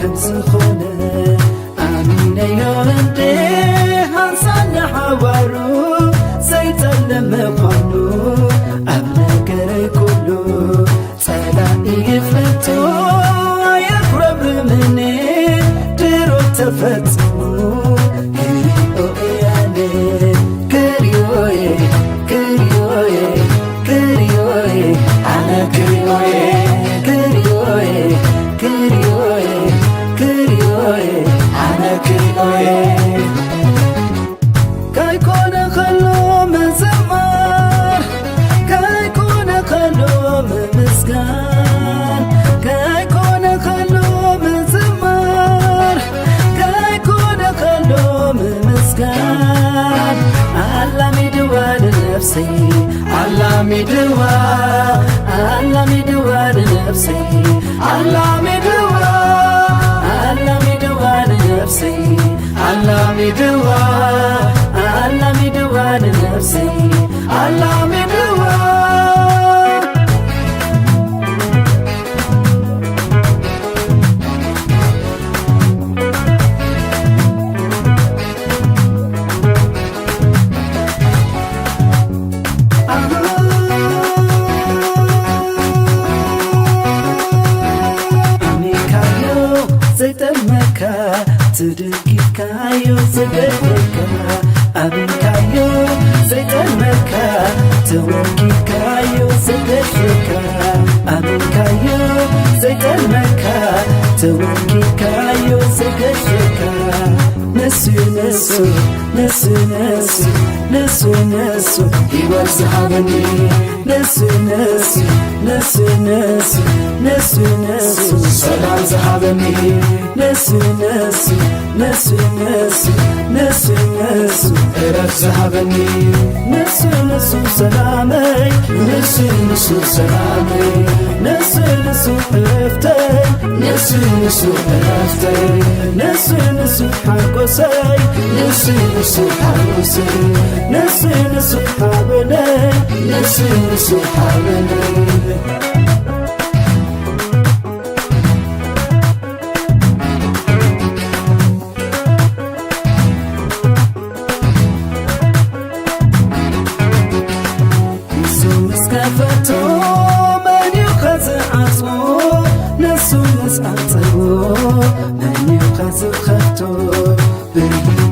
كم زخونة آمين يا ربي حسن حوا لنفسي علامدوا لنفسي علامدوا لنفسي علامدوا لنفسي علامدوا تدقيقايو زبدكا أبنكايو زيتمكا توكيكايو زبدكا أبنكايو زيتمكا توكيكايو زبدكا نسو نسو نسو نسو نسو نسو يوزعبني نسو نسو نسو نسو نسو نسو سلام زعبني نسو نسو نسو نسو نسو نسو إرف زعبني نسو نسو سلامي نسو نسو سلامي نسو نسو إرفتي نسو نسو إرفتي نسو نسو حقوسي نسو نسو حقوسي نسو نسو حبني نسو نسو حبني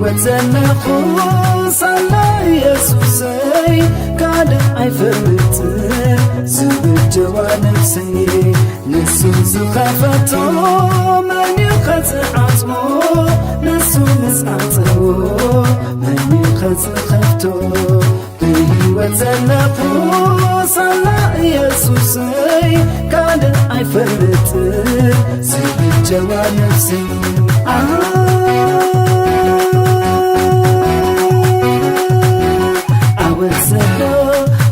وتنخو صلى يسوسي قاد عفرت زبجوا نفسي نسو زخافتو من يخز عطمو نسو نسعطو من يخز خفتو وتنخو صلى يسوسي قاد عفرت زبجوا نفسي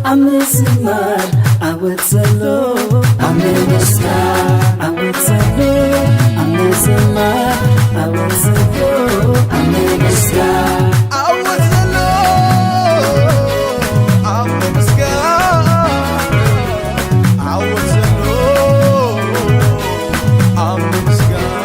I'm missing mad. I would say low. I'm in the sky. I would say low. I'm missing mad. I would say low. I'm in the sky. I would say low. I'm in the sky. I would say low. I'm in the sky.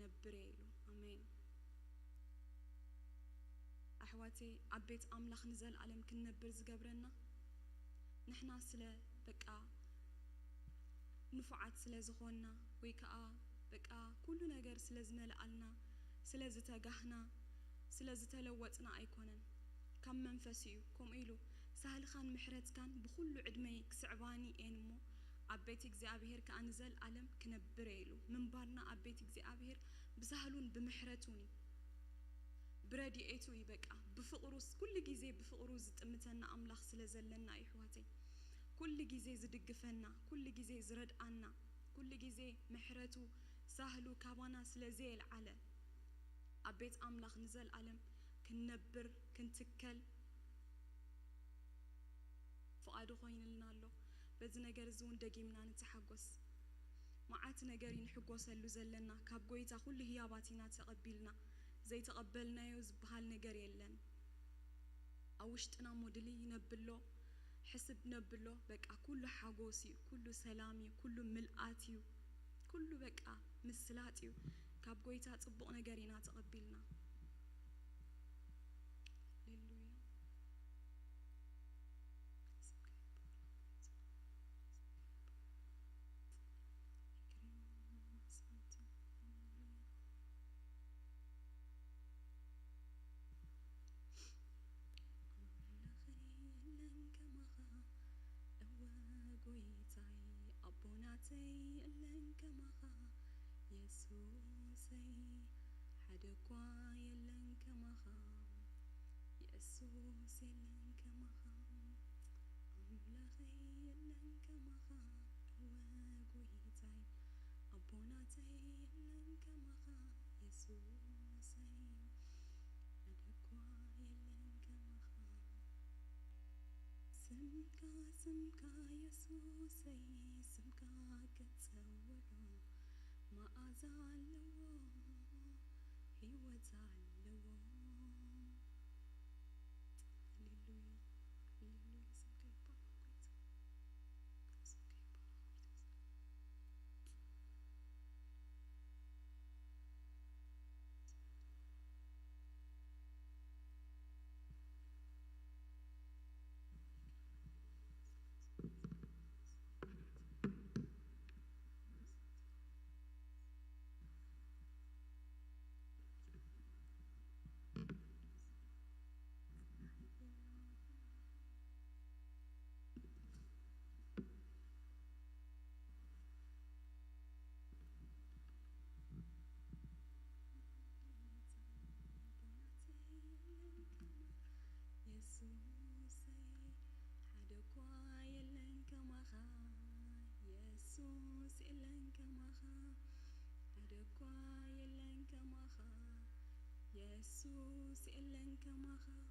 كنبر إلو آمين أحواتي عبيت أملاخ نزل عالم كنبر زقبرنا نحنا سلا بقى نفعت سلا زخونا ويكا بقى كل نجار سلا زملألنا سلا زتجهنا سلا زتلوتنا أيقونا كم منفسيو كم إلو سهل خان محرت كان بخلو عدمي كسعباني إنمو عبيت إجزابير كأنزل عالم كنبر إلو من بارنا عبيت إجزابير بسهلون بمحرتوني برادي ايتو يبقى بفقروس كل جيزي بفقروس تمتنا أملاخ سلازلنا إحواتي كل جيزي زدقفنا كل جيزي زرد عنا كل جيزي محرتو سهلو كابانا سلازيل على عبيت أملاخ نزل علم كنبر كنتكل فقادو خوين لنا له بز نجار زون دقيمنا نتحقوس معات نجارين حقوس اللو زلنا كاب قويتا كل هياباتنا تقبلنا زي تقبلنا يوز بحال نجار يلن أوشتنا مودلي نبلو حسب نبلو بقى كله حقوسي كله سلامي كله ملقاتي كله بقى مسلاتي كاب قويتا تطبق نجارينا تقبلنا هللويا أبوناتي لنك مخا يسوسي حدقوا يلنك مخا يسوسي لنك مخا أملغي لنك مخا وقويتي أبوناتي لنك مخا يسوسي حدقوا يلنك مخا سمكا يسوسي سمكا كتصورو ما أزالو هو زالو هللويا هللويا سمكا يبقى سمكا يبقى يسوسي حدقوا يلنك مخا يسوس يلنك مخا حدقوا يلنك مخا يسوس يلنك مخا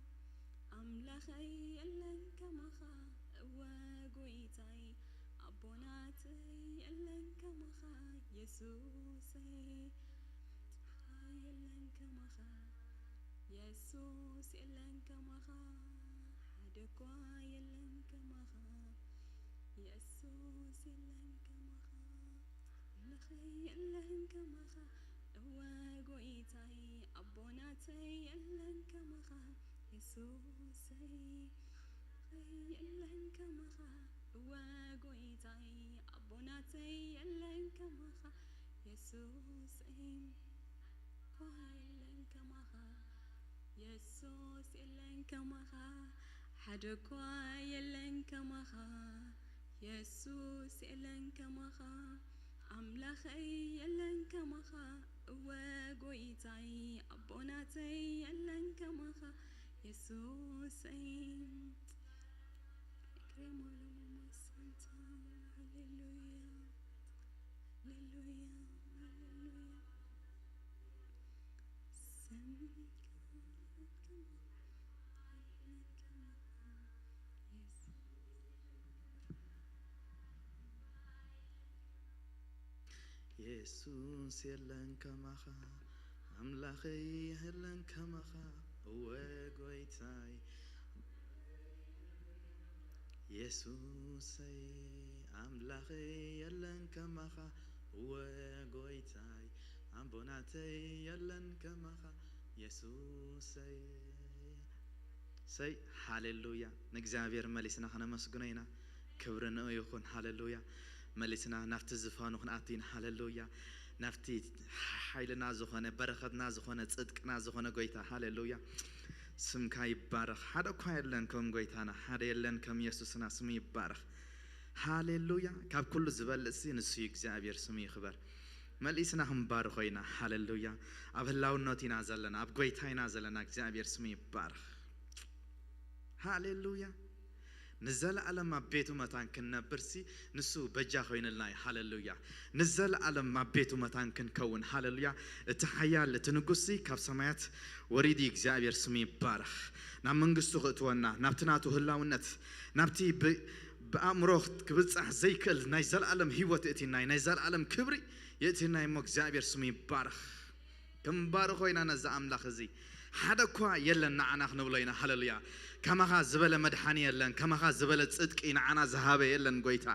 أملخي يلنك مخا وقويتي أبوناتي يلنك مخا يسوسي يلنك مخا يسوس يلنك مخا حدقوا يلنك مخا يسوس يلنك مخا لخي يلنك مخا وقويتي أبوناتي يلنك مخا يسوسي يلنك مخا وقويتي أبوناتي يلنك مخا يسوسي يلنك مخا يسوس يلنك مخا حدقوا يلنك مخا يسوس يلنك مخا أملخي يلنك مخا وقويتي أبوناتي يلنك مخا يسوسي كريم ولما سانتا هللويا هللويا هللويا يسوس يلنك مخا أملاخي يلنك مخا وقويتاي يسوسي أملاخي يلنك مخا وقويتاي አቦናተይ የለን ከማኻ ኢየሱሰይ ሰይ ሃሌሉያ ንእግዚአብሔር መሊስና ኸነመስግኖ ኢና ክብሪ ንኡ ይኹን ሃሌሉያ መሊስና ናፍቲ ዝፋኑ ኽንኣቲና ሃሌሉያ ናፍቲ ሓይልና ዝኾነ በረኸትና ዝኾነ ጽድቅና ዝኾነ ጎይታ ሃሌሉያ ስምካ ይባረኽ ሓደ እኳ የለን ከም ጎይታና ሓደ የለን ከም ኢየሱስና ስሙ ይባረኽ ሃሌሉያ ካብ ኩሉ ዝበልጽ ንሱ እግዚአብሔር ስሙ ይኽበር መልእስና ክንባርኾ ኢና ሃሌሉያ ኣብ ህላውነት ኢና ዘለና ኣብ ጎይታ ኢና ዘለና እግዚአብሔር ስሙ ይባረኽ ሃሌሉያ ንዘለዓለም ኣብ ቤቱ መታን ክንነብርሲ ንሱ በጃ ኮይንልና ሃሌሉያ ንዘለዓለም ኣብ ቤቱ መታን ክንከውን ሃሌሉያ እቲ ሓያል እቲ ንጉሲ ካብ ሰማያት ወሪዲ እግዚአብሔር ስሙ ይባረኽ ናብ መንግስቱ ክእትወና ናብቲ ናቱ ህላውነት ናብቲ በአእምሮ ክብጻሕ ዘይክእል ናይ ዘለዓለም ህይወት እቲና ናይ ዘለዓለም ክብሪ የእቲና እሞ እግዚአብሔር ስሙ ይባረኽ ክንባርኾ ኢና ነዛ ኣምላኽ እዚ ሓደ እኳ የለን ንዓና ክንብሎ ኢና ሃሌሉያ ከማኻ ዝበለ መድሓኒ የለን ከማኻ ዝበለ ጽድቂ ንዓና ዝሃበ የለን ጎይታ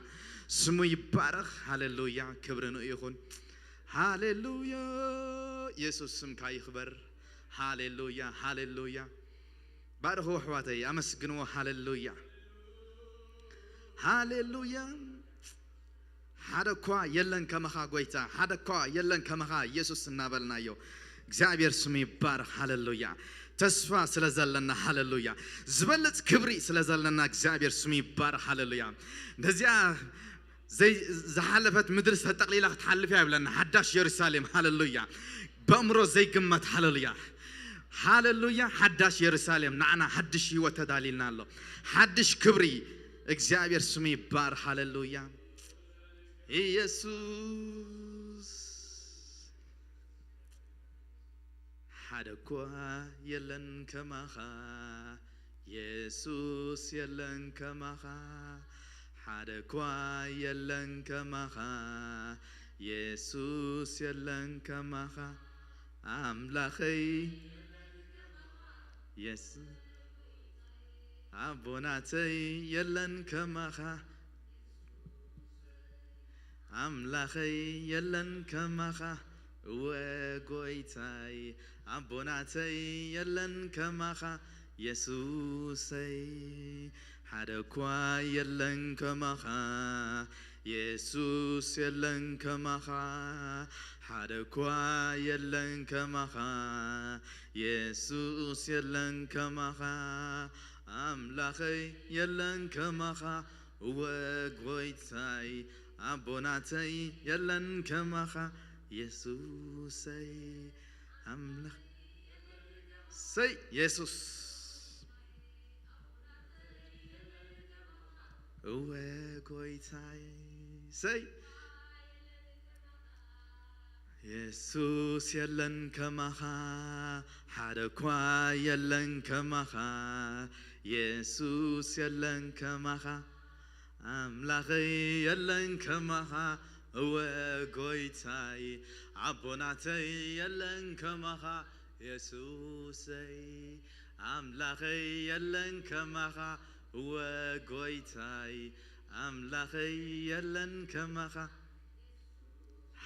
ስሙ ይባረኽ ሃሌሉያ ክብሪ ንኡ ይኹን ሃሌሉያ ኢየሱስ ስምካ ይኽበር ሃሌሉያ ሃሌሉያ ባርኹ ኣሕዋተይ ኣመስግንዎ ሃሌሉያ ሃሌሉያ ሓደ እኳ የለን ከማኻ ጎይታ ሓደ እኳ የለን ከማኻ ኢየሱስ እናበልናዮ እግዚአብሔር ስሙ ይባረኽ ሃሌሉያ ተስፋ ስለዘለና ሃሌሉያ ዝበለጽ ክብሪ ስለዘለና እግዚአብሔር ስሙ ይባረኽ ሃሌሉያ እንደዚያ ዝሓለፈት ምድር ተጠቕሊላ ክትሓልፍ ይብለና ሓዳሽ ኢየሩሳሌም ሃሌሉያ በእምሮ ዘይግመት ሃሌሉያ ሃሌሉያ ሓዳሽ ኢየሩሳሌም ንዓና ሓድሽ ህይወት ተዳሊልና ኣሎ ሓድሽ ክብሪ እግዚአብሔር ስሙ ይባረኽ ሃሌሉያ ኢየሱስ ሓደ እኳ የለን ከማኻ ኢየሱስ የለን ከማኻ ሓደ እኳ የለን ከማኻ ኢየሱስ የለን ከማኻ አምላኸይ ኢየሱስ አቦናተይ የለን ከማኻ አምላኸይ የለን ከማኻ ወጎይታይ አቦናተይ የለን ከማኻ ኢየሱሰይ ሓደ እኳ የለን ከማኻ ኢየሱስ የለን ከማኻ ሓደ እኳ የለን ከማኻ ኢየሱስ የለን ከማኻ አምላኸይ የለን ከማኻ ወጎይታይ አቦናተይ የለን ከማኻ ኢየሱሰይ አምላኽ ሰይ ኢየሱስ ወጎይታይ ሰይ ኢየሱስ የለን ከማኻ ሓደ እኳ የለን ከማኻ ኢየሱስ የለን ከማኻ አምላኸይ የለን ከማኻ ወጎይታይ አቦናተይ የለን ከማኻ ኢየሱሰይ አምላኸይ የለን ከማኻ ወጎይታይ አምላኸይ የለን ከማኻ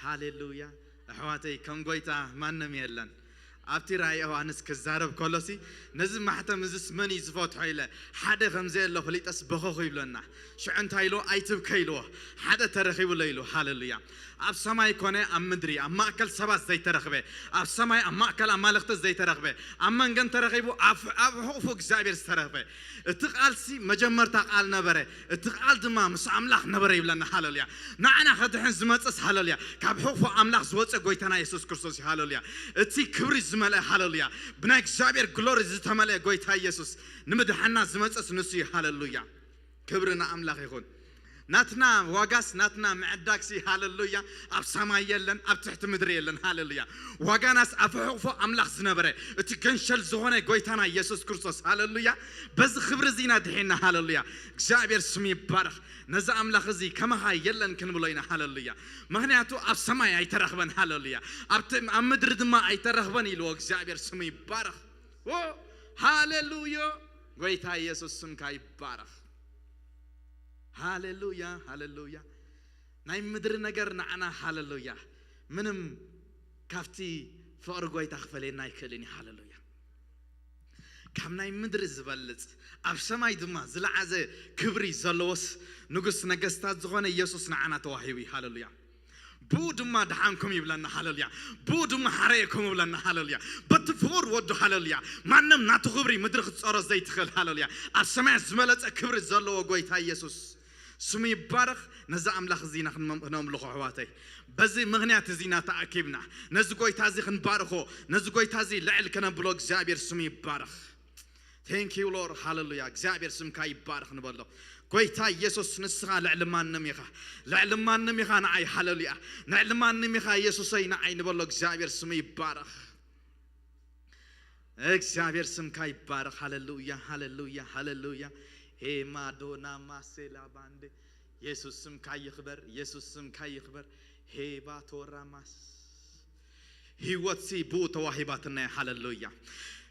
ሃሌሉያ ኣሕዋተይ ከም ጎይታ ማንም የለን ኣብቲ ራእይ ዮሐንስ ክዛረብ ከሎሲ ነዚ ማሕተም እዚስ መን እዩ ዝፈትሖ ኢለ ሓደ ከምዘይ ኣሎ ፍሊጠስ በኸኹ ይብለና ሽዑ እንታይ ኢሎ ኣይትብከ ኢልዎ ሓደ ተረኺቡሎ ኢሉ ሃሌሉያ ኣብ ሰማይ ኮነ ኣብ ምድሪ ኣብ ማእከል ሰባት ዘይተረኽበ ኣብ ሰማይ ኣብ ማእከል ኣማልኽቲ ዘይተረኽበ ኣብ መንገን ተረኺቡ ኣብ ሕቑፉ እግዚአብሔር ዝተረኽበ እቲ ቃልሲ መጀመርታ ቃል ነበረ እቲ ቃል ድማ ምስ ኣምላኽ ነበረ ይብለና ሃሌሉያ ንዓና ከድሕን ዝመፅስ ሃሌሉያ ካብ ሕቑፉ ኣምላኽ ዝወፀ ጎይታና ኢየሱስ ክርስቶስ ሃሌሉያ እቲ ክብሪ ዝመልአ ሃሌሉያ ብናይ እግዚአብሔር ግሎሪ ዝተመልአ ጎይታ ኢየሱስ ንምድሓና ዝመፅስ ንሱ ሃሌሉያ ክብሪ ንኣምላኽ ይኹን ናትና ዋጋስ ናትና ምዕዳግሲ ሃሌሉያ ኣብ ሰማይ የለን ኣብ ትሕቲ ምድሪ የለን ሃሌሉያ ዋጋናስ ኣብ ሕቑፉ ኣምላኽ ዝነበረ እቲ ገንሸል ዝኾነ ጎይታና ኢየሱስ ክርስቶስ ሃሌሉያ በዚ ክብሪ ዚና ድሒና ሃሌሉያ እግዚአብሔር ስሙ ይባረኽ ነዚ ኣምላኽ እዚ ከማኻ የለን ክንብሎ ኢና ሃሌሉያ ምክንያቱ ኣብ ሰማይ ኣይተረኽበን ሃሌሉያ ኣብ ምድሪ ድማ ኣይተረኽበን ኢልዎ እግዚአብሔር ስሙ ይባረኽ ሃሌሉያ ጎይታ ኢየሱስ ስምካ ይባረኽ ሃሌሉያ ሃሌሉያ ናይ ምድሪ ነገር ንዓና ሃሌሉያ ምንም كافتي فقر قويتا خفلينا يكليني هاللويا كامناي مدر زبلت أب سماي دما زلعزة كبري زلوس نقص نقصتات زغانة يسوس نعنا توهيبي هاللويا بود ما دهانكم يبلنا هاللويا بود ما حريكم يبلنا هاللويا بتفور ودو هاللويا ما نم ناتخبري مدرخ تصارز زي تخل هاللويا أب سماي زملت كبر زلوا قويتا يسوس سمي بارخ نزا أملاخ زينا خنم لخو حواتي بزي مغنيات زينا تأكيبنا نزقوي تازي خن بارخو نزقوي تازي لعل كنا بلوك زابير سمي بارخ Thank you Lord hallelujah እግዚአብሔር ስም ካይባርክ ንበሎ ጎይታ ኢየሱስ ንስኻ ለዕልማንም ይኻ ለዕልማንም ይኻ ንዓይ ሃሌሉያ ንዕልማንም ይኻ ኢየሱሰይ ንዓይ ንበሎ እግዚአብሔር ስም ይባርክ እግዚአብሔር ስም ካይባርክ ሃሌሉያ ሃሌሉያ ሃሌሉያ ሄማዶና ማሴላ ባንዴ ኢየሱስ ስም ካይኽበር ኢየሱስ ስም ካይኽበር ሄባቶራማስ ህይወት ሲቡ ተዋሂባትና ሃሌሉያ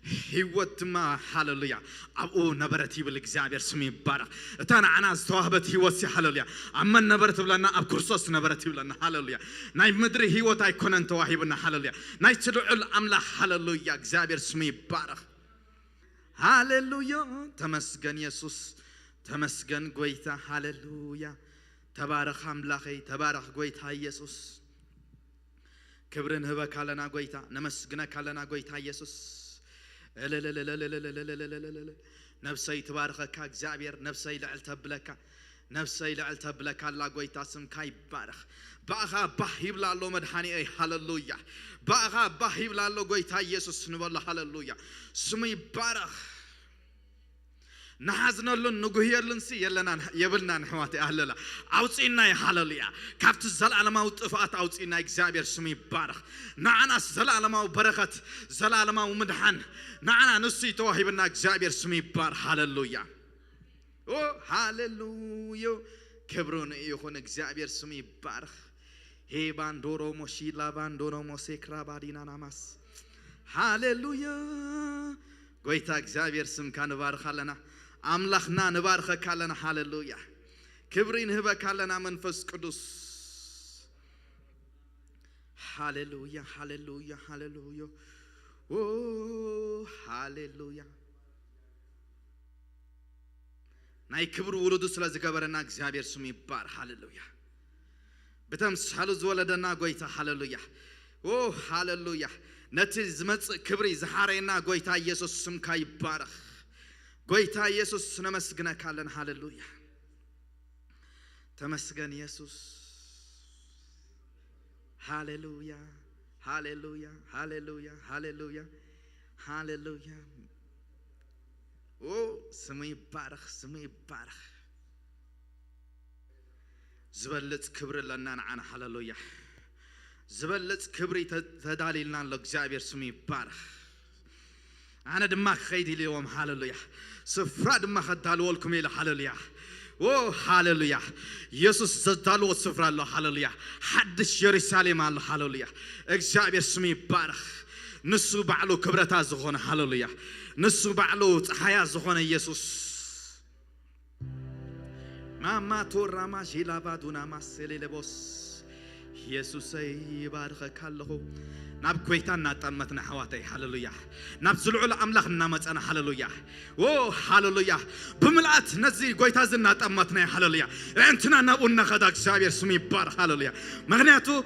هيوت ما هاللويا أبو نبرتي بالإجابة سمي بارا تانا أنا استوهبت هيوت هاللويا أما نبرت بلنا أب كرسوس نبرتي بلنا هاللويا ناي مدري هيوت أي كونن توهيبنا هاللويا ناي تدعو الأملا هاللويا إجابة سمي بارا هاللويا تمسكن يسوس تمسكن قويتا هاللويا تبارك أملاخي تبارك قويتا يسوس كبرن هبا كالنا قويتا نمسكنا كالنا قويتا يسوس نفسي تبارك كأجزابير نفسي لعلتبلك نفسي لعلتبلك الله قويتا سم كاي بارخ بأخا بحيب لالله مدحاني أي هاللويا بأخا بحيب لالله قويتا يسوس نبالله هاللويا سمي بارخ نحزن لون نجوهير لنسي يلنا يبلنا نحواتي أهللا أوصينا يا هاللويا كافت الزلال ما وطفات أوصينا إجزابير سمي بارخ نعنا الزلال ما وبركة زلال ما ومدحان نعنا نسي توهيبنا إجزابير سمي بار هاللويا أو هاللويا كبرون يخون إجزابير سمي بارخ هي باندورو مشيلا باندورو مسكرا بادينا نامس هاللويا قويتا إجزابير سم كان بارخ لنا أملاخنا نبارخ كالنا هاللويا كبرين هبا كالنا منفس قدس هاللويا هاللويا هاللويا أوه هاللويا ناي كبر ولدو سلا زكبرنا እግዚአብሔር ስሙ ይባር ሃሌሉያ በተምስ ሃሉዝ ወለደና ጎይታ ሃሌሉያ ኦ ሃሌሉያ ነቲ ዝመጽ ክብሪ ዝሓረና ጎይታ ኢየሱስ ስም ካይባረኽ ጎይታ ኢየሱስ ነመስግነ ካለን ሃሌሉያ ተመስገን ኢየሱስ ሃሌሉያ ሃሌሉያ ሃሌሉያ ሃሌሉያ ሃሌሉያ ኦ ስሙ ይባረኽ ስሙ ይባረኽ ዝበለጽ ክብር ለና ንዓና ሃሌሉያ زبلت كبري تداليلنا لإجابة سمي بارخ أنا دماغ خيدي اليوم هاللويا سفرة دماغ خدالو لكم إلى هاللويا أوه هاللويا يسوع زدالو سفرة الله هاللويا حدش يرسالي الله هاللويا إجابة سمي بارخ نسوا بعلو كبرتا زخونة هاللويا نسوا بعلو حياة زخونة يسوع ما تورا ما جيلا بادونا ما سلي لبوس يسوع يبارك الله ناب كويتنا تمتنا حواتي هاللويا ناب زلعل أملاخ نامت أنا هاللويا أوه هاللويا بملأت نزي كويتازنا تمتنا هاللويا أنتنا نبون خداك شابير سمي بار هاللويا مغنياتو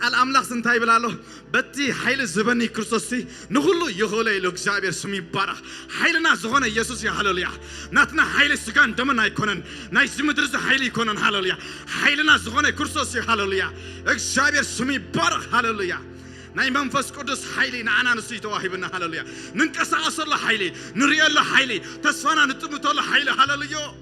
الأملاخ سنتاي بلالو بتي حيل زبني كرسوسي نقولو يخولي لك شابير سمي بار حيلنا زغنا يسوع يا هاللويا ناتنا حيل سكان دمنا يكونن نايس مدرسة حيل يكونن هاللويا حيلنا زغنا كرسوسي هاللويا شابير سمي بار هاللويا ناي منفس قدس حيلي نعنا نسيت واهبنا هاللويا ننكسر أصل حيلي نريال الله حيلي تسفانا نتمت الله حيلي هاللويا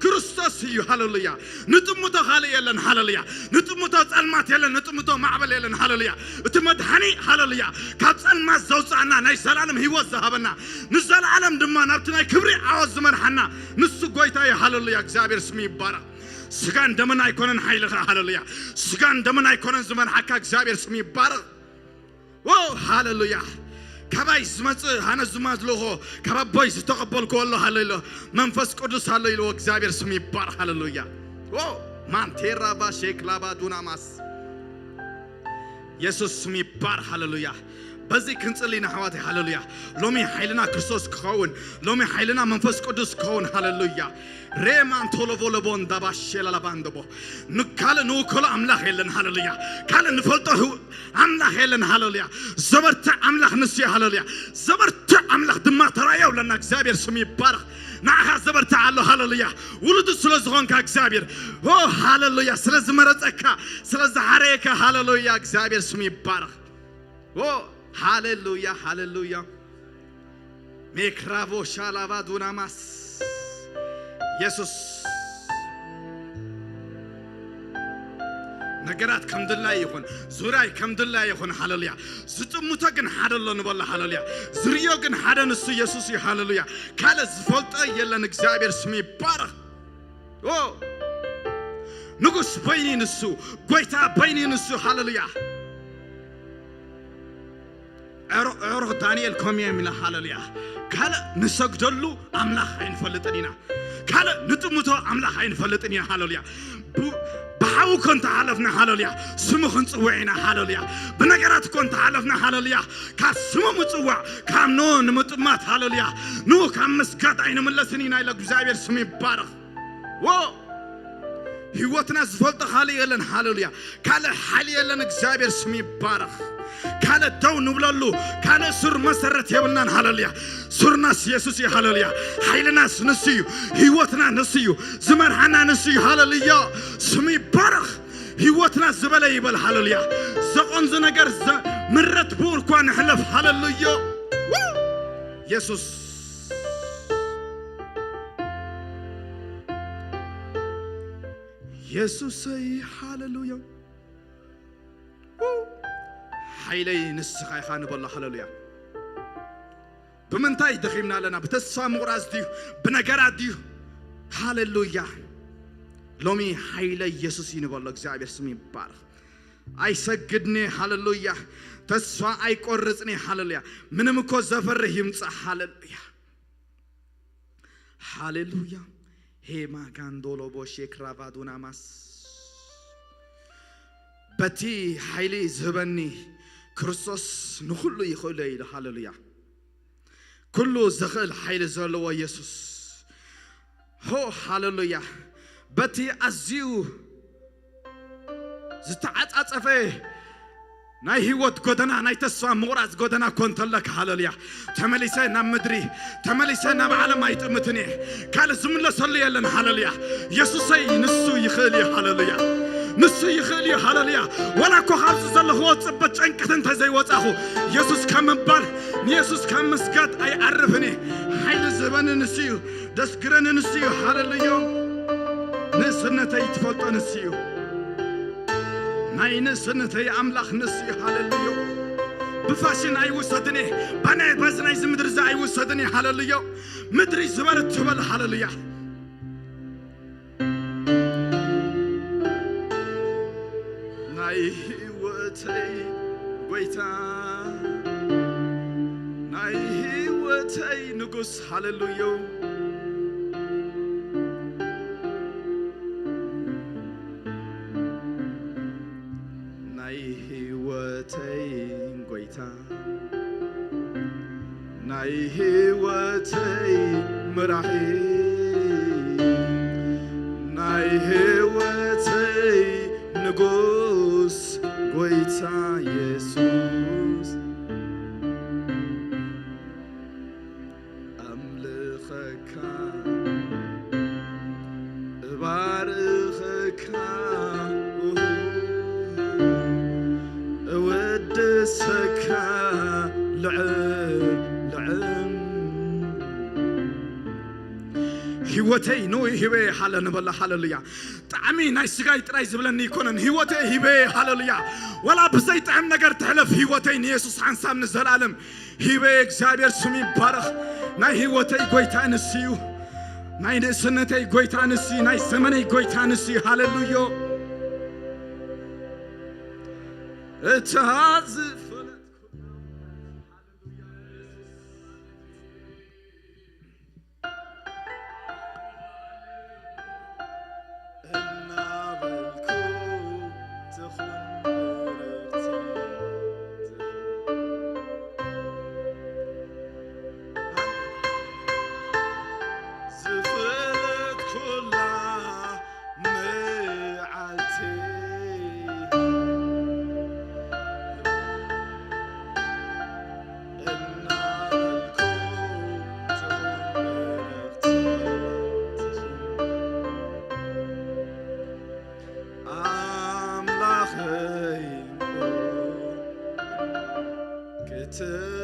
كريستوس هي هاللويا نتمت حالي يلن هاللويا نتمت ألمات يلن نتمت معبل يلن هاللويا نتمت هني هاللويا كات ألمات زوج عنا ناي سلام هي وزهبنا نزل عالم دم نبتنا كبري عوز من حنا نسوا قويتاي هاللويا إجابة اسمي بارا سكان دمنا يكونن حيل هاللويا سكان دمنا يكونن زمن حكا إجابة اسمي بارا واو هاللويا كباي زمت هنا زمت لهو كبا بايز تقبل كله هاللويا منفس قدس هاللويا إجابة اسمي بار هاللويا واو مان تيرا باشيك لابا دونا ماس ኢየሱስ ስም ይባረክ ሃሌሉያ በዚህ ክንጽሊና ሐዋት ሃሌሉያ ሎሚ ኃይልና ክርስቶስ ከሆን ሎሚ ኃይልና መንፈስ ቅዱስ ከሆን ሃሌሉያ ሬማን ቶሎቮሎቦን ዳባሸላ ባንደቦ ንካለ ንኮላ አምላክ የለን ሃሌሉያ ካለ ንፈልጦ አምላክ የለን ሃሌሉያ ዘበርተ አምላክ ንስ ሃሌሉያ ዘበርተ አምላክ ድማ ተራየው ለና እግዚአብሔር ስም ይባረክ ናኻ ዘበርተ አለ ሃሌሉያ ውሉድ ስለዝኾንካ እግዚአብሔር ኦ ሃሌሉያ ስለዚህ መረጸካ ስለዚህ ሐሬካ ሃሌሉያ እግዚአብሔር ስም ይባረክ ኦ ሃሌሉያ ሃሌሉያ ሜክራቮ ሻላባ ዱናማስ ኢየሱስ ነገራት ከምድላይ ይኹን ዙራይ ከምድላይ ይኹን ሃሌሉያ ዝጥሙተ ግን ሓደሎ ንበላ ሃሌሉያ ዝርዮ ግን ሓደ ንሱ ኢየሱስ ሃሌሉያ ካለ ዝፈልጦ የለን እግዚአብሔር ስም ይባረክ ኦ ንጉስ በይኒ ንሱ ጎይታ በይኒ ንሱ ሃሌሉያ عرق دانيال كومي من هالليا كلا نسجدلو أملاح عين فلتنينا كلا نتموتو أملاح عين فلتنيا هالليا بحاو كنت عالفنا هالليا سمو كنت وعينا هالليا بنجارات كنت عالفنا هالليا كسمو متوع كام نو نمتمات هالليا نو كام مسكات عين ملسنينا إلى جزائر سمي بارخ واو هيوتنا زفلت خالي لنا هالليا كلا حالي لنا جزائر سمي بارخ كان الدو نبلالو كان سر مسرت يبلنا هالليا سر ناس يسوع هالليا حيل ناس نسيو هيوتنا نسيو زمرحنا نسيو هالليا سمي بارخ هيوتنا زبالة يبل هالليا زقون زنجر مرت بور كوان حلف هالليا يسوع يسوع سي هالليا حيلي نسخاي خان بالله هالليا بمنتاي دخيمنا لنا بتسفى مغراز ديو بنجارات ديو هالليا لومي حيلي يسوع ينبالله እግዚአብሔር ስም ይባረክ አይሰግድني هالليا تسفى አይቆርጽني هالليا ምንም እኮ ዘፈርህ ይምጻ هالليا هالليا ሄማ ጋንዶሎ ቦሼ ክራቫዱናማስ بتي حيلي زبني كريستوس نخلو يخلو إلى هالليا كله زخل حيل زلوا يسوع هو هالليا بتي أزيو زتعت أطفى ناي هيوت قدنا ناي تسوى مغرز قدنا كنت لك هالليا تمليسه نمدري تمليسه نبعلم ما يتمتني قال زمن صلي لنا هالليا يسوع نسو يخلي هالليا نسو يخلي هالليا ولا كخالص زله هو تصبت عنكتن تزي وصاخو يسوع كم بار يسوع كم مسكت اي عرفني حيل زبن نسيو دسكرن نسيو هالليا نسنتي تفلط نسيو ناي نسنتي املاح نسيو هالليا بفاشن اي وسدني بنا بزناي زمدر زاي وسدني هالليا مدري زبرت تبل هالليا هيوتي ويتا ناي هيوتي نقص هالليا ناي هيوتي ويتا ناي هيوتي مراحي ناي هيوتي نقص ويتا يسوع أملخك بارخك ودسك لعم هيوتي نو هيبي حالنا بالله هالليا طعمي ناي سغاي طراي زبلني يكونن هيوتي هيبي هالليا ولا بزي طعم نجر تحلف هيوتي يسوع حنسام نزلالم هيبي እግዚአብሔር ስም ይባረክ ናይ هيوتي ጎይታ ንስዩ ናይ ንስነተይ ጎይታ ንስ ናይ ዘመነይ ጎይታ ንስ ሃሌሉያ እታዝፍ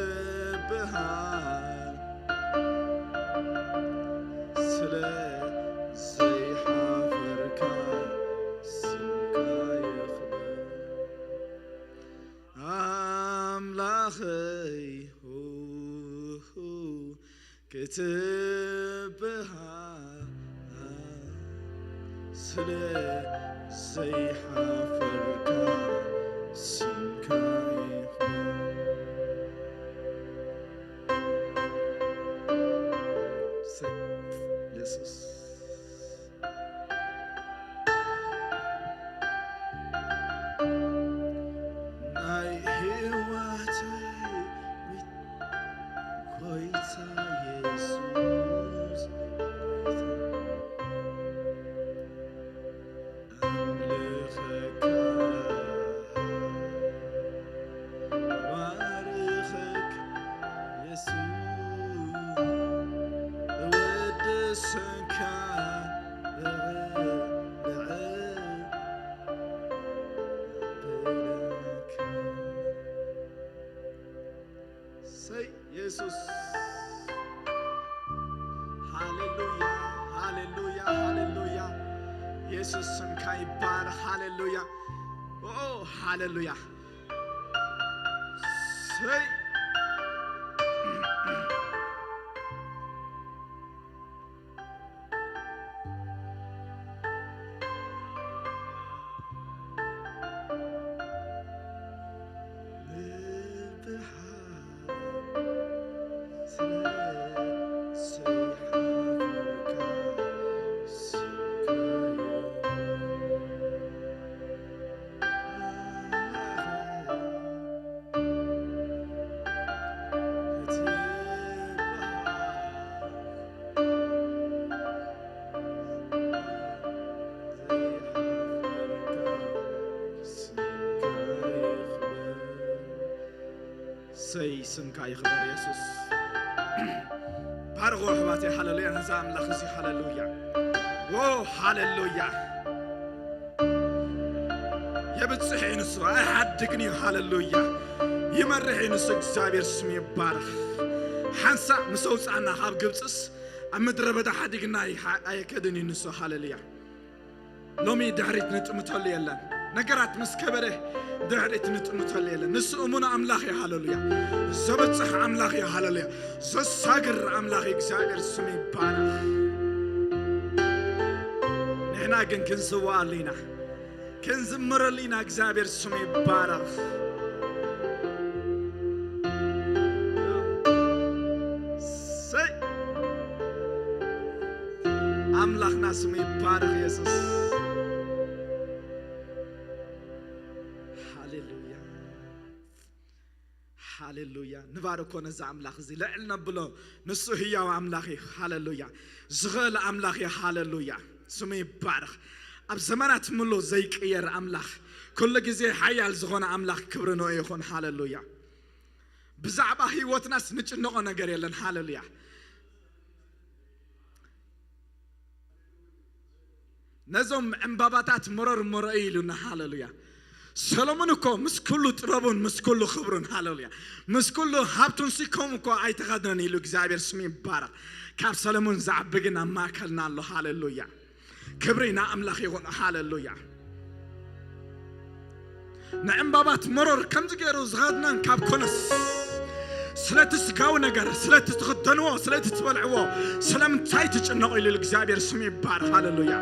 ክትብሃል ስለ ዘይሓፈርካ ስምካ ይኽበር ኣምላኸይ ክትብሃል ስለ ዘይሓፈርካ ስምካ Jesus. ናይ ህይወተይ ጎይታ ኢየሱስ ኣምልኸካ ባርኸክ ኢየሱስ Say Jesus. Hallelujah, hallelujah, hallelujah. Jesus sumka ibarak, hallelujah. Oh, hallelujah. Say. Say sumka ይኽበር ኢየሱስ ባርጎ ሕባቴ ሃሌሉያ ነዛ ኣምላኽ እዚ ሃሌሉያ ኦ ሃሌሉያ የብፅሕ ንሱ ኣይሓድግን እዩ ሃሌሉያ ይመርሕ ንሱ እግዚአብሔር ስሙ ይባረኽ ሓንሳ ምስ ኣውፃእና ካብ ግብፅስ ኣብ ምድረ በዳ ሓዲግና ኣይከድን እዩ ንሱ ሃሌሉያ ሎሚ ድሕሪት ንጥምተሉ የለን ነገራት ምስ ከበረ ድሕሪት ንጥምተሉ የለን ንሱ እሙን ኣምላኽ እዩ ሃሌሉያ ዘበፅሕ ኣምላኽ እዩ ሃሌሉያ ዘሳግር ኣምላኽ እግዚአብሔር ስሙ ይባረኽ ንሕና ግን ክንዝዋኣሉ ኢና ክንዝምረሉ ኢና እግዚአብሔር ስሙ ይባረኽ ኣምላኽና ስሙ ይባረኽ ኢየሱስ ሃሌሉያ ንባርኮ ነዛ ኣምላኽ እዚ ልዕል ነብሎ ንሱ ህያው ኣምላኽ እዩ ሃሌሉያ ዝኽእል ኣምላኽ እዩ ሃሌሉያ ስሙ ይባረኽ ኣብ ዘመናት ሙሉ ዘይቅየር ኣምላኽ ኩሉ ግዜ ሓያል ዝኾነ ኣምላኽ ክብሪ ንኡ ይኹን ሃሌሉያ ብዛዕባ ህይወትናስ ንጭንቆ ነገር የለን ሃሌሉያ ነዞም ዕምባባታት መረር መረእ ኢሉና ሃሌሉያ ሰሎሞን እኮ ምስ ኩሉ ጥበቡን ምስ ኩሉ ክብሩን ሃሌሉያ ምስ ኩሉ ሃብቱን ሲኮም እኮ ኣይተኸድነን ኢሉ እግዚአብሔር ስሙ ይባረኽ ካብ ሰሎሞን ዝዓቢ ግን ኣብ ማእከልና ኣሎ ሃሌሉያ ክብሪ ንኣምላኽ ይኹን ሃሌሉያ ንዕምባባት መረር ከምዚ ገይሩ ዝኸድነን ካብ ኮነስ ስለቲ ስጋዊ ነገር ስለቲ ትኽደንዎ ስለቲ ትበልዕዎ ስለምንታይ ትጭነቑ ኢሉ እግዚአብሔር ስሙ ይባረኽ ሃሌሉያ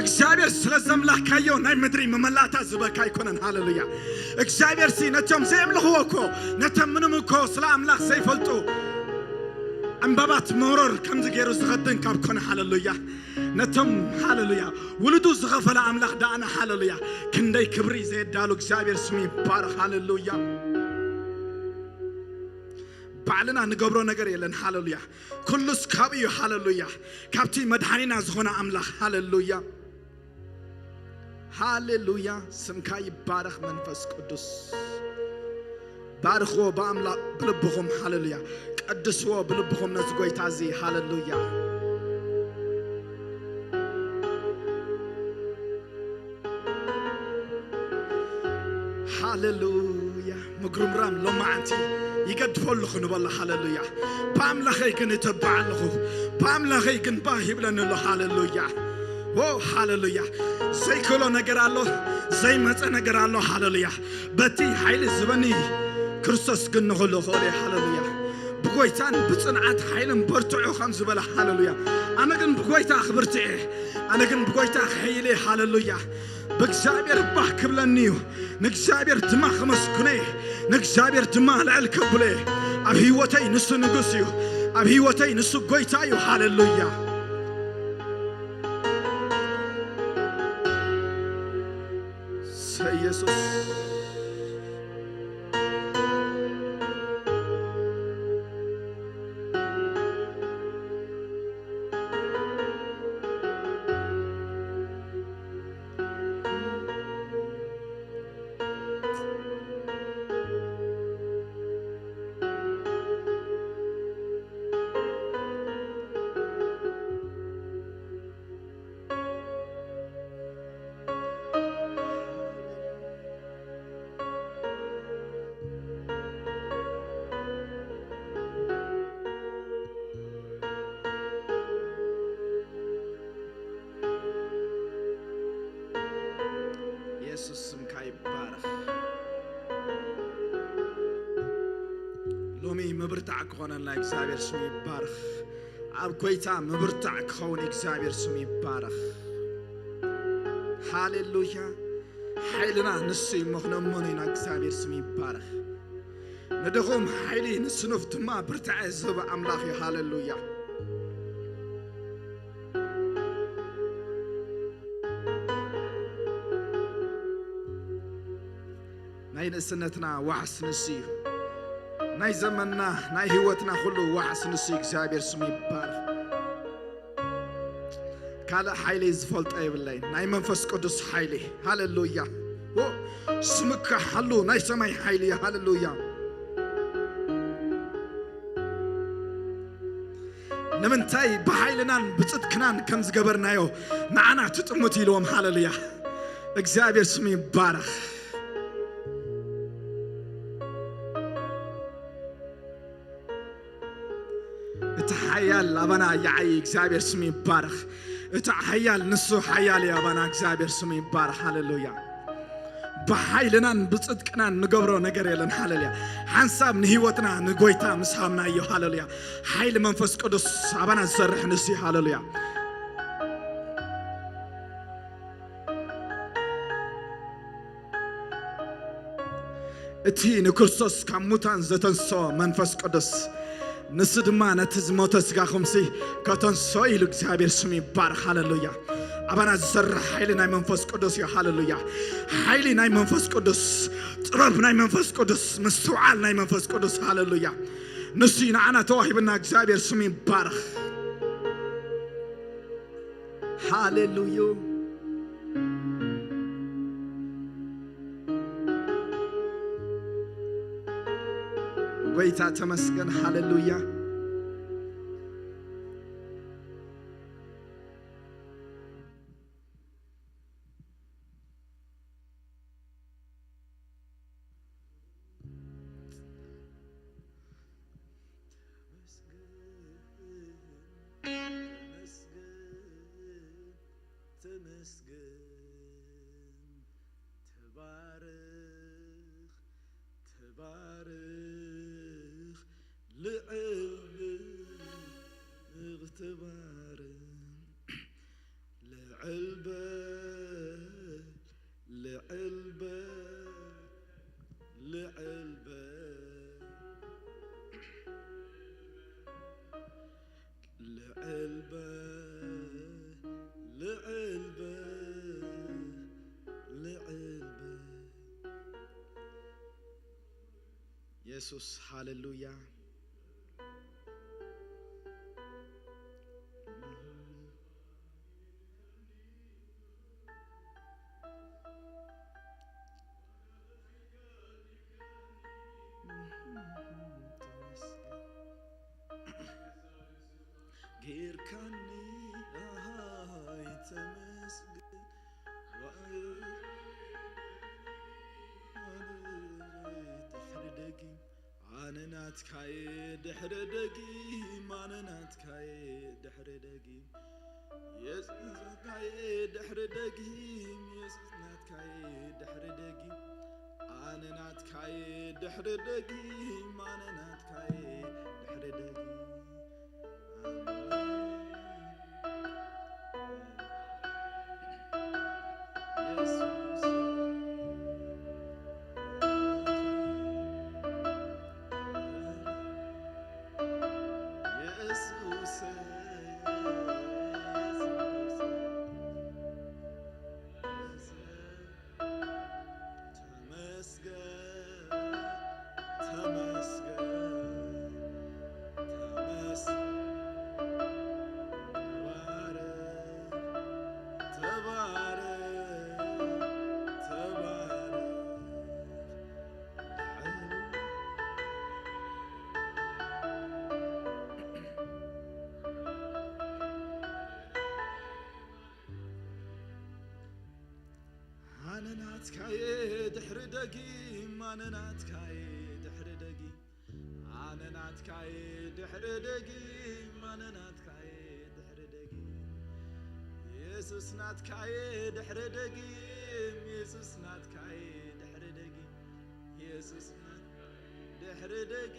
እግዚአብሔር ስለዘምላኽ ካዮ ናይ ምድሪ መመላእታ ዝበካ ይኮነን ሃሌሉያ እግዚአብሔር ሲ ነቶም ዘይምልኽዎ እኮ ነቶም ምንም እኮ ስለ ኣምላኽ ዘይፈልጡ ዕምባባት መረር ከምዚ ገይሩ ዝኸድን ካብ ኮነ ሃሌሉያ ነቶም ሃሌሉያ ውሉዱ ዝኸፈለ ኣምላኽ ዳኣና ሃሌሉያ ክንደይ ክብሪ ዘየዳሉ እግዚአብሔር ስሙ ይባረኽ ሃሌሉያ ባዕልና ንገብሮ ነገር የለን ሃሌሉያ ኩሉስ ካብ እዩ ሃሌሉያ ካብቲ መድኃኒና ዝኾነ ኣምላኽ ሃሌሉያ ሃሌሉያ ስምካ ይባረኽ መንፈስ ቅዱስ ባርኽዎ በኣምላኽ ብልብኹም ሃሌሉያ ቀድስዎ ብልብኹም ነዚ ጎይታ እዚ ሃሌሉያ ሃሌሉያ مغرمرام لما أنتي يقدفوا لخن بالله هاللويا باملاخي كن يتبع لخو باملاخي كن باهب لنا له هاللويا واو هاللويا زي كله نجر الله زي ما نجر الله هاللويا بتي حيل زبني كرسس كن نقوله خالي هاللويا بقويتان بتصنعات حيلم برتعو خمس بلا هاللويا أنا كن بقويتا خبرتي أنا كن بقويتا حيلي هاللويا بكسابير باه كبلنيو نكسابير دماغ مسكني نكسابير دماغ العلكبلي أبهيوتي نسو نقصيو أبهيوتي نسو قويتايو هاللويا سيسوس ኢየሱስም ካይባረክ ሎሚ ምብርታዕ ክኾነና እግዚአብሔር ስሙ ይባረክ ኣብ ጎይታ ምብርታዕ ክኸውን እግዚአብሔር ስሙ ይባረክ ሃሌሉያ ሓይልና ንሱ ይመኽነሞን ኢና እግዚአብሔር ስሙ ይባረክ ነደኹም ሓይሊ ንስኑፍ ድማ ብርታዕ ዝህብ ኣምላኽ እዩ ሃሌሉያ ناي نسنتنا وعس نسي ناي زمننا ناي هوتنا كله وعس نسي እግዚአብሔር ስሙ ይባረክ ካለ ኃይሌ ዝፈልጥ አይብለኝ ናይ መንፈስ ቅዱስ ኃይሌ ሃሌሉያ ስምካ ሐሉ ናይ ሰማይ ኃይሌ ሃሌሉያ ንምንታይ በኃይልናን ብጽድቅናን ከም ዝገበርናዮ ንዓና ትጥሙት ኢሎም ሃሌሉያ እግዚአብሔር ስሙ ይባረክ حيال أبانا يعي إكزابير سمي بارخ حيال نسو حيال يا أبانا إكزابير سمي بارخ هاللويا بحيلنا بصدقنا نقبرو نقريلن هاللويا حنساب نهيوتنا نقويتا مسحامنا يو هاللويا حيل منفس قدس أبانا زرح نسي هاللويا اتي نكرسوس كموتان زتنسو منفس قدس نسدما نتزموتس غاخمسي كاتون سويل እግዚአብሔር ስሙ ይባረክ ሃሌሉያ አባና ዘርሕ ኃይል ናይ መንፈስ ቅዱስ ያ ሃሌሉያ ኃይል ናይ መንፈስ ቅዱስ ጥበብ ናይ መንፈስ ቅዱስ ምስተዋዕል ናይ መንፈስ ቅዱስ ሃሌሉያ ንሱ ንዓና ተዋሂብና እግዚአብሔር ስሙ ይባረክ ሃሌሉያ ويتا تمسكن هاللويا ኢየሱስ ሃሌሉያ አንናት ካይ ድሕረ ደጊ ማንናት ካይ ድሕረ ደጊ ኢየሱስ ካይ ድሕረ ደጊ ኢየሱስ ናት ካይ ድሕረ ደጊ አንናት ካይ ድሕረ ደጊ ማንናት ካይ ድሕረ ደጊ አንናት ካይ ድሕረ ደጊ ማንናት ካይ ድሕረ ደጊ አንናት ካይ ድሕረ ደጊ ማንናት ካይ ድሕረ ደጊ ኢየሱስ ናት ካይ ድሕረ ደጊ ኢየሱስ ናት ካይ ድሕረ ደጊ ኢየሱስ ናት ድሕረ ደጊ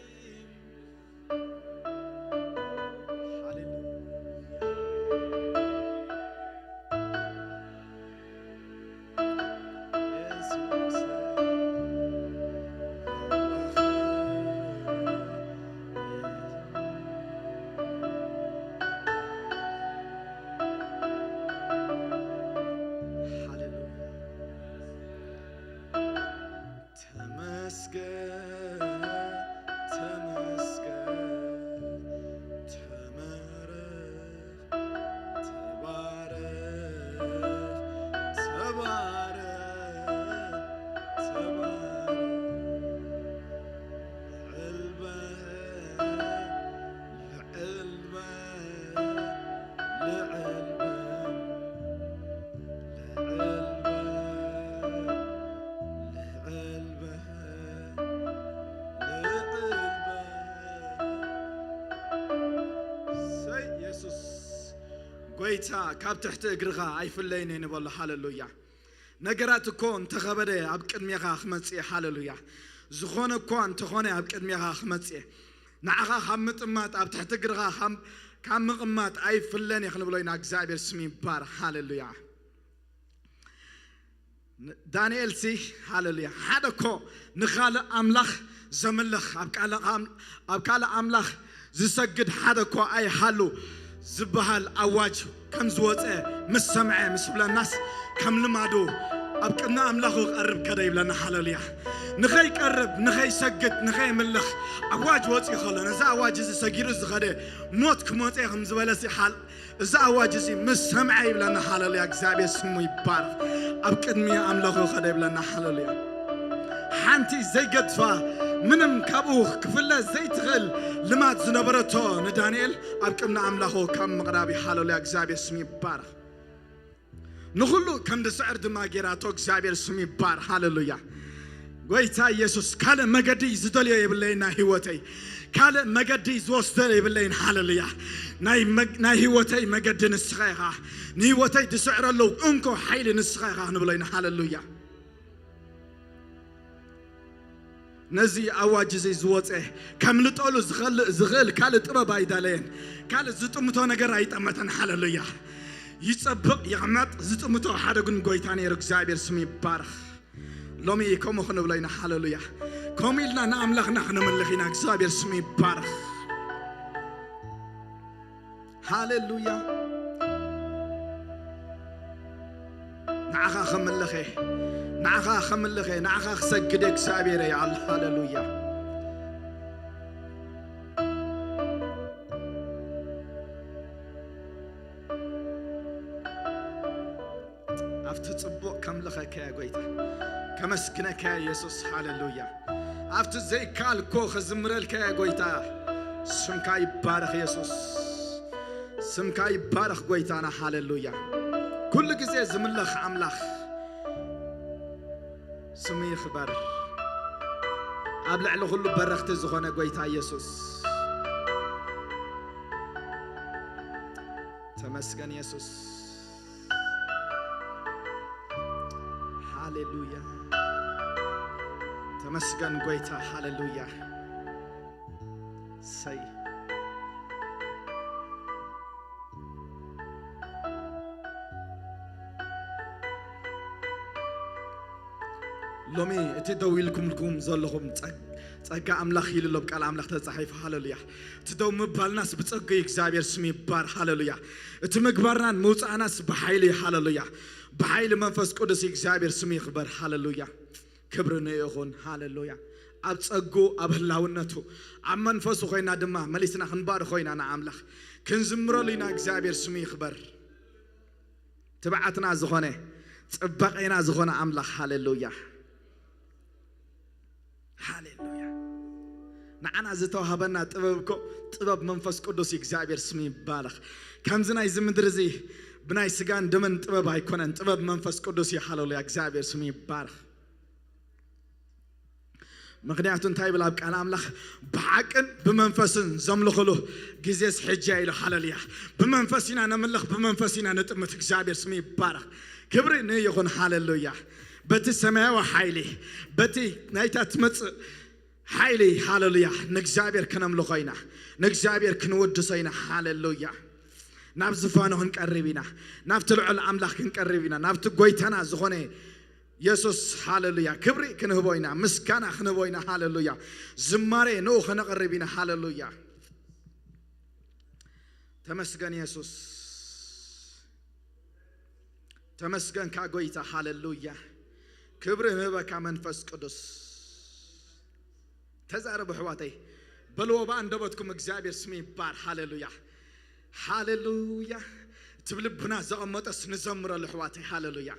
ጎይታ ካብ ትሕቲ እግርኻ ኣይፍለይን ንበሎ ሃሌሉያ ነገራት እኮ እንተኸበደ ኣብ ቅድሜኻ ክመጽእ ሃሌሉያ ዝኾነ እኮ እንተኾነ ኣብ ቅድሜኻ ክመጽእ ንዓኻ ካብ ምጥማጥ ኣብ ትሕቲ እግርኻ ካብ ምቕማጥ ኣይፍለን ይኽንብሎ ኢና እግዚኣብሔር ስም ይባረኽ ሃሌሉያ ዳንኤል ሲ ሃሌሉያ ሓደ እኮ ንኻልእ ኣምላኽ ዘምልኽ ኣብ ካልእ ኣምላኽ ዝሰግድ ሓደ እኮ ኣይሃሉ زبهال أواج كم زوجة مسمعة مسبلا الناس كم لمادو أبكنا أملاخو قرب كذا يبلنا حلاليا نخي قرب نخي سجد نخي ملخ أواج واتي خلنا إذا أواج زي سجيرو زغده موت كموت إخم زبالة سي حال إذا أواج زي مسمعة يبلنا حلاليا كذاب اسمه يبارك أبكنا أملاخو كذا يبلنا حلاليا حنتي زي قدفا منم كابوخ كفلا زي تغل لما تزنبرتو ندانيل أبكمنا أملاخو كم مغرابي حالو لي أكزابي اسمي بار نخلو كم دسعر دماغيراتو أكزابي اسمي بار هاللويا قويتا يسوس كالا مغدي زدوليو يبلينا هيوتي كالا مغدي زوستر يبلين هاللويا ناي هيوتي مغدي نسخيها نيوتي دسعر اللو انكو حيلي نسخيها نبلين هاللويا نزي أواج زي زوجة كمل تقولوا زغل كاله ترى بايدالين كاله زتمتو نجار أيتامتن حلاليا يتصبق يعمت زتمتو حدا قن قويتاني ركزابير سمي بارخ لومي يكمو خنو بلاينا حلاليا كملنا نعملخ نحن ملخينا ركزابير سمي بارخ حلاليا نعخا خملخي نعخا خملخي نعخا سجدك سابير يا الله هاللويا أفتتصبق كم لخك يا قويتا كمسكنك يا يسوس هاللويا أفت زي كال كوخ زمرلك يا قويتا سمكاي بارخ يسوس سمكاي بارخ قويتانا هاللويا كل جزء زملخ عملخ سمي خبر ኣብ ልዕሊ ኩሉ በረኽቲ ዝኾነ ጎይታ ኢየሱስ ተመስገን ኢየሱስ ሃሌሉያ ተመስገን ጎይታ ሃሌሉያ ሰይ ሎሚ እቲ ደው ኢልኩም ዘለኹም ጸጋ ኣምላኽ ኢሉ ሎ ቃል ኣምላኽ ተጻሒፉ ሃሌሉያ እቲ ደው ምባልናስ ብጸጋ እግዚአብሔር ስም ይባር ሃሌሉያ እቲ ምግባርናን መውጻእናስ በኃይል ሃሌሉያ በኃይል መንፈስ ቅዱስ እግዚአብሔር ስም ይኽበር ሃሌሉያ ክብርን ይኹን ሃሌሉያ ኣብ ጸጉ ኣብ ህላውነቱ ኣብ መንፈሱ ኮይና ድማ መሊስና ክንባር ኮይና ንኣምላኽ ክንዝምረሉ ኢና እግዚአብሔር ስም ይኽበር ትብዓትና ዝኾነ ጽባቐና ዝኾነ ኣምላኽ ሃሌሉያ ሃሌሉያ ንዓና ዝተዋሃበና ጥበብኮ ጥበብ መንፈስ ቅዱስ እግዚአብሔር ስም ይባረኽ ከምዝናይ ዝምድር እዚ ብናይ ስጋን ደመን ጥበብ ኣይኮነን ጥበብ መንፈስ ቅዱስ ሃሌሉያ እግዚአብሔር ስም ይባረኽ ምክንያቱ እንታይ ብላ ቃል ኣምላኽ ብሓቅን ብመንፈስን ዘምልኽሉ ግዜስ ሕጂ ኢሉ ሃሌሉያ ብመንፈስና ነምልኽ ብመንፈስና ነጥምት እግዚአብሔር ስም ይባረኽ ክብሪ ንይኹን ሃሌሉያ በቲ ሰማያዊ ሓይሊ በቲ ናይታት መጽእ ሓይሊ ሃሌሉያ ንእግዚአብሔር ከነምልኾ ኢና ንእግዚአብሔር ክንወድሶ ኢና ሃሌሉያ ናብ ዝፋኖ ክንቀርብ ኢና ናብቲ ልዑል ኣምላኽ ክንቀርብ ኢና ናብቲ ጎይታና ዝኾነ ኢየሱስ ሃሌሉያ ክብሪ ክንህቦ ኢና ምስጋና ክንህቦ ኢና ሃሌሉያ ዝማሬ ንኡ ከነቐርብ ኢና ሃሌሉያ ተመስገን ኢየሱስ ተመስገን ካ ጎይታ ሃሌሉያ ክብሪ ንህበካ መንፈስ ቅዱስ ተዛረቡ ሕዋተይ በልወባ እንደበትኩም እግዚአብሔር ስም ይባር ሃሌሉያ ሃሌሉያ ትብልብና ዘቐመጠስ ንዘምረሉ ሕዋተይ ሃሌሉያ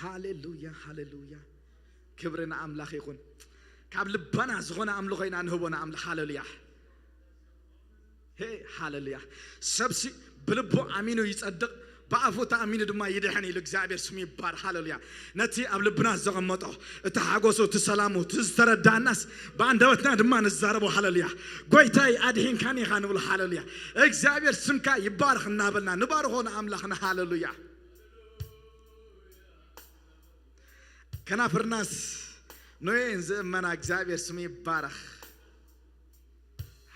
ሃሌሉያ ሃሌሉያ ክብርና ኣምላኽ ይኹን ካብ ልባና ዝኾነ ኣምልኾ ኢና ንህቦና ኣምላኽ ሃሌሉያ ሄ ሃሌሉያ ሰብሲ ብልቡ ኣሚኑ ይጸድቕ በኣፉ ተኣሚኑ ድማ ይድሕን ኢሉ እግዚአብሔር ስም ይባር ሃሌሉያ ነቲ ኣብ ልብና ዘቐመጦ እቲ ሓጎሱ እቲ ሰላሙ እቲ ዝተረዳእናስ በኣንደበትና ድማ ንዛረቦ ሃሌሉያ ጎይታይ ኣድሒንካኒ ኢኻ ንብሎ ሃሌሉያ እግዚአብሔር ስምካ ይባርኽ እናበልና ንባርኾ ንኣምላኽና ሃሌሉያ ከናፍርናስ ኖዬን ዝእመና እግዚአብሔር ስም ይባረኽ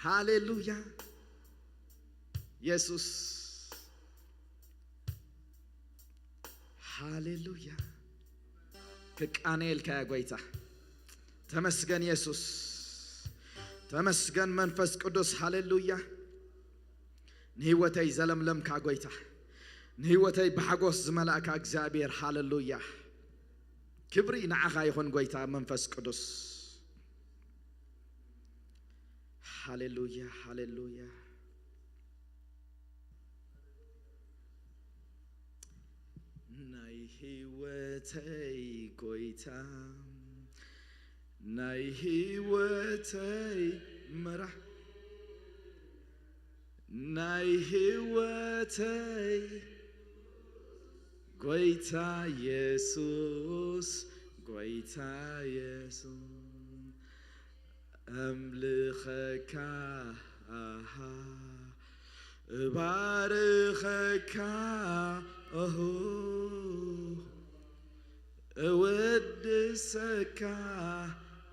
ሃሌሉያ ኢየሱስ ሃሌሉያ ከቃኔል ከጎይታ ተመስገን ኢየሱስ ተመስገን መንፈስ ቅዱስ ሃሌሉያ ንህይወተይ ዘለምለም ካጎይታ ንህይወተይ በሓጎስ ዝመላእካ እግዚአብሔር ሃሌሉያ ክብሪ ንዓኻ ይኹን ጎይታ መንፈስ ቅዱስ ሃሌሉያ ሃሌሉያ ናይ ህይወተይ ጎይታ ናይ ህይወተይ መራህ ናይ ህይወተይ ጎይታ ኢየሱስ ጎይታ ኢየሱስ أملخك أبارخك أودسك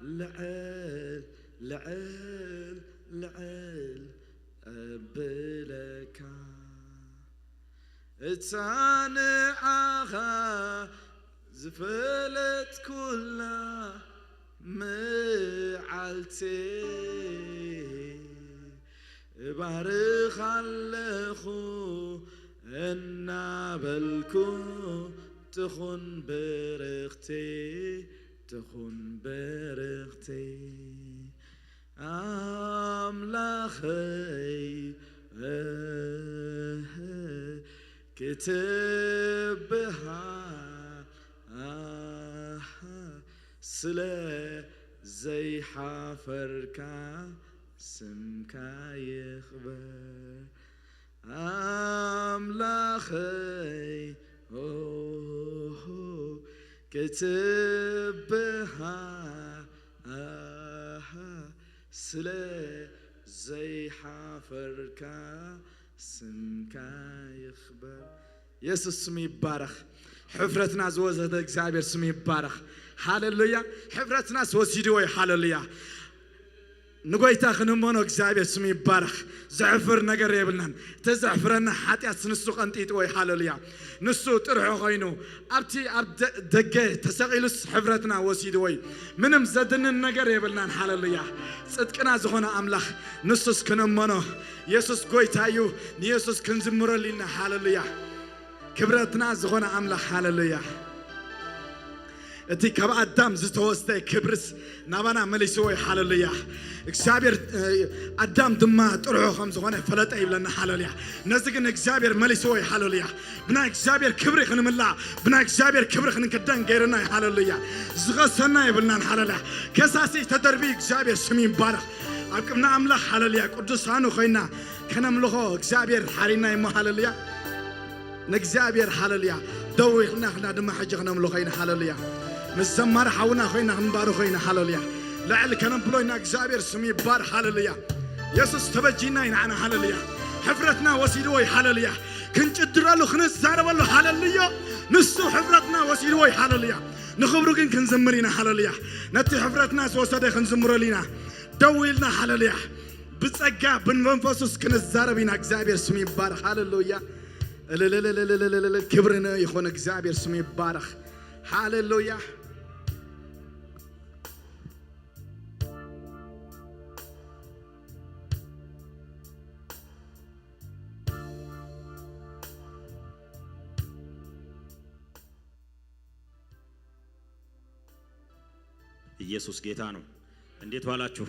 لعل لعل لعل أبلك تصانعها زفلت كلها معلتي بارخ اللخو النابلكو تخون برختي تخون برختي أملاخي كتبها سلا زي حافركا سمكا يخبر አምላኸይ ክትብሃ ስለ ዘይሓፈርካ ስምካ ይኽበር ኢየሱስ ስሙ ይባረኽ ሕፍረትና ዝወሰደ እግዚአብሔር ስሙ ይባረኽ ሃሌሉያ ሕፍረትና ዝወሲድ ወይ ሃሌሉያ ንጎይታ ክንሞኖ እግዚአብሔር ስሙ ይባረኽ ዘዕፍር ነገር የብልናን ተዘዕፍረና ኃጢአት ንሱ ቀንጢጥ ወይ ሃሌሉያ ንሱ ጥርሑ ኮይኑ ኣብቲ ኣብ ደገ ተሰቂሉስ ሕፍረትና ወሲድ ወይ ምንም ዘድንን ነገር የብልናን ሃሌሉያ ጽድቅና ዝኾነ አምላኽ ንሱስ ክንሞኖ ኢየሱስ ጎይታ እዩ ንኢየሱስ ክንዝምረልና ሃሌሉያ ክብረትና ዝኾነ አምላኽ ሃሌሉያ እቲ ካብ አዳም ዝተወስደ ክብርስ ናባና መሊሱ ወይ ሃሌሉያ እግዚአብሔር አዳም ድማ ጥርሑ ከም ዝኾነ ፈለጠ ይብለና ሃሌሉያ ነዚ ግን እግዚአብሔር መሊሱ ወይ ሃሌሉያ ብና እግዚአብሔር ክብሪ ክንምላ ብና እግዚአብሔር ክብሪ ክንከደን ገይርና ሃሌሉያ ዝኸሰና ይብልናን ሃሌሉያ ከሳሲ ተደርቢ እግዚአብሔር ስሙ ይባረኽ ኣብ ቅድሚ አምላኽ ሃሌሉያ ቅዱሳኑ ኮይና ከነምልኾ እግዚአብሔር ሓሪና ይሞ ሃሌሉያ نجزابير حلليا دوي خنا دم حاجة خنا ملوخينا حلليا مزمر حونا خينا خنبارو خينا حلليا لعل كنا بلوينا جزابير سمي بار حلليا يسوس تبجينا ينعنا حلليا حفرتنا وسيدوي حلليا كنت درالو خنس زاربالو حلليا نسو حفرتنا وسيدوي حلليا نخبرو كن زمرينا حلليا نتي حفرتنا وسادة خنزمرو لينا دوي لنا حلليا بتسقى بنفسوس كنس زاربينا جزابير سمي بار حلليا كبرنا يخون እግዚአብሔር ስሙ ይባረክ ሃሌሉያ ኢየሱስ ጌታ ነው እንዴት ዋላችሁ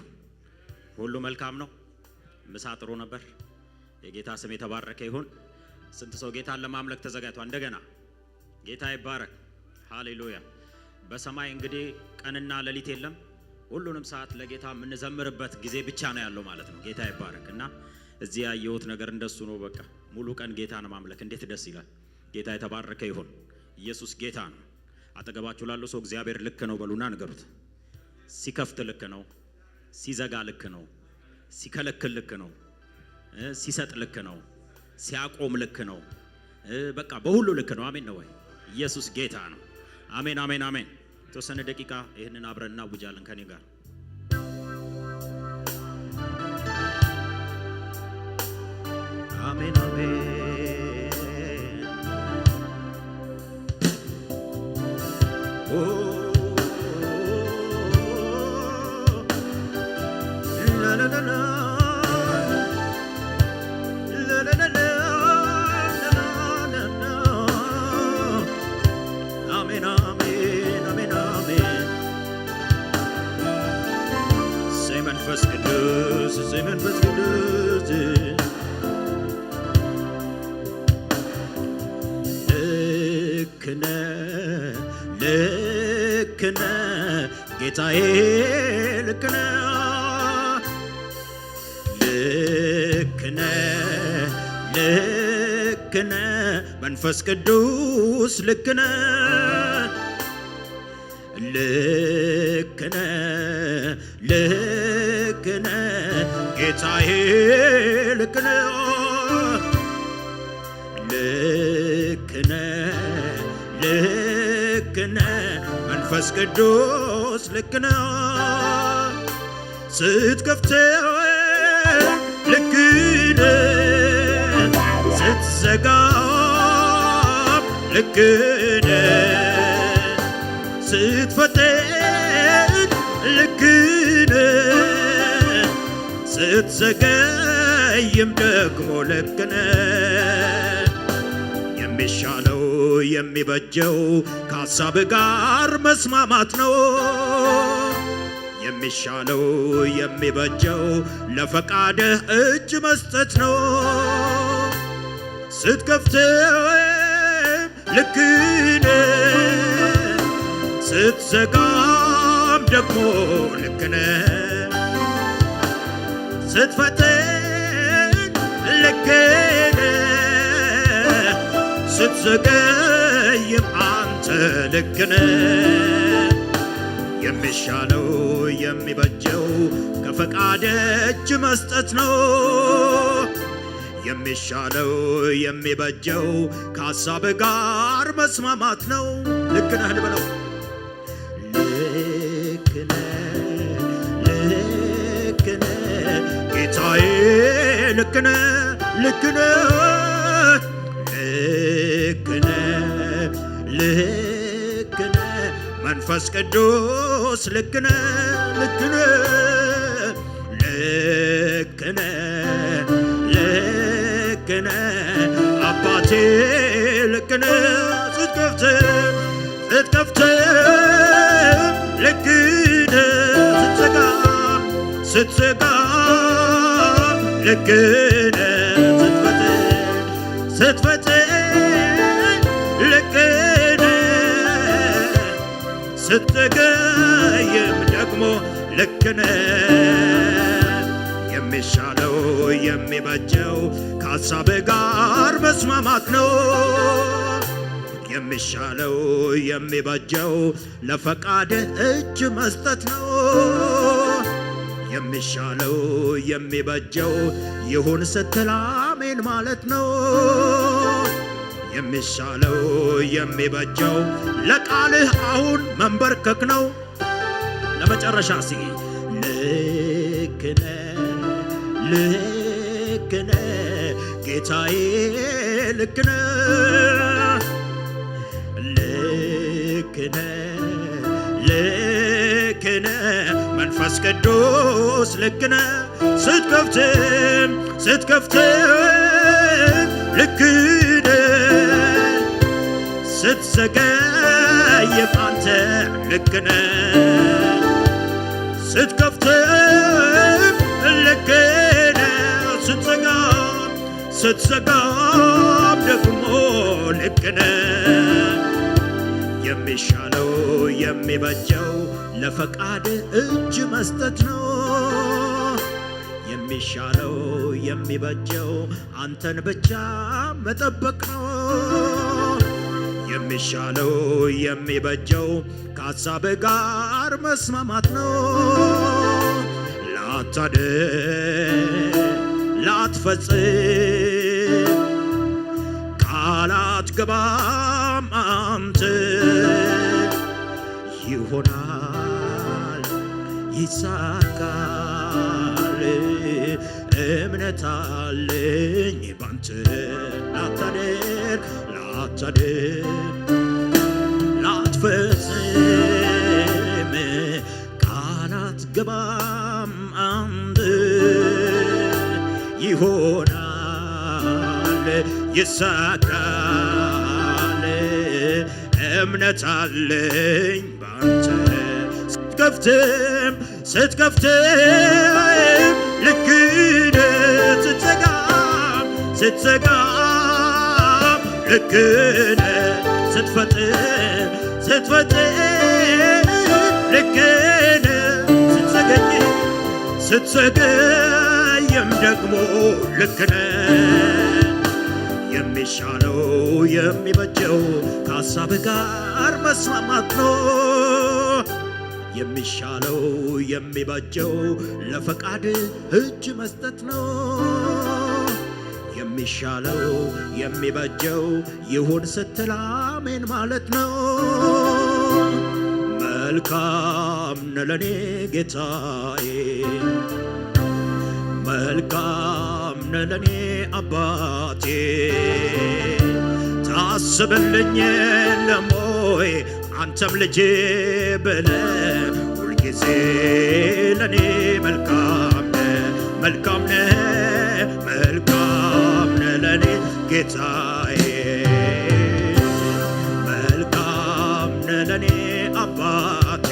ሁሉ መልካም ነው ምሳ ጥሩ ነበር የጌታ ስም የተባረከ ይሁን ስንት ሰው ጌታን ለማምለክ ተዘጋጅቷል እንደገና ጌታ ይባረክ ሃሌሉያ በሰማይ እንግዲህ ቀንና ሌሊት የለም ሁሉንም ሰዓት ለጌታ የምንዘምርበት ጊዜ ብቻ ነው ያለው ማለት ነው ጌታ ይባረክና እዚህ ያየሁት ነገር እንደሱ ነው በቃ ሙሉ ቀን ጌታን ማምለክ እንዴት ደስ ይላል ጌታ የተባረከ ይሁን ኢየሱስ ጌታ ነው አጠገባችሁ ላለው ሰው እግዚአብሔር ልክ ነው በሉና ንገሩት ሲከፍት ልክ ነው ሲዘጋ ልክ ነው ሲከለክል ልክ ነው ሲሰጥ ልክ ነው ሲያቆም ልክ ነው በቃ በሁሉ ልክ ነው አሜን ነው ወይ ኢየሱስ ጌታ ነው አሜን አሜን አሜን ተወሰነ ደቂቃ ይሄንን አብረን እናውጃለን ከኔ ጋር አሜን አሜን ኦ ላ ላ ላ መንፈስ ቅዱስ መንፈስ ቅዱስ ልክነ ጌታዬ ልክነ መንፈስ ቅዱስ ልክነ ልክነ ጌታዬ ልክነ መንፈስ ቅዱስ ልክነ ስትከፍተው ልክነ ስትዘጋ ልክነ ስትፈጥር ልክነ ስትዘገይም ደግሞ ልክነ የሚሻለው የሚበጀው ከሐሳብ ጋር መስማማት ነው የሚሻለው የሚበጀው ለፈቃድህ እጅ መስጠት ነው ስትከፍተው ልክነ ስትዘጋም ደግሞ ልክነ ስትፈጥር ልክነ ስትዘገይም አንተ ልክ ነህ። የሚሻለው የሚበጀው ከፈቃድ እጅ መስጠት ነው። የሚሻለው የሚበጀው ከሐሳብ ጋር መስማማት ነው። ልክ ነህ ልበለው። ልክ ነህ ልክ ነህ ጌታዬ ልክ ነህ ልክ ነህ ልክ ነህ ልክ ነህ መንፈስ ቅዱስ ልክ ነህ ልክ ነህ ልክ ነህ ልክ ነህ አባቴ ልክ ነህ ስትከፍት ልክ ነህ ስትዘጋ ልክ ነህ ስትፈት ልክ ነህ ስትገይም ደግሞ ልክ ነህ። የሚሻለው የሚበጀው ከሐሳብ ጋር መስማማት ነው። የሚሻለው የሚበጀው ለፈቃድ እጅ መስጠት ነው። የሚሻለው የሚበጀው ይሁን ስትል አሜን ማለት ነው። የሚሻለው የሚበጀው ለቃልህ አሁን መንበርከክ ነው። ለመጨረሻ ሲ ልክ ነህ ልክ ነህ ጌታዬ ልክ ነህ ልክ ነህ ልክ ነህ መንፈስ ቅዱስ ልክ ነህ ስትከፍትም ልክ ነህ ስትዘገይም አንተ ልክ ነህ ስትከፍትም ልክ ነህ ስትዘጋም ደግሞ ልክ ነህ። የሚሻለው የሚበጀው ለፈቃድ እጅ መስጠት ነው። የሚሻለው የሚበጀው አንተን ብቻ መጠበቅ ነው። የሚሻለው የሚበጀው ከሐሳብ ጋር መስማማት ነው። ላትፈጽም ቃል አትገባም አንተ ይሆናል ይሳካል እምነት አለኝ ባንተ ላትፈጽም ቃል አትገባም አንተ ይሆናል ይሳካል እምነት አለኝ ባንተ ስትከፍትም ልክ ነህ ስትዘጋም ልክ ነህ ስትፈጥር ልክ ነህ ስትዘገይም ደግሞ ልክ ነህ። የሚሻለው የሚበጀው ከሐሳብ ጋር መስማማት ነው። የሚሻለው የሚበጀው ለፈቃድ እጅ መስጠት ነው። የሚሻለው የሚበጀው ይሁን ስትል አሜን ማለት ነው። መልካም ነህ ለኔ ጌታዬ መልካም ነህ ለኔ አባቴ ታስብልኝ ለሞይ አንተም ልጄ ብለህ ሁልጊዜ ለኔ መልካም ነህ ለኔ ጌታዬ መልካም ነህ ለኔ አባቴ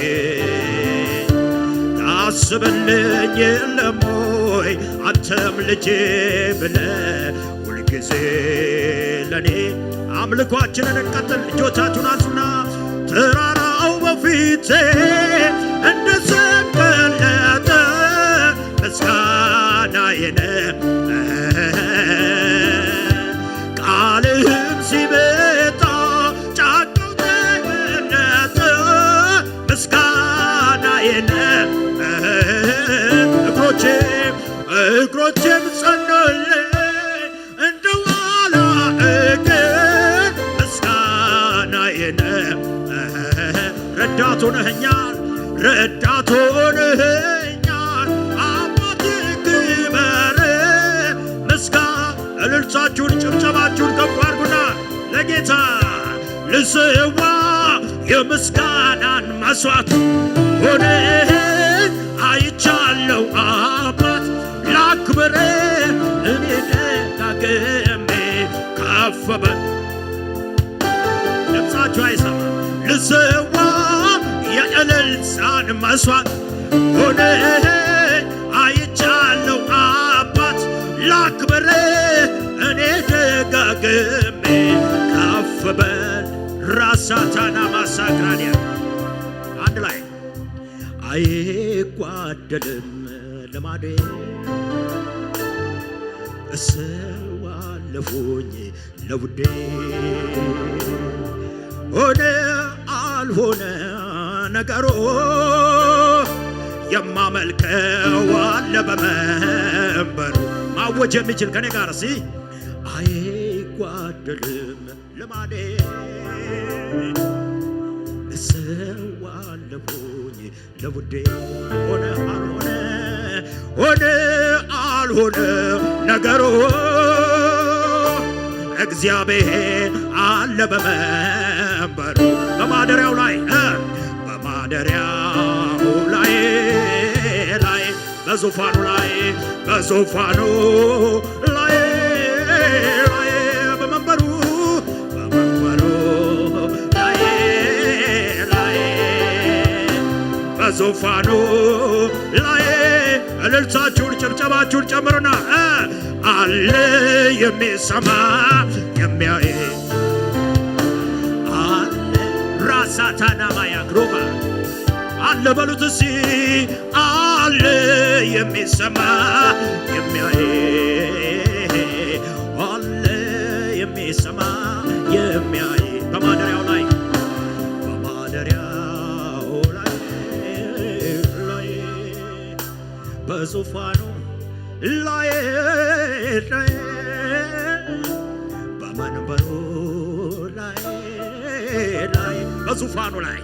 ታስብልኝ ለሞይ አንተም ልጄ ብለህ ሁልጊዜ ለኔ አምልኳችንን እንቀጥል። እጆቻችሁን አንሱና ተራራው በፊቴ እንደ ሰንበለጠ ምስጋናዬ ነህ ቃልህም ሲበዛ ረዳቱ ነህኛል ረዳቱ ነህኛል አባቴ ክበር ምስጋና እልልታችሁን ጭብጨባችሁን ከፍ አድርጉና ለጌታ ልስዋ የምስጋናን መስዋዕት ሆነህ አይቻለው አባት ላክብር እኔ ደጋግሜ ከፍ በል ድምፃችሁ አይሰማ ልስዋ የእልልታን መስዋዕት ሆነህ አይቻለው አባት ላክብር እኔ ደጋግሜ ከፍ በል ራሳታና ማሳክራዲያ አንድ ላይ አይጓደልም ልማዴ እሰዋለሁኝ ለውዴ ሆነ አልሆነ ነገሩ የማመልከው አለ በመንበሩ ማወጅ የሚችል ከኔ ጋር ሲ አይጓደልም ልማዴ እሰዋለሁኝ ለውዴ ሆነ አልሆነ ነገሩ እግዚአብሔር አለ በመንበሩ በማደሪያው ላይ በዙፋኑ ላይ በመንበሩ በዙፋኑ ላይ እልልታችሁን ጭብጨባችሁን ጨምሩና አለ የሚሰማ የሚያይ አለ ራሳታና ማያግሮባ አለ በሉት እስቲ አለ የሚሰማ የሚያይ አለ የሚሰማ የሚያይ በማደሪያው ላይ በዙፋኑ ላይ በመንበሩ ላይ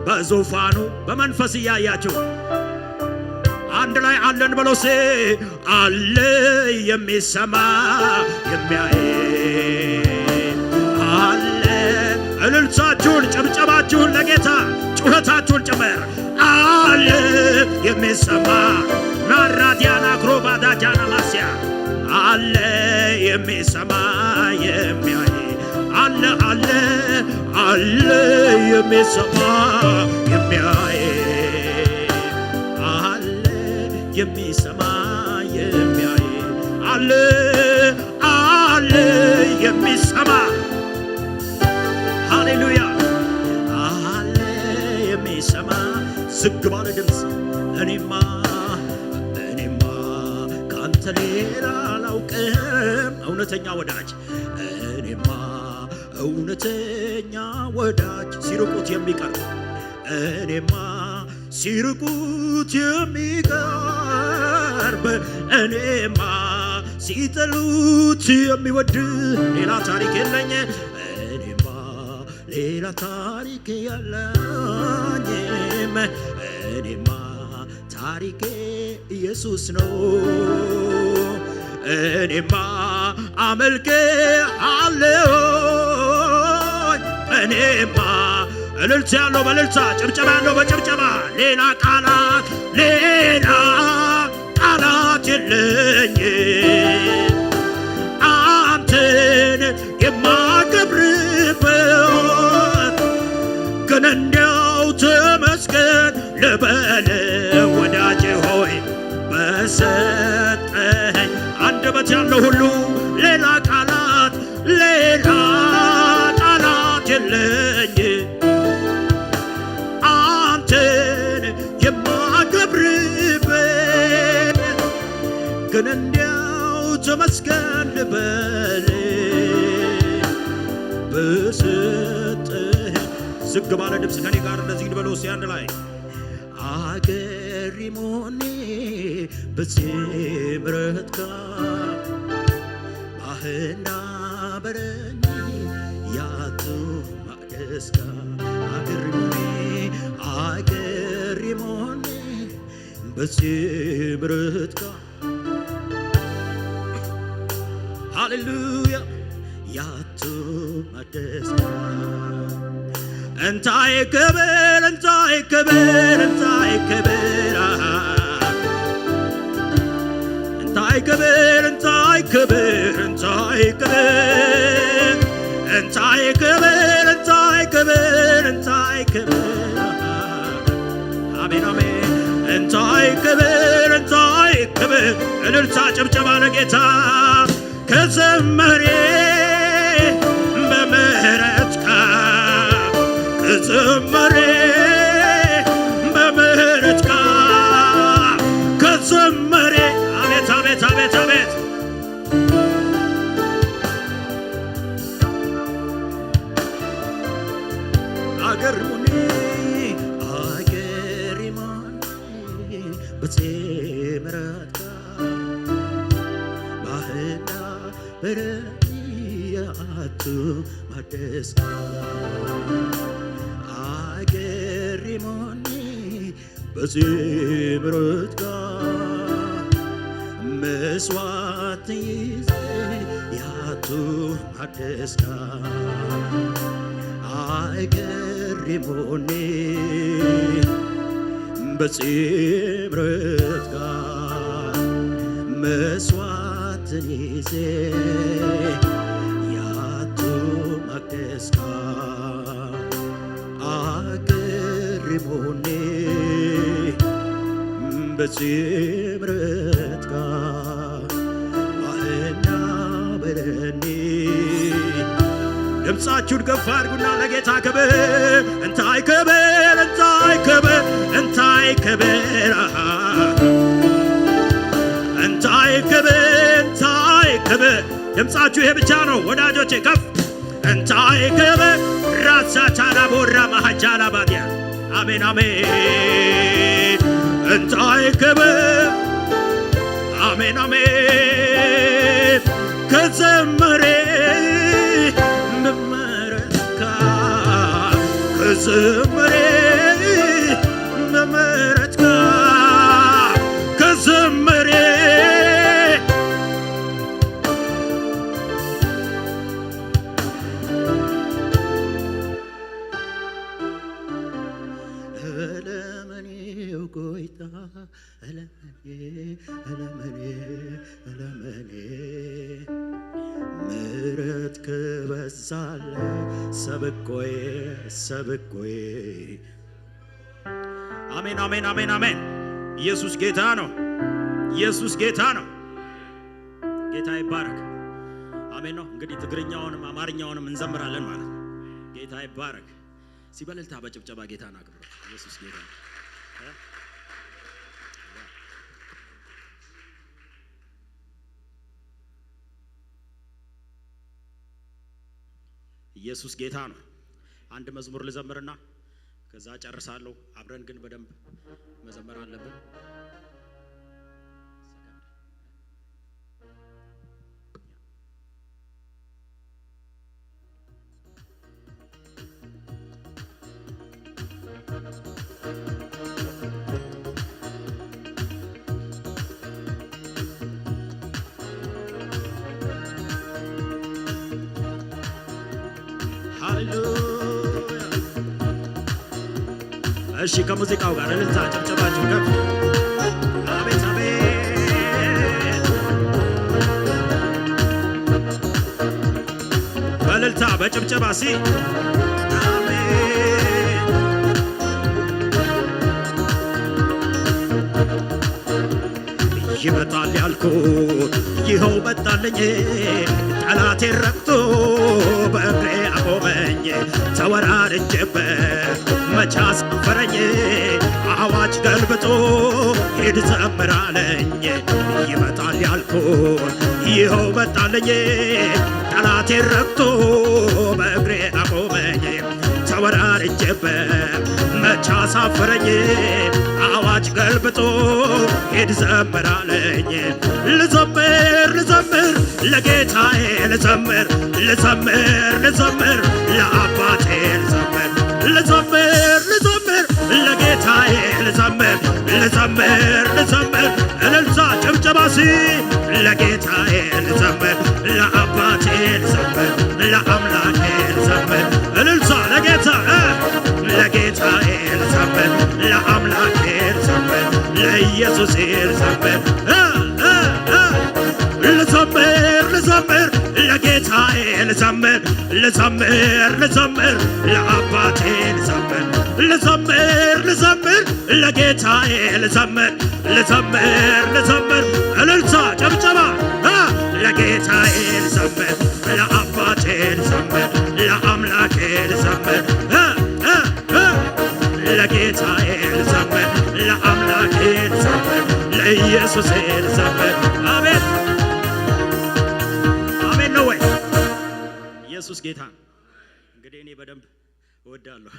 በዙፋኑ በመንፈስ እያያችሁ አንድ ላይ አለን በለው ሴ አለ የሚሰማ የሚያይ አለ እልልታችሁን ጭብጨባችሁን ለጌታ ጩኸታችሁን ጭምር አለ የሚሰማ ናራዲያና ክሮባዳ ጃና ማስያ አለ የሚሰማ የሚያይ አለ የሚሰማ የሚያይ አለ የሚሰማ የሚያይ አለ የሚሰማ ሃሌሉያ አለ የሚሰማ ዝግ ባለ ድምፅ እኔማ ካንተ ሌላ አላውቅም እውነተኛ ወዳጅ እኔማ እውነተኛ ወዳጅ ሲርቁት የሚቀርብ እኔማ ሲርቁት የሚቀርብ እኔማ ሲጠሉት የሚወድ ሌላ ታሪክ የለኝ እኔማ ሌላ ታሪክ የለኝም እኔማ ታሪኬ ኢየሱስ ነው እኔማ አመልኬ አለው እኔማ እልልታ ያለው በእልልታ ጭብጨባ ያለው በጭብጨባ ሌላ ቃላት የለኝ አንተን የማከብርበት ግን እንዲያው ተመስገን ልበል ወዳጄ ሆይ በሰጠኸኝ አንደበት ያለው ሁሉ ሌላ ቃላት የለኝ አንተን የማከብርበት ግን እንዲያው ተመስገን ልበል በሰጠኸኝ ዝግ ባለ ድምፅ ከኔ ጋር እንደዚህ ልበለው እስኪ አንድ ላይ አገሪሞኔ በሲምረትካ ባህና በረኝ ያቱ ማደ ማደስካ አገሪሞኔ በሲምርትካ ሃሌሉያ ያቱ ማደስካ እንታይ ክብር እንታይ ክብር እንታይ ክብር እንታይ ክብር እንታይ ክብር እንታይ ክብር እንታይ ክብር እንታይ ክብር እንታይ ክብር አሜን አሜን እንታይ ክብር እንታይ ክብር እልልታ ጭብጨባ ለጌታ ከዘመሬ በምህረትካ ከዘመሬ በምህረትካ ከዘመሬ አቤት አቤት አቤት አቤት አገርሙኒ አገሪማን በቴምረትካ ባህና በረያቱ ማደስካ አገሪማኒ በቴምረትካ መስዋዕት ይዘ ያቱ ማደስካ አገሪሞኔ በጽምረትካ መስዋዕትን ይዘ ያቱ ማደስካ አገሪሞኔ በጽምረትካ ባህና በረኔ ድምፃችሁን ከፍ አድርጉና ለጌታ ክብር እንታይ ክብር እንታይ ክብር እንታይ ክብር እንታይ ክብር እንታይ ክብር ድምፃችሁ ይሄ ብቻ ነው ወዳጆቼ ከፍ እንታይ ክብር ራሳ ቻላቦራ ማሃጃላ ባዲያ አሜን አሜን እንታይ ክብር አሜን አሜን ከዘመሬ ከዘመሬ በምህረትካ ከዘመሬ እለመኔው ጎይታ እለመኔ ምሕረት ከበዛለ ሰብቆዬ ሰብቆዬ አሜን አሜን አሜን አሜን ኢየሱስ ጌታ ነው ኢየሱስ ጌታ ነው ጌታ ይባረክ አሜን ነው እንግዲህ ትግርኛውንም አማርኛውንም እንዘምራለን ማለት ነው ጌታ ይባረክ ሲበልልታ በጭብጨባ ጌታን አክብሩ ኢየሱስ ጌታ ነው ኢየሱስ ጌታ ነው አንድ መዝሙር ልዘምርና ከዛ ጨርሳለሁ አብረን ግን በደንብ መዘመር አለብን እሺ ከሙዚቃው ጋር እልልታ ጨብጨባችሁ ከፍ አቤት አቤት በእልልታ በጭብጨባ ሲ አሜን ይመጣል ያልኩት ይኸው መጣልኝ ጠላቴ ረክቶ በእግሬ አቆመኝ ተወራርጄበት መቻ አሳፈረኝ አዋጅ ገልብጦ ሂድ ዘምር አለኝ ይመጣል ያልኩት ይኸው መጣልኝ ጠላቴ ረክቶ በእግሬ አቆመኝ ተወራርጄበት መቻ አሳፈረኝ አዋጅ ገልብጦ ሂድ ዘምር አለኝ ልዘምር ልዘምር ለጌታዬ ልዘምር ልዘምር ልዘምር ለአባቴ ልዘምር ለኢየሱስ ልዘምር ልዘምር ልዘምር ለጌታዬ ልዘምር ልዘምር ልዘምር ለአባቴ ልዘምር ልዘምር ልዘምር ለጌታዬ ልዘምር ልዘምር ልዘምር እልልታ ጨብጨባ ለጌታዬ ልዘምር ለአባቴ ልዘምር ለአምላኬ ልዘምር ለጌታዬ ልዘምር ለአምላኬ ልዘምር ለኢየሱስ ልዘምር። አሜን አሜን ነው ወይ? ኢየሱስ ጌታ ነው። እንግዲህ እኔ በደንብ እወዳለሁ።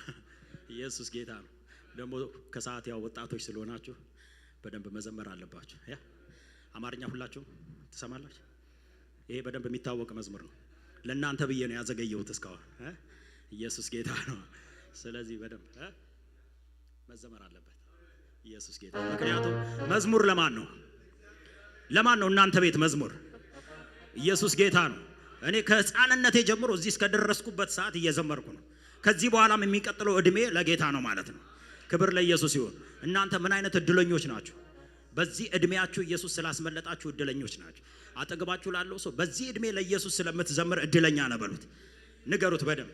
ኢየሱስ ጌታ ነው። ደግሞ ከሰዓት ያው ወጣቶች ስለሆናችሁ በደንብ መዘመር አለባችሁ። ያ አማርኛ ሁላችሁ ትሰማላችሁ። ይሄ በደንብ የሚታወቅ መዝሙር ነው። ለእናንተ ብዬ ነው ያዘገየሁት እስካሁን። ኢየሱስ ጌታ ነው። ስለዚህ በደንብ መዘመር አለበት። ኢየሱስ ጌታ። ምክንያቱም መዝሙር ለማን ነው? ለማን ነው እናንተ ቤት መዝሙር? ኢየሱስ ጌታ ነው። እኔ ከሕፃንነቴ ጀምሮ እዚህ እስከደረስኩበት ሰዓት እየዘመርኩ ነው። ከዚህ በኋላም የሚቀጥለው እድሜ ለጌታ ነው ማለት ነው። ክብር ለኢየሱስ ይሁን። እናንተ ምን አይነት እድለኞች ናችሁ! በዚህ እድሜያችሁ ኢየሱስ ስላስመለጣችሁ እድለኞች ናችሁ። አጠገባችሁ ላለው ሰው በዚህ እድሜ ለኢየሱስ ስለምትዘምር እድለኛ ነህ በሉት፣ ንገሩት በደም።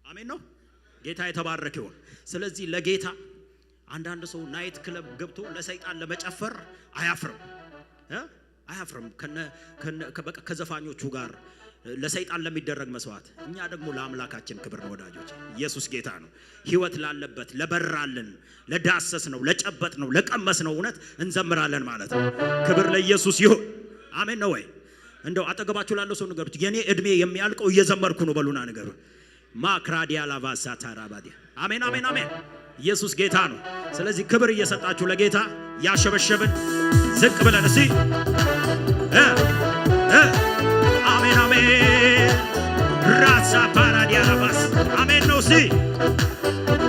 አሜን ነው። ጌታ የተባረከ ይሁን። ስለዚህ ለጌታ አንዳንድ ሰው ናይት ክለብ ገብቶ ለሰይጣን ለመጨፈር አያፍርም አያፍርም ከዘፋኞቹ ጋር ለሰይጣን ለሚደረግ መስዋዕት። እኛ ደግሞ ለአምላካችን ክብር ነው ወዳጆች። ኢየሱስ ጌታ ነው። ህይወት ላለበት ለበራልን፣ ለዳሰስ ነው፣ ለጨበጥ ነው፣ ለቀመስ ነው እውነት እንዘምራለን ማለት ነው። ክብር ለኢየሱስ ይሁን። አሜን ነው ወይ? እንደው አጠገባችሁ ላለው ሰው ንገሩት፣ የኔ እድሜ የሚያልቀው እየዘመርኩ ነው በሉና ንገሩ። ማክራዲያ ላቫሳ ታራባዲያ። አሜን አሜን አሜን። ኢየሱስ ጌታ ነው። ስለዚህ ክብር እየሰጣችሁ ለጌታ ያሸበሸብን ዝቅ ብለን እስቲ አሜን አሜን። ራሳ ፓራዲያ ላቫስ አሜን ነው። እስቲ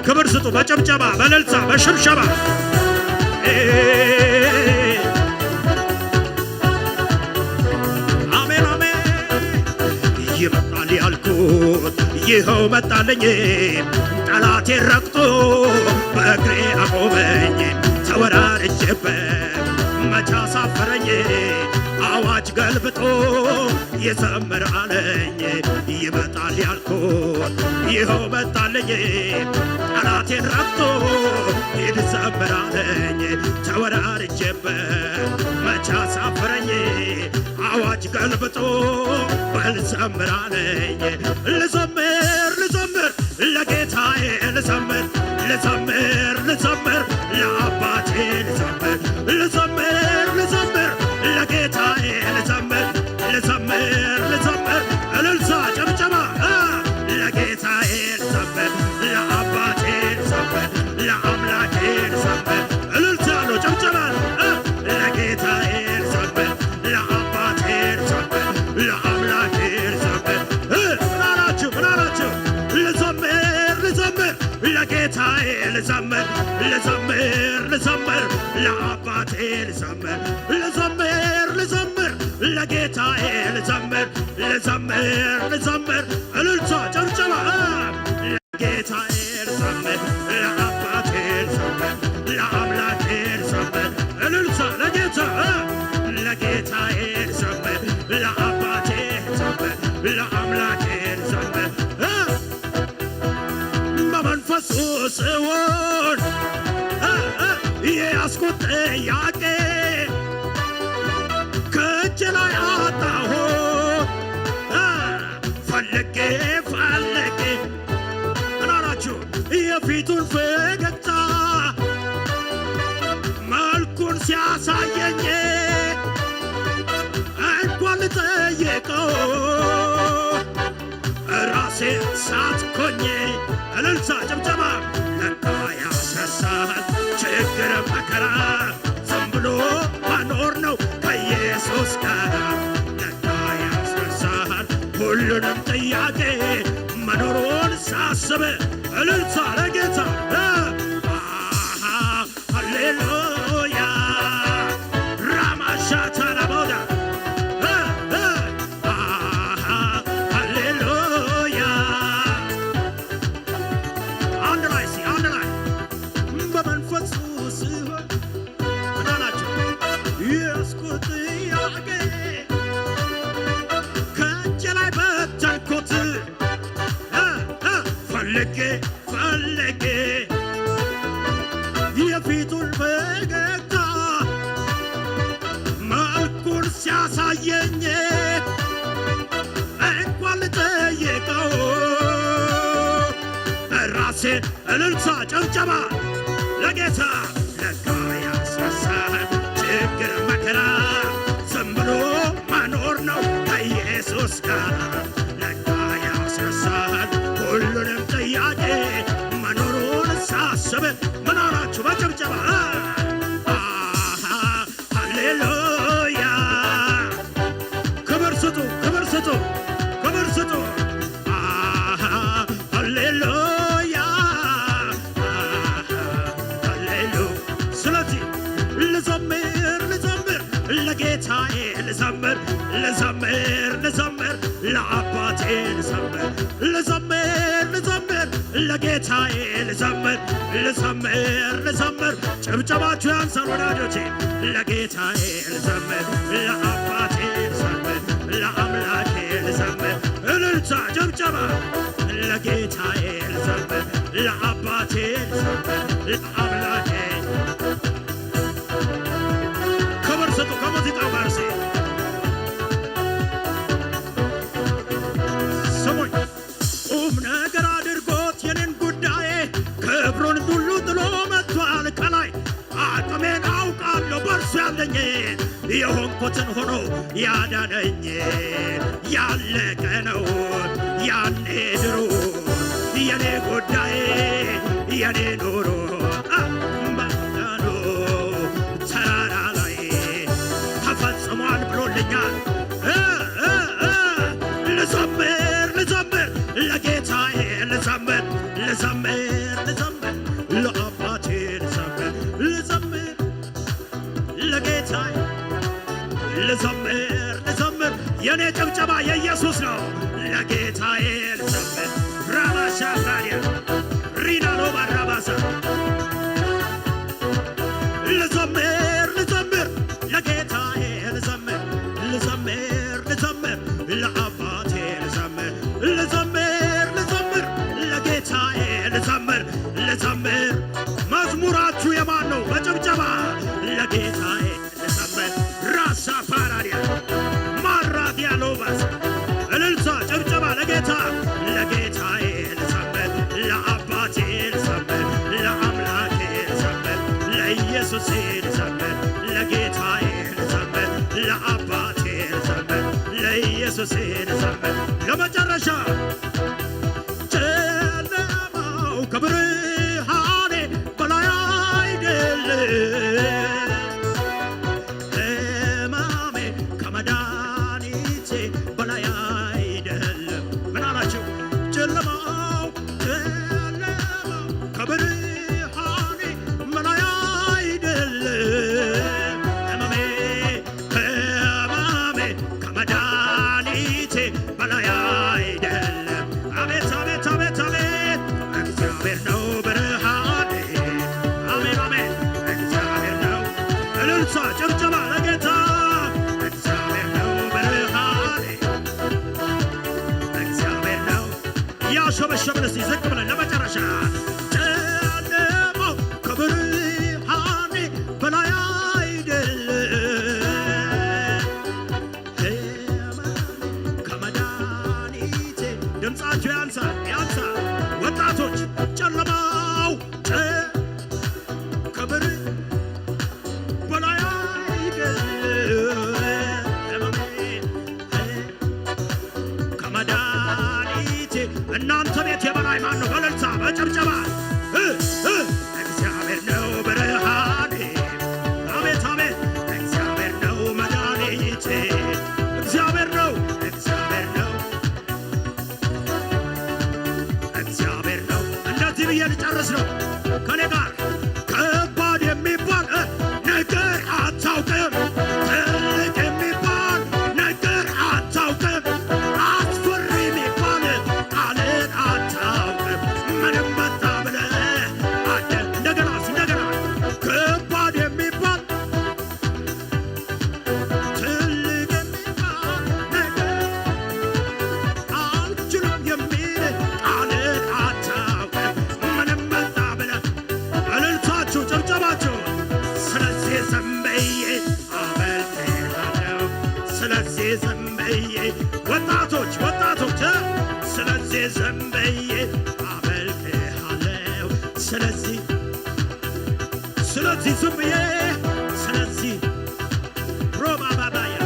ክብር ስጡ በጭብጨባ በእልልታ በሽብሸባ። አሜን አሜን። ይመጣል ያልኩት ይኸው መጣልኝ፣ ጠላቴ ረግጦ በእግሬ አቆመኝ። ተወራርጄበት መቻ ሳፈረኝ፣ አዋጅ ገልብጦ ይዘምር አለኝ። ይመጣል ያልኩት ይኸው መጣልኝ፣ ጠላቴን ረግጦ ይዘምር አለኝ። ተወራርጄበት መቻ ሳፈረኝ፣ አዋጅ ገልብጦ በልዘምር አለኝ። ልዘምር ልዘምር ለጌታዬ ልዘምር ልዘምር ልዘምር ለአባቴ ልዘምር ልዘምር ልዘምር ለጌታዬ ልዘምር ልዘምር ልዘምር እልልታ ጨብጨባ ለጌታዬ ልዘምር ለአባቴ ልዘምር ለአምላኬ ልዘምር እልልታ ነው ጨብጨባ ለጌታዬ ልዘምር ለአባቴ ልዘምር ለአምላኬ ልዘምር። ምን አላችሁ? ልዘምር ልዘምር ለጌታዬ ልዘምር ልዘምር ልዘምር ለአባቴ ልዘምር ልዘምር ልዘምር ለጌታዬ ልዘምር ልዘምር ልዘምር እልልታ ጨብጨባ ለጌታዬ ልዘምር ለአባቴ ልዘምር ለአምላኬ ልዘምር እልልታ ለጌታ ለጌታዬ ልዘምር ለአባቴ ልዘምር ለአምላኬ ልዘምር። በመንፈሱ ስሆን የያዝኩት ጥያቄ ከእጅ ላይ አጣሁት ፈልጌ ፈልጌ። ምን አላችሁ? የፊቱን ፈገግታ መልኩን ሲያሳየኝ እንኳን ልጠየቀው ራሴ ሳትኮኝ። እልልታ ጭብጨባ ለካ ያስረሳል ችግር መከራ ዝም ብሎ መኖር ነው ከኢየሱስ ጋር። ለካ ያስረሳል ሁሉንም ጥያቄ መኖሩን ሳስብ እልልታ ለጌታ ሃሌሉያ ራማሻታ ላቦዳ ሃሌሉያ። አንድ ላይ ፈልጌ የፊቱን ፈገግታ መልኩን ሲያሳየኝ እንኳን ልጠይቀው ራሴን እልልታ ጨብጨባ ለጌታ ለካ ያስረሳል ችግር መከራ ዝም ብሎ መኖር ነው ከኢየሱስ ጋር ለካ ያስረሳል ሁሉንም ጥያቄ መኖሩን ሳስብ ምን አላችሁ በጭብጨባ ሃሌሉያ ክብር ስጡ ክብር ስጡ ክብር ስጡ ሃሌሉያ ሃሌሉያ ስለዚህ ልዘምር ልዘምር ለጌታዬ ልዘምር ልዘምር ልዘምር ለአባቴ ልዘምር ልዘምር ልዘምር ለጌታዬ ልዘምር ልዘምር ልዘምር ጭብጨባችሁ ያንሳል ወዳጆቼ ለጌታዬ ልዘምር ለአባቴ ልዘምር ለአምላኬ ልዘምር እልልታ ጭብጨባ ለጌታዬ ልዘምር ለአባቴ ልዘምር ለአምላኬ ክብር ስጡ ከሙዚቃው ጋር ሲ ስሙኝ ቁም ነገር አድርጎት የኔን ጉዳይ ክብሩን ሁሉ ጥሎ መጥቷል ከላይ አቅሜን አውቃለሁ በእርሱ ያለኝ የሆንኩትን ሆኖ ያዳነኝ ያለቀ ነው ያኔ ድሮ የኔ ጉዳይ የኔ ኑሮ መዳኑ ተራራ ላይ ተፈጽሟል ብሎልኛል ልዘምር ልዘምር ለጌታዬ ልዘምር ልዘምር ልዘምር ለአባቴ ልዘምር ልዘምር ለጌታዬ ልዘምር ልዘምር የኔ ጭብጨባ የኢየሱስ ነው ለጌታዬ ልዘምር ራባሻ ታዲያ ሪናሎ ባራባሳ ልዘምር ልዘምር ለጌታዬ ልዘምር ልዘምር ልዘምር ለአባቴ ልዘምር ልዘምር ልዘምር ለጌታዬ ልዘምር ልዘምር መዝሙራችሁ የማን ነው በጭብጨባ ለጌታዬ ልዘምር ራሳ ፓራዲያ ማራዲያ ሎባስ እልልታ ጭብጨባ ለጌታ ለጌታዬ ልዘምር ለአባቴ ልዘምር ለአምላኬ ልዘምር ለኢየሱሴ ልዘምር ለጌታዬ ልዘምር ለአባቴ ልዘምር ለኢየሱሴ ልዘምር ለመጨረሻ ጨለማው ከብርሃኔ በላይ አይደለም ሕማሜ ከመድኃኒቴ በላይ አይደለም ምን አላችሁ ጨለማው ጨለማው ከብርሃኔ በላይ አይደለም ሕማሜ ሕማሜ ከመድኃኒቴ በላይ አይደለም አቤት አቤት አቤት አቤት እግዚአብሔር ነው ብርሃኔ አሜን አሜን እግዚአብሔር ነው እልልታ ጭብጨባ ለጌታ እግዚአብሔር ነው ብርሃኔ እግዚአብሔር ነው እያሸበሸብን እስቲ ዝቅ ብለን ለመጨረሻ ጨለማው ከብርሃኔ በላይ አይደለም ሕማሜ ከመድኃኒቴ ድምፃችሁ ያንሳ ያንሳ ወጣቶች ጨለማው ከብር በላይ አይደለም ሕማሜ ከመድኃኒቴ እናንተ ቤት የበላይ ማን ነው በእልልታ በጭብጨባ እግዚአብሔር ነው ብርሃኔ አቤት አቤት እግዚአብሔር ነው መድኃኒቴ እግዚአብሔር ነው እግዚአብሔር ነው እግዚአብሔር ነው እንደዚህ ብዬ ልጨርስ ነው ከኔ ጋር ከባድ የሚባል ነገር አታውቅም ትልቅ የሚባል ነገር አታውቅም አስፈሪ የሚባል ቃልን አታውቅም ምንም መጣ ብለህ አደ እንደገና እንደገና ከባድ የሚባል ትልቅ የሚባል ነገር አልችልም የሚል ቃልን አታውቅም ስለዚህ ዝም ብዬ አመልክሃለሁ ስለዚህ ዝም ብዬ ስለዚህ ሮባ ባባያ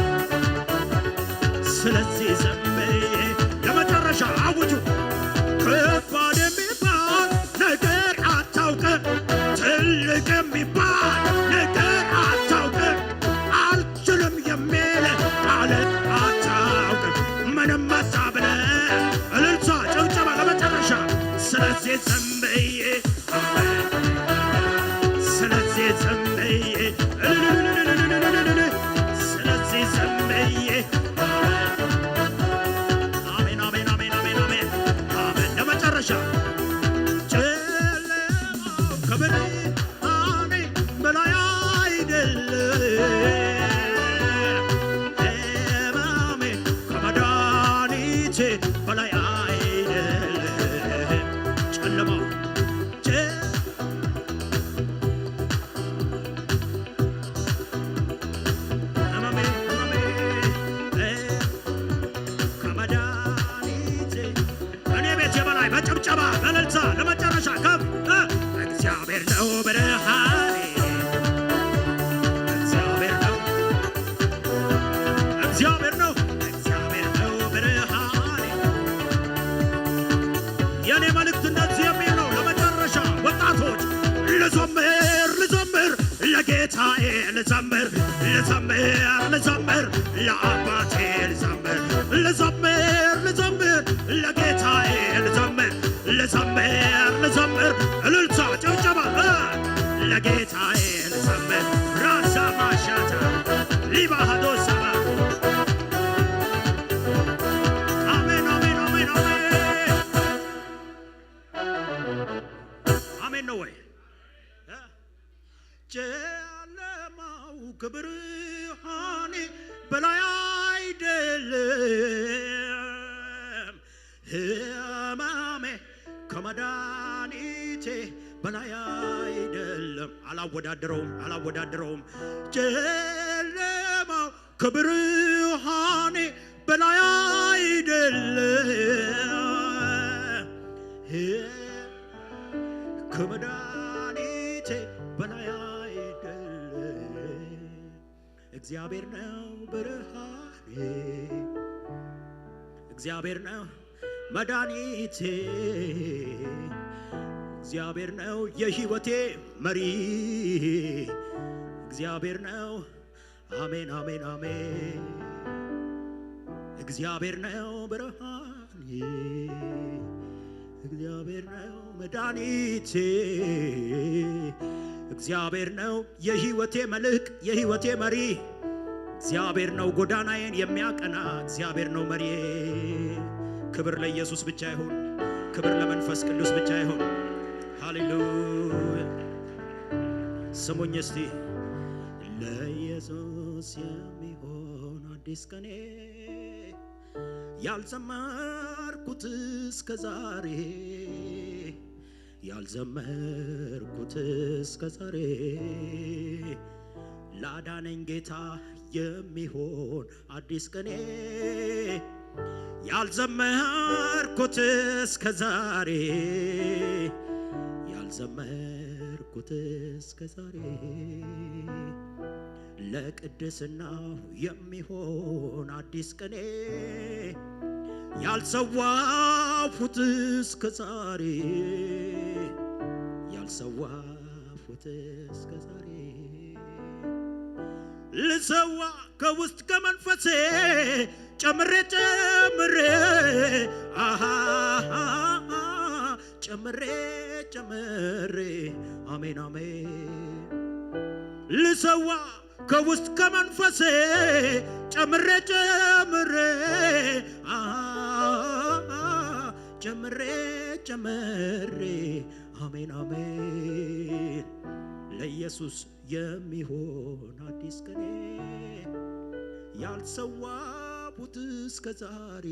ስለዚህ ዝም ብዬ ለመጨረሻ አውጁ ከባድ የሚባል ነገር አታውቅም ትልቅ የሚባል ነገር አታውቅም አልችልም የሚል ማለት አታውቅም ምንም መጣ ብለህ እልልታ ጭብጨባ ለመጨረሻ ስለዚህ ዝም ብዬ ስለዚህ ዝም ብዬ ስለዚህ ዝም ብዬ አሜን አሜን አሜን አሜን አሜን አሜን ለመጨረሻ ጨለማው ከብርሃኔ በላይ አይደለም ሕማሜ ከመድኃኒቴ በላይ አይደለም ጨለማው በጭብጨባ በእልልታ ለመጨረሻ ከፍ እግዚአብሔር ነው ብርሃኔ እግዚአብሔር ነው ብርሃኔ የኔ መልእክት እንደዚህ የሚል ነው ለመጨረሻ ወጣቶች ልዘምር ለጌታዬ ልዘምር ለአባቴ ልዘምር ለጌታዬ ልዘምር እልልታ ጭብጨባ ለጌታዬ ልዘምር ራሳ ማሻታ ሊባሃዶ ሰባ አሜን አሜን አሜን አሜን ነው ወይ ጨለማው ከብርሃኔ በላይ አይደለም ሕማሜ ከመድኃኒቴ በላይ አይደለም አላወዳደረውም ጨለማው ከብርሃኔ በላይ አይደለም ከመድኃኒቴ በላይ አይደለም እግዚአብሔር ነው ብርሃኔ እግዚአብሔር ነው መድኃኒቴ እግዚአብሔር ነው የሕይወቴ መሪ እግዚአብሔር ነው አሜን አሜን አሜን እግዚአብሔር ነው ብርሃኔ እግዚአብሔር ነው መድኃኒቴ እግዚአብሔር ነው የሕይወቴ መልሕቅ የሕይወቴ መሪ እግዚአብሔር ነው ጎዳናዬን የሚያቀና እግዚአብሔር ነው መሪ ክብር ለኢየሱስ ብቻ ይሁን ክብር ለመንፈስ ቅዱስ ብቻ ይሁን ሃሌሉያ ስሙኝ እስቲ ለኢየሱስ የሚሆን አዲስ ቀኔ ያልዘመርኩት እስከ ዛሬ ላዳነኝ ጌታ የሚሆን አዲስ ቀኔ ያልዘመርኩት እስከ ዛሬ ለቅድስናው የሚሆን አዲስ ቀኔ ያልሰዋሁት እስከ ዛሬ ልሰዋ ከውስጥ ከመንፈሴ ጨምሬ አሜን አሜን ልሰዋ ከውስጥ ከመንፈሴ ጨምሬ አሜን አሜን ለኢየሱስ የሚሆን አዲስ ቀኔ ያልሰዋሁት እስከ ዛሬ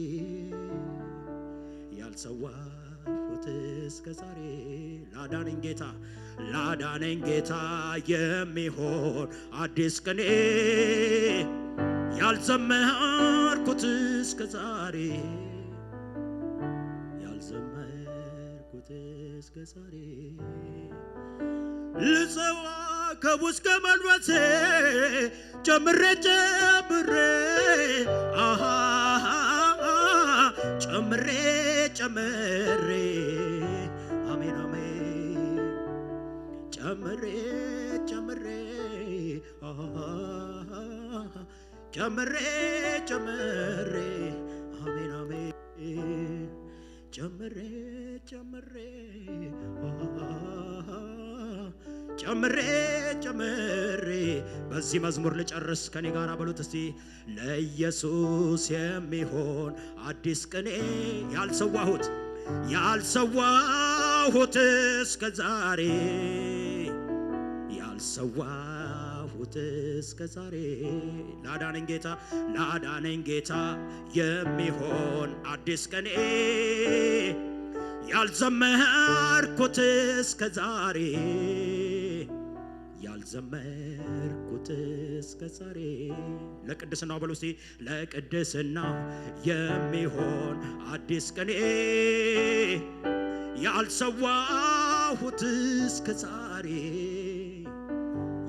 ላዳነኝ ጌታ የሚሆን አዲስ ቀኔ ያልዘመርኩት እስከ ዛሬ ያልዘመርኩት እስከ ዛሬ ልጸዋ ከውስጥ መንፈሴ ጨምሬ ጨምሬ አሃ ጨምሬ ጨምሬ አሜን አሜን ጨምሬ ጨምሬ ጨምሬ ጨምሬ አሜን አሜን ጨምሬ ጨምሬ ጨምሬ ጨምሬ በዚህ መዝሙር ልጨርስ ከኔ ጋር በሉት እስቲ ለኢየሱስ የሚሆን አዲስ ቅኔ ያልሰዋሁት እስከ ዛሬ ያልሰዋሁት እስከ ዛሬ ላዳነኝ ጌታ የሚሆን አዲስ ቅኔ ያልዘመርኩት እስከ ዛሬ ያልዘመርኩት እስከ ዛሬ ለቅድስናው በሉ እስቲ ለቅድስና የሚሆን አዲስ ቅኔ ያልሰዋሁት እስከ ዛሬ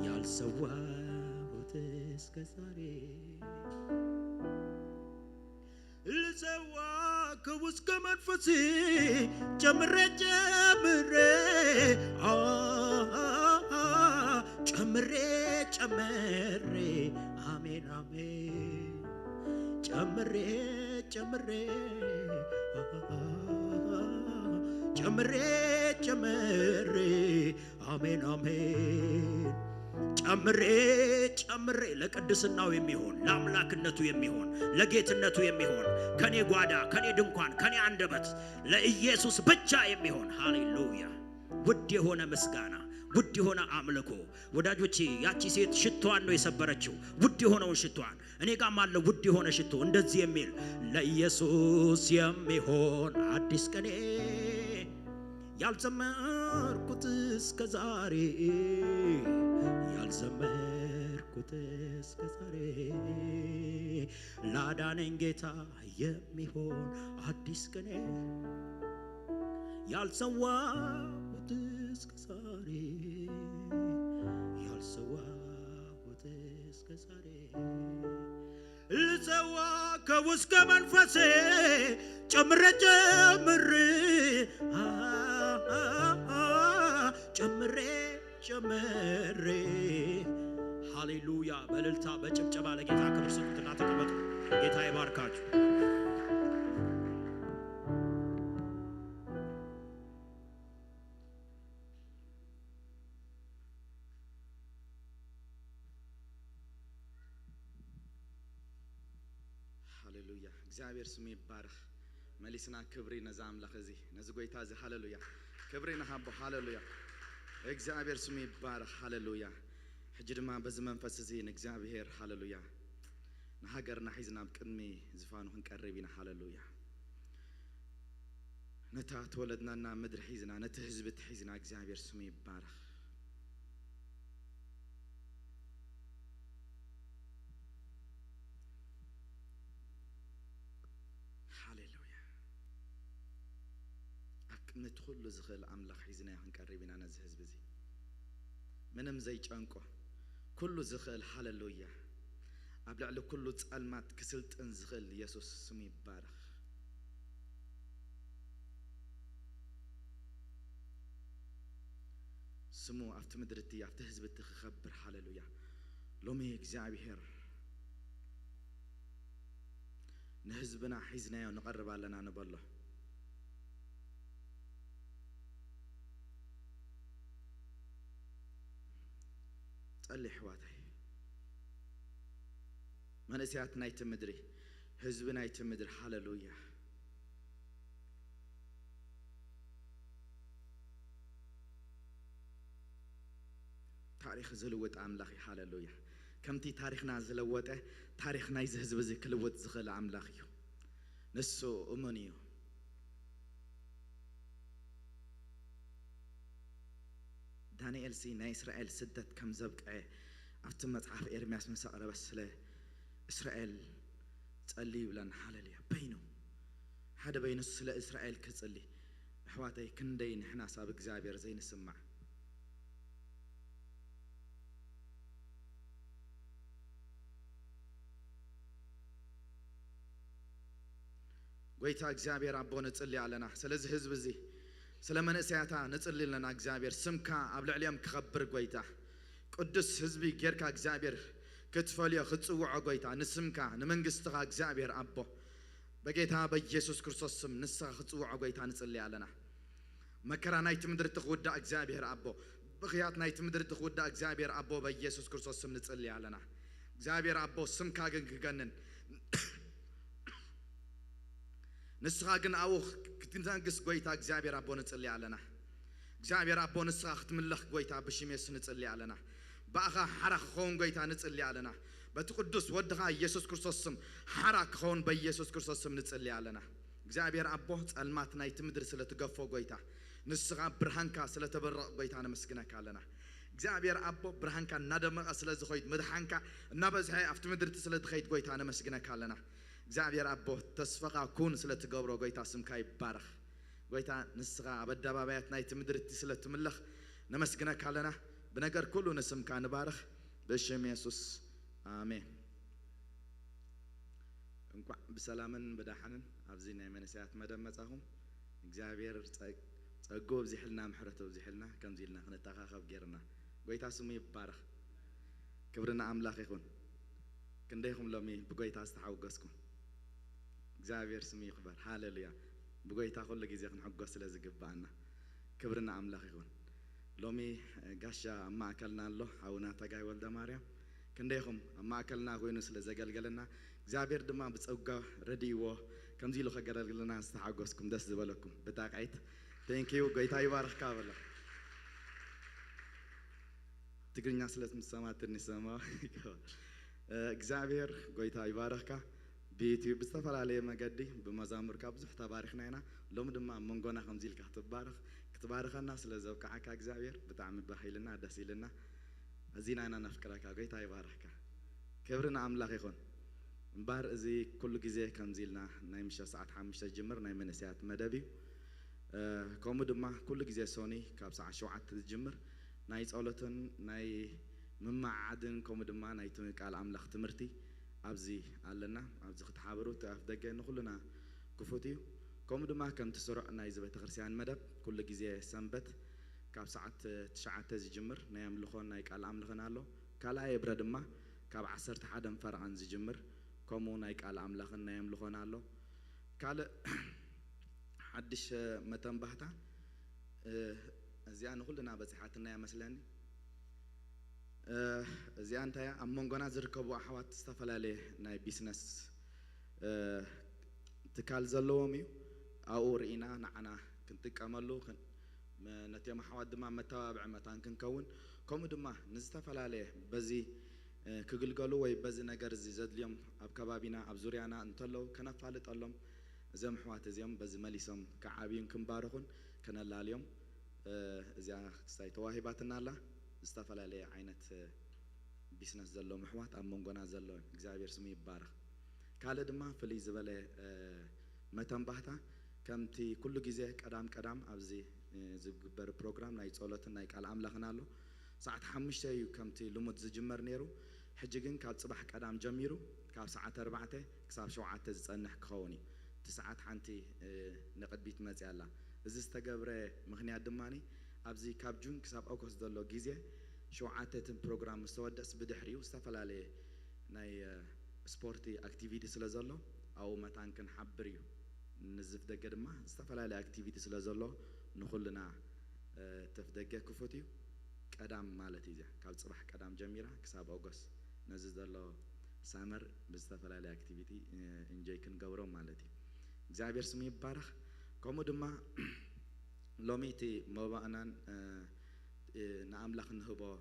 ያልሰዋሁት እስከ ዛሬ ልሰዋ ከውስጥ መንፈሴ ጨምሬ ጨምሬ ጨምሬ ጨምሬ አሜን አሜን ጨምሬ ጨምሬ ጨምሬ ጨምሬ አሜን አሜን ጨምሬ ጨምሬ ለቅድስናው የሚሆን ለአምላክነቱ የሚሆን ለጌትነቱ የሚሆን ከኔ ጓዳ ከኔ ድንኳን ከኔ አንደበት ለኢየሱስ ብቻ የሚሆን ሃሌሉያ ውድ የሆነ ምስጋና ውድ የሆነ አምልኮ ወዳጆቼ ያቺ ሴት ሽቷን ነው የሰበረችው ውድ የሆነውን ሽቷን እኔ ጋርም አለ ውድ የሆነ ሽቶ እንደዚህ የሚል ለኢየሱስ የሚሆን አዲስ ቅኔ ያልዘመርኩት እስከ ዛሬ ያልዘመርኩት እስከ ዛሬ ላዳነኝ ጌታ የሚሆን አዲስ ቅኔ ያልሰዋሁት እስከ ዛሬ ያልሰዋሁት እስከ ዛሬ ልሰዋ ከውስጥ መንፈሴ ጨምሬ ጨምሬ ጨምሬ ጨምሬ ሃሌሉያ በእልልታ በጭብጨባ ለጌታ ክብር ስጡትና ተቀመጡ። ጌታ ይባርካችሁ። ሃሌሉያ እግዚአብሔር ስሙ ይባረክ። መሊስና ክብሪ ነዛ አምላኽ እዚ ነዚ ጎይታ እዚ ሃሌሉያ ክብሪ ነሃቦ ሃሌሉያ እግዚአብሔር ስሙ ይባረክ ሃሌሉያ ሕጂ ድማ በዚ መንፈስ እዚ ንእግዚአብሔር ሃሌሉያ ንሃገርና ሒዝና ብቅድሚ ዝፋኑ ክንቀርብ ኢና ሃሌሉያ ነታ ተወለድናና ምድሪ ሒዝና ነቲ ህዝቢ ሒዝና እግዚአብሔር ስሙ ይባረክ ምት ሁሉ ዝኽእል አምላኽ ሒዝና ክንቀርብ ኢና ነዚ ህዝቢ እዚ ምንም ዘይጨንቆ ኩሉ ዝኽእል ሃሌሉያ ኣብ ልዕሊ ኩሉ ጸልማት ክስልጥን ዝኽእል ኢየሱስ ስሙ ይባረክ ስሙ ኣብቲ ምድርቲ ኣብቲ ህዝብቲ ክኸብር ሃሌሉያ ሎሚ እግዚአብሔር ንህዝብና ሒዝናዮ ንቐርብ ኣለና ንበሎ ጸልይ ሕዋተይ መንእስያት ናይቲ ምድሪ ህዝቢ ናይቲ ምድሪ ሃሌሉያ ታሪክ ዝልውጥ አምላኽ ሃሌሉያ ከምቲ ታሪክና ዝለወጠ ታሪክ ናይዚ ህዝቢ እዚ ክልውጥ ዝኽእል አምላኽ እዩ ንሱ እሙን እዩ ዳንኤል ሲ ናይ እስራኤል ስደት ከም ዘብቅዐ ኣብቲ መጽሓፍ ኤርምያስ መሰቕረበ ስለ እስራኤል ጸልዩ ብለን ሃሌሉያ በይኑ حدا بينس سلا إسرائيل كتصلي أحواتي كندي نحنا ساب إجزابير زين السمع قويتا إجزابير عبو نتصلي علينا سلز حزب زي سلما نسياتا نتصلي لنا إجزابير سمكا قبل عليهم كخبر قويتا قدس حزبي جيركا إجزابير كتفاليا ختصوع قويتا نسمكا نمنقستغا إجزابير عبو بقيتها بيسوس كريستوس سم نسخ خصوع قويتا نصلي علينا مكرا نايت مدر تخودا اغزابير ابو بخيات نايت مدر تخودا اغزابير ابو بيسوس كريستوس سم نصلي علينا اغزابير ابو سم كاغن كغنن نسخا كن او كتنقس قويتا اغزابير ابو نصلي علينا اغزابير ابو نسخا ختملخ قويتا بشميس نصلي علينا باخا حرخ خون قويتا نصلي علينا بتقدس ودها يسوع كريستوس سم حرك خون بيسوع كريستوس سم نصلي علينا እግዚአብሔር አቦ ጸልማት ናይት ምድር ስለተገፈው ጎይታ ንስኻ ብርሃንካ ስለተበረቕ ጎይታ ነመስግነካ ኣለና እግዚአብሔር አቦ ብርሃንካ እናደመቀ ስለዝኾይት መድሓንካ እናበዝሐ አፍቲ ምድር ስለትኸይት ጎይታ ነመስግነካ ኣለና እግዚአብሔር አቦ ተስፋኻ ኩን ስለትገብሮ ጎይታ ስምካ ይባረኽ ጎይታ ንስኻ አበዳባባያት ናይት ምድር ስለትምለኽ ነመስግነካ ኣለና በነገር ኩሉ ንስምካ ንባረኽ በሽም ኢየሱስ አሜን እንኳን በሰላምን በዳሐንን አብዚና የመነሳያት መደመጻሁም እግዚአብሔር ጸጎ ብዚሕልና ምሕረቱ ብዚሕልና ከምዚልና ክንተኻኸብ ጌርና ጎይታ ስሙ ይባረኽ ክብርና አምላኽ ይኹን ክንደይኹም ሎሚ ብጎይታ ዝተሓወገስኩም እግዚአብሔር ስሙ ይክበር ሃሌሉያ ብጎይታ ኩሉ ግዜ ክንሕጎስ ስለዝግባአና ክብርና አምላኽ ይኹን ሎሚ ጋሻ ማእከልና ኣሎ አቡና ተጋይ ወልደ ማርያም ክንደይኹም ማእከልና ኮይኑ ስለዘገልገለና እግዚአብሔር ድማ በጸጋ ረዲዎ ከምዚ ኢሉ ከገለግለና ዝተሓጎስኩም ደስ ዝበለኩም ብታቃይት ቴንክ ዩ ጎይታ ይባርኽካ በለ ትግርኛ ስለምትሰማ ትንሽ ሰማ እግዚአብሔር ጎይታ ይባርኽካ በዩቲዩብ ብዝተፈላለየ መገዲ ብመዛሙርካ ብዙሕ ተባሪኽና ኢና ሎሚ ድማ መንጎና ከምዚ ኢልካ ክትባርኸና ስለዘብቃዓካ እግዚአብሔር ብጣዕሚ ባሂልና ደስ ኢልና እዚና ኢና ነፍቅረካ ጎይታ ይባርኽካ ክብርና አምላኽ ይኹን እምበር እዚ ኩሉ ግዜ ከምዚልና ናይ ምሸት ሰዓት 5 ጅምር ናይ መንእሰያት መደብ እዩ ከምኡ ድማ ኩሉ ግዜ ሶኒ ካብ ሰዓት 7 ዝጅምር ናይ ጸሎትን ናይ ምማዓድን ከምኡ ድማ ናይ ቃል አምላኽ ትምህርቲ ኣብዚ ኣለና ኣብዚ ክትሓበሩ ተኣፍ ደገ ንኹልና ክፉት እዩ ከምኡ ድማ ከም ትስሩዕ ናይ ቤተ ክርስቲያን መደብ ኩሉ ግዜ ሰንበት ካብ ሰዓት 9 ዝጅምር ናይ አምልኾን ናይ ቃል አምልኾን ኣሎ ካልኣይ ብረ ድማ ካብ 11 ፈርዓን ዝጅምር كمو ناي قال أملاخن ناي أملخون الله قال حدش متن بحتا زيان كلنا بزحاتنا يا مثلا زيان تايا أمونغنا زركبوا أحوات استفلالي ناي بيزنس تكال زلومي أو رئينا نعنا كنت كملو نتيم أحوات دما متابع متان كنكون كم دما نستفلالي بزي كقلقلو وي بزي نجار زيد اليوم أب كبابينا أب زوريانا انتلو كنا فالت اللهم زم حوات زيم بزي مليسم كعابين كمبارخون كنا لا اليوم زي سايتواهي باتنا الله استفلا لي عينة بيسنس زلو محوات أمونغونا زلو إجزابير سمي بارخ كاله دما فلي زبالة متن بحتا كمتي كل جزء قدام أبزي زبر برنامج نايت صلاتنا نايك على عمل خنالو ساعة 5 يو كمتي لمد زجمر نيرو حججن كاب صباح قدام جميرو كاب ساعة 4 كساب شوعة تزنح كخوني 9 حنتي نقد بيت مزيالا إذا استجبره مخنيات دماني أبزي كاب جون كساب أوكس دلو جزء شوعة برنامج مستودس بدحري واستفل عليه ناي سبورتي أكتيفيتي سلازلو أو متان كن حبريو نزف دقة دما استفل عليه أكتيفيتي سلازلو نخلنا تفدقة كفوتيو قدام مالتي زي كاب صباح قدام جميرة كساب أوغس نزز دلو سامر بستفل عليه أكتيفيتي إنجاي كن قورو مالتي إجزابير سمي بارخ كومو دما لوميتي موبانان نعملخ نهبو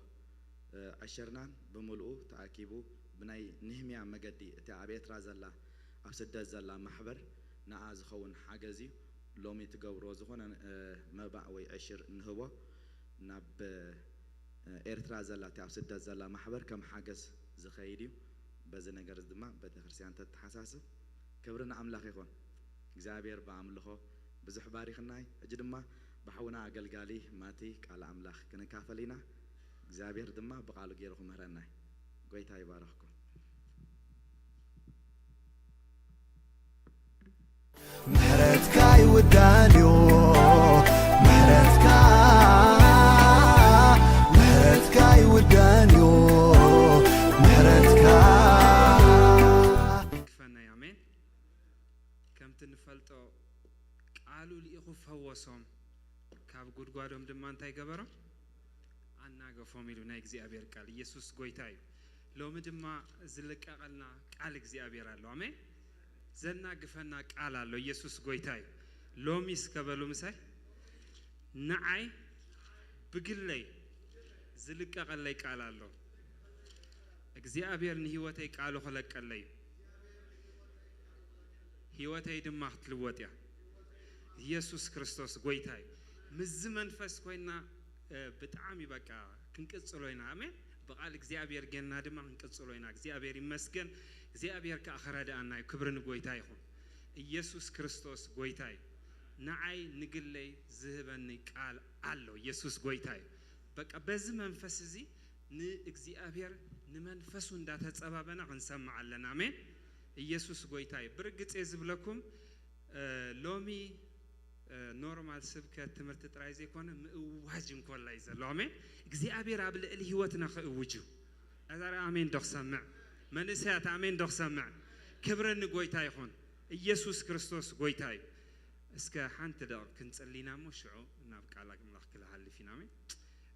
عشرنان بملؤو تأكيبو بناي نهميا مقدي تعبيت رازلا أفسد زلا محبر نعاز خون حاجزي لومي تقورو زخون مبع وي عشر نهبو ناب إيرترا زلا تعبسد زلا محبر كم حاجز زخيديو بزنا جرز دما بتخرسيان تتحساسب كبرنا أملاخ يخون እግዚአብሔር በአምልኾ ብዙሕ ባሪኽናይ እጅ ድማ ብሓውና አገልጋሊ ማቲ ቃል አምላኽ ክንካፈል ኢና እግዚአብሔር ድማ በቃሉ ገይሩ ክምህረናይ ጎይታ ይባረኽኩም ምህረትካ ይውዳልዮ ምህረትካ ይውዳልዮ ምህረትካ كفنا يا مين كم تنفلتو قالوا لي اخو فوسهم كاب غدغادهم دما انتي غبرو አናገፎም ይሉና እግዚአብሔር ቃል ኢየሱስ ጎይታዩ ሎሚ ድማ ዝልቀቀልና ቃል እግዚአብሔር አለው አሜን ዘና ግፈና ቃል አለው ኢየሱስ ጎይታዩ ሎሚስ ከበሉ ምሳይ ነዓይ ብግለይ ዝልቀቀለይ ቃል አለው እግዚአብሔር ንህይወተይ ቃሉ ኸለቀለይ ህይወተይ ድማ ትልወጥያ ኢየሱስ ክርስቶስ ጎይታዩ ምዝ መንፈስ ኮይና በጣም ይበቃ ክንቅጽሎይና አሜን በቃል እግዚአብሔር ገና ድማ ክንቅጽሎይና እግዚአብሔር ይመስገን እግዚአብሔር ከአኸረዳና ክብርን ጎይታ ይሁን ኢየሱስ ክርስቶስ ጎይታዩ ነዓይ ንግለይ ዝህበኒ ቃል አለው ኢየሱስ ጎይታዩ በቃ በዚህ መንፈስ እዚ ንእግዚአብሔር ንመንፈሱ እንዳተጸባበና እንሰማዓለን አሜን ኢየሱስ ጎይታዩ ብርግጽ ዝብለኩም ሎሚ ኖርማል ስብከት ትምህርት ጥራይዘ ይኮነ ምእዋጅ እንኳን ላይ ዘሎ አሜን እግዚአብሔር አብ ልዕል ህይወትና ከእውጁ አዛራ አሜን ደኽሰምዕ መንሰያት አሜን ደኽሰምዕ ክብርን ጎይታ ይሁን ኢየሱስ ክርስቶስ ጎይታዩ እስከ ሓንቲ ደቂቅ ክንጸሊና ሞሽዑ ናብ ቃል አምላኽ ክልሃልፊና አሜን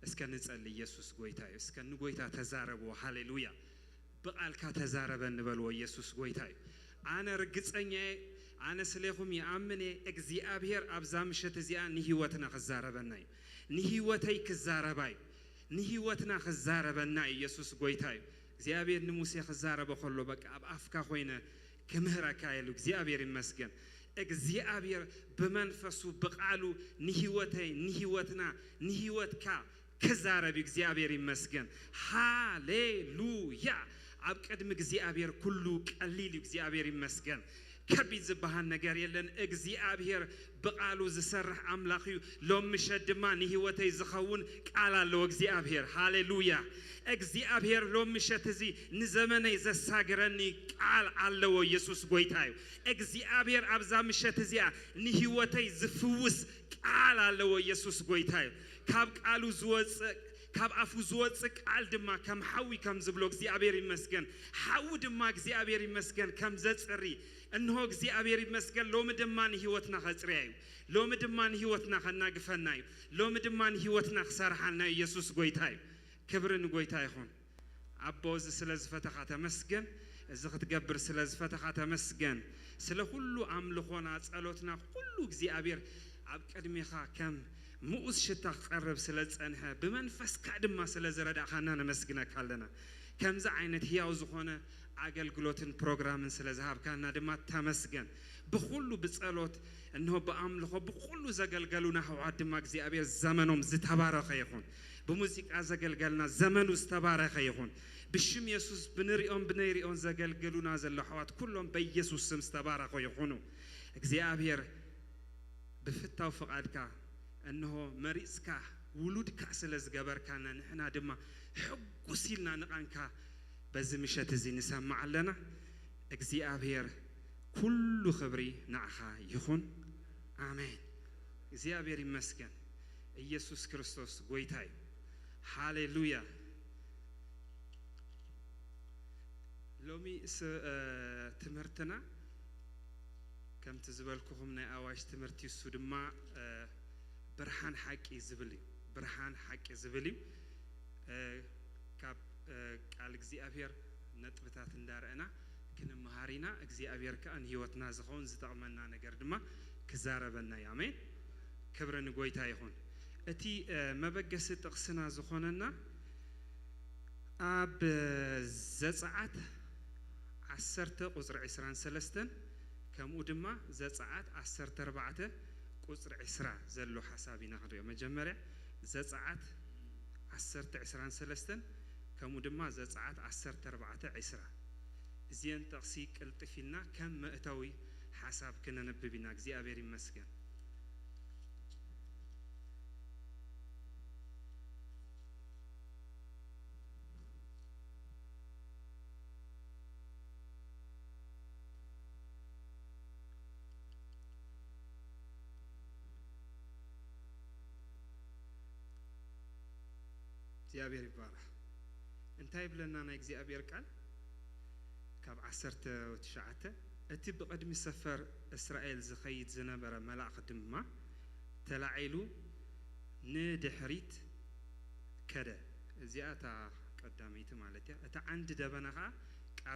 እስከ ንጸልይ ኢየሱስ ጎይታዩ እስከ ንጎይታ ተዛረቡ ሃሌሉያ በቃልካ ተዛረበ እንበልዎ ኢየሱስ ጎይታዩ አነ ርግጸኛ አነ ስለኹም ያአምኔ እግዚአብሔር አብዛ ምሽት እዚያ ንህይወትና ክዛረበናይ ንህይወተይ ክዛረባይ ንህይወትና ክዛረበና ኢየሱስ ጎይታዩ እግዚአብሔር ንሙሴ ክዛረበ ኸሎ በቃ አፍካ ኾይነ ክምህረካ ይሉ እግዚአብሔር ይመስገን እግዚአብሔር በመንፈሱ በቃሉ ንህይወተይ ንህይወትና ንህይወትካ ክዛረብ እግዚአብሔር ይመስገን ሃሌሉያ አብ ቅድም እግዚአብሔር ኩሉ ቀሊል እግዚአብሔር ይመስገን ከቢዝ ባህን ነገር የለን እግዚአብሔር በቃሉ ዝሰርሕ አምላኽዩ ሎምሸድማ ንህይወተይ ዝኸውን ቃል አለው እግዚአብሔር ሃሌሉያ እግዚአብሔር ሎምሸት እዚ ንዘመነይ ዘሳግረኒ ቃል አለው ኢየሱስ ጎይታዩ እግዚአብሔር አብዛ ምሸት እዚያ ንህይወተይ ዝፍውስ ቃል አለው ኢየሱስ ጎይታዩ ካብ ቃሉ ዝወፅእ ካብ አፉ ዝወፅእ ቃል ድማ ከም ሓዊ ከም ዝብሎ እግዚአብሔር ይመስገን ሓዊ ድማ እግዚአብሔር ይመስገን ከም ዘጽሪ እንሆ እግዚአብሔር ይመስገን ሎሚ ድማ ንህይወትና ኸጽሪያዩ ሎሚ ድማ ንህይወትና ኸናግፈናዩ ሎሚ ድማ ንህይወትና ክሰርሓልና ኢየሱስ ጎይታዩ ክብርን ጎይታ ይኹን አቦ እዚ ስለ ዝፈተኻ ተመስገን እዚ ክትገብር ስለ ዝፈተኻ ተመስገን ስለ ሁሉ አምልኾና ጸሎትና ሁሉ እግዚአብሔር አብ ቅድሚኻ ከም ሙኡስ ሽታ ክቀርብ ስለ ጸንሐ በመንፈስካ ድማ ስለ ዝረዳእኻና ነመስግነካ ኣለና ከምዚ ዓይነት ህያው ዝኾነ አገልግሎትን ፕሮግራምን ስለ ዝሃብካና ድማ ተመስገን በሁሉ በጸሎት እንሆ በአምልኾ በሁሉ ዘገልገሉና ህዋት ድማ እግዚአብሔር ዘመኖም ዝተባረኸ ይኹን በሙዚቃ ዘገልገልና ዘመኑ ዝተባረኸ ይኹን ብሽም ኢየሱስ ብንሪኦም ዘገልገሉና ዘሎ ህዋት ኩሎም በኢየሱስ ስም ዝተባረኸ ይኹኑ እግዚአብሔር ብፍታው ፍቃድካ እንሆ መሪጽካ ውሉድካ ስለ ዝገበርካና ንሕና ድማ ሕጉስ ኢልና ንቃንካ በዚህ ምሽት እዚ ንሰማዕ ኣለና እግዚአብሔር ኩሉ ክብሪ ንዓኻ ይኹን አሜን እግዚአብሔር ይመስገን ኢየሱስ ክርስቶስ ጎይታዩ ሃሌሉያ ሎሚ ትምህርትና ከምቲ ዝበልኩኹም ናይ አዋሽ ትምህርቲ እሱ ድማ ብርሃን ሓቂ ዝብል እዩ ብርሃን ሓቂ ዝብል እዩ ካብ ቃል እግዚአብሔር ነጥብታት እንዳርአና ክንመሃሪና እግዚአብሔር ከአን ህይወትና ዝኸውን ዝጠቅመና ነገር ድማ ክዛረበና አሜን ክብርን ጎይታ ይሁን እቲ መበገስ ጥቅስና ዝኾነና አብ ዘጸአት 10 ቁጽር 23 ከምኡ ድማ ዘጸአት 14 ቁጽር 20 ዘሎ ሐሳቢና ኸሪዮ መጀመሪያ ዘጸአት 10:23 ከምኡ ድማ ዘጸአት 14:20 እዚን ጥቅሲ ቅልጥፊና ከም መእታዊ ሓሳብ ክነነብብ ኢና እግዚአብሔር ይመስገን እግዚአብሔር ይባረክ እንታይ ብለና ናይ እግዚአብሔር ቃል ካብ 19 እቲ ብቅድሚ ሰፈር እስራኤል ዝኸይድ ዝነበረ መልአክ ድማ ተላዒሉ ንድሕሪት ከደ እዚኣታ ቀዳሚት ማለት ያ እታ አንድ ደበናኻ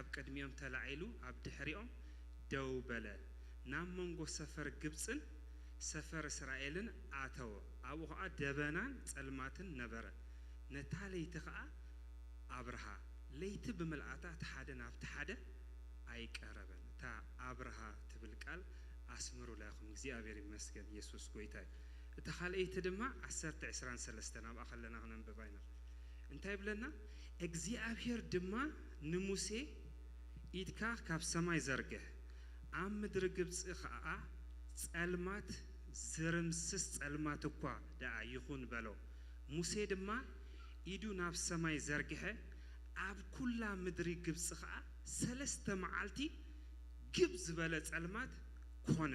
ኣብ ቅድሚኦም ተላዒሉ ኣብ ድሕሪኦም ደው በለ ናብ መንጎ ሰፈር ግብፅን ሰፈር እስራኤልን ኣተወ ኣብኡ ከዓ ደበናን ጸልማትን ነበረ ነታለይቲ ከዓ አብርሃ ለይቲ በመልአታት ሓደ ናብቲ ሓደ አይቀረበን ታ አብርሃ ትብል ቃል አስምሩ ለኹም እግዚአብሔር ይመስገን ኢየሱስ ጎይታ እታ ኻለይቲ ድማ 10:23 ናብ አኸለና ኸነንብባይና እንታይ ብለና እግዚአብሔር ድማ ንሙሴ ኢድካ ካብ ሰማይ ዘርግህ ኣብ ምድሪ ግብፅ ከዓ ጸልማት ዝርምስስ ጸልማት እኳ ደኣ ይኹን በሎ ሙሴ ድማ ኢዱ ናብ ሰማይ ዘርግሐ ኣብ ኩላ ምድሪ ግብፅ ከዓ 3 መዓልቲ ግብ ዝበለ ጸልማት ኮነ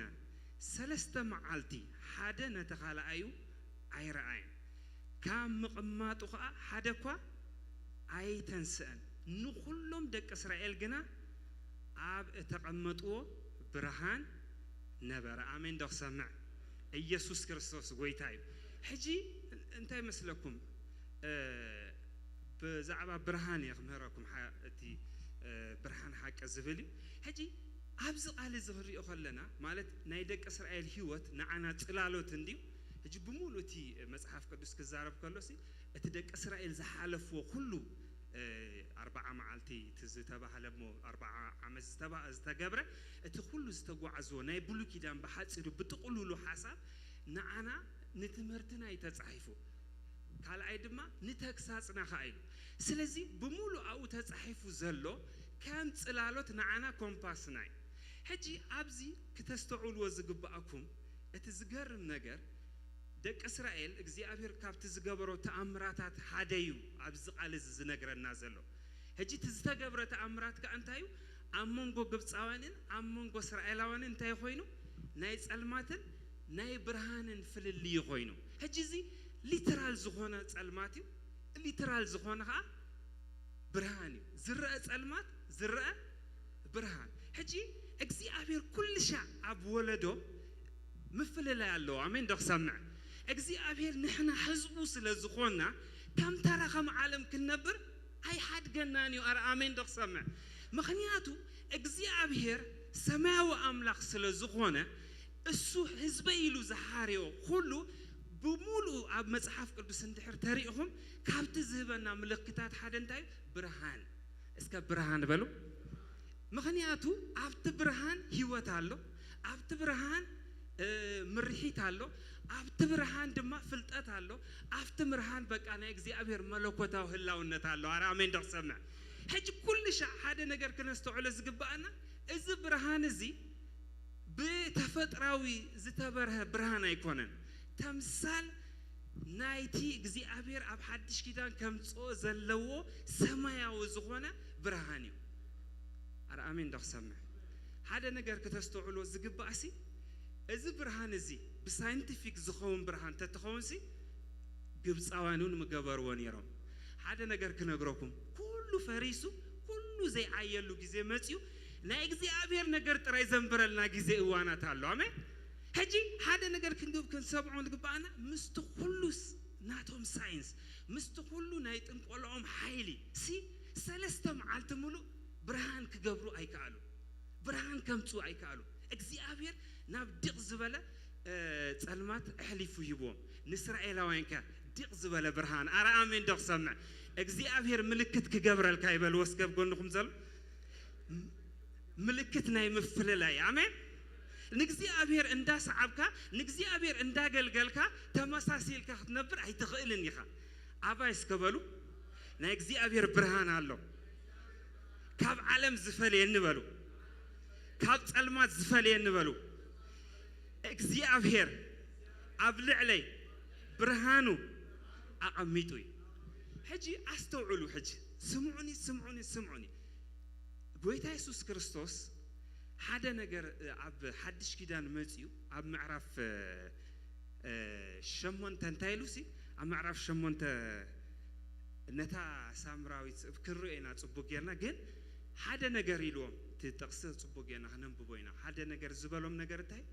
3 መዓልቲ ሓደ ነተኻልኣዩ ኣይረኣይን ካብ ምቕማጡ ከዓ ሓደ እኳ ኣይተንስአን ንኹሎም ደቂ እስራኤል ግና ኣብ ተቐመጥዎ ብርሃን ነበረ አሜን ደኽሰምዕ ኢየሱስ ክርስቶስ ጎይታ እዩ ሕጂ እንታይ መስለኩም በዛዕባ ብርሃን ይኽመረኩም እቲ ብርሃን ሓቀ ዝብል ሕጂ ኣብዚ ቃል ዝኽሪኦ ከለና ማለት ናይ ደቂ እስራኤል ህይወት ንዓና ጽላሎት እንዲሁ ሕጂ ብሙሉ እቲ መጽሓፍ ቅዱስ ክዛረብ ከሎሲ እቲ ደቂ እስራኤል ዝሓለፍዎ ኩሉ 40 መዓልቲ ተባህለሞ 40 ዓመት ዝተገብረ እቲ ኩሉ ዝተጓዓዝዎ ናይ ብሉይ ኪዳን ብሓጺሩ ብጥቕልሉ ሓሳብ ንዓና ንትምህርትና ይተጻሒፉ ካልኣይ ድማ ንተግሳጽና ኸኢሉ ስለዚ ብሙሉ ኣኡ ተጻሒፉ ዘሎ ከም ጽላሎት ንዓና ኮምፓስ ናይ ሕጂ ኣብዚ ክተስተውዕልዎ ዝግባአኩም እቲ ዝገርም ነገር ደቂ እስራኤል እግዚአብሔር ካብቲ ዝገበሮ ተኣምራታት ሓደዩ ኣብዚ ቃል ዝነግረና ዘሎ ሕጂ ዝተገብረ ተኣምራት ከ እንታዩ ኣብ መንጎ ግብፃውያንን ኣብ መንጎ እስራኤላውያንን እንታይ ኮይኑ ናይ ጸልማትን ናይ ብርሃንን ፍልልይ ኮይኑ ሕጂ እዚ ሊተራል ዝኾነ ጸልማት እዩ ሊተራል ዝኾነ ከዓ ብርሃን እዩ ዝረአ ጸልማት ዝረአ ብርሃን ሕጂ እግዚአብሔር ኩልሻ ኣብ ወለዶ ምፍልላይ ኣለዎ አሜን ደኽሰምዕ እግዚአብሔር ንሕና ህዝቡ ስለ ዝኾና ከም ተራኸም ዓለም ክንነብር ኣይሓድገናን እዩ አሜን ደኽሰምዕ ምኽንያቱ እግዚአብሔር ሰማያዊ አምላኽ ስለ ዝኾነ እሱ ህዝበ ኢሉ ዝሓርዮ ሁሉ ብሙሉ ኣብ መጽሐፍ ቅዱስ እንድሕር ተሪእኹም ካብቲ ዝህበና ምልክታት ሓደ እንታይ ብርሃን እስከ ብርሃን በሉ ምኽንያቱ ኣብቲ ብርሃን ህይወት ኣሎ ኣብቲ ብርሃን ምርሒት ኣሎ ኣብቲ ብርሃን ድማ ፍልጠት ኣሎ ኣብቲ ብርሃን በቃ ናይ እግዚአብሔር መለኮታዊ ህላውነት ኣሎ አሜን ደኽሰምዕ ሕጂ ኩልሻ ሓደ ነገር ክነስተውዕሎ ዝግባአና እዚ ብርሃን እዚ ብተፈጥራዊ ዝተበርሀ ብርሃን ኣይኮነን ተምሳል ናይቲ እግዚአብሔር ኣብ ሓድሽ ኪዳን ከምጽኦ ዘለዎ ሰማያዊ ዝኾነ ብርሃን እዩ አሜን ደኽሰምዕ ሓደ ነገር ክተስተውዕሎ ዝግባእሲ እዚ ብርሃን እዚ ብሳይንቲፊክ ዝኸውን ብርሃን ተተኸውንሲ ግብፃውያኑን ምገበርዎ ነይሮም ሓደ ነገር ክነግረኩም ኩሉ ፈሪሱ ኩሉ ዘይዓየሉ ጊዜ መጽዩ ናይ እግዚአብሔር ነገር ጥራይ ዘንብረልና ጊዜ እዋናት ኣሎ አሜን ሕጂ ሓደ ነገር ክንሰምዖ ዝግባአና ምስቲ ኩሉስ ናቶም ሳይንስ ምስቲ ኩሉ ናይ ጥንቆሎኦም ሓይሊ ሲ 3 መዓልቲ ሙሉእ ብርሃን ክገብሩ ኣይከኣሉ ብርሃን ከምፁ ኣይከኣሉ እግዚአብሔር ናብ ድቕ ዝበለ ጸልማት ኣሕሊፉ ይቦም ንእስራኤላውያን ከ ድቕ ዝበለ ብርሃን አሜን ደኽሰምዕ እግዚአብሔር ምልክት ክገብረልካ ይበል ወስገብ ጎንኩም ዘሎ ምልክት ናይ ምፍልላይ አሜን ንእግዚአብሔር እንዳሰዓብካ ንእግዚአብሔር እንዳገልገልካ ተመሳሲልካ ክትነብር ኣይትኽእልን ኢኻ ኣባይ እስከበሉ ናይ እግዚአብሔር ብርሃን ኣሎ ካብ ዓለም ዝፈልየ እንበሉ ካብ ጸልማት ዝፈልየ ንበሉ እግዚአብሔር ኣብ ልዕለይ ብርሃኑ ኣቐሚጡ እዩ ሕጂ ኣስተውዕሉ ሕጂ ስምዑኒ ጎይታ ኢየሱስ ክርስቶስ ሓደ ነገር ኣብ ሓድሽ ኪዳን መጽዩ ኣብ ምዕራፍ 8 እንታይ ኢሉ ኣብ ምዕራፍ 8 ነታ ሳምራዊት ክርኤና ጽቡቕ ጌርና ግን ሓደ ነገር ኢልዎም ትጠቕስ ጽቡቕ ጌርና ክነንብቦ ኢና ሓደ ነገር ዝበሎም ነገር እንታይ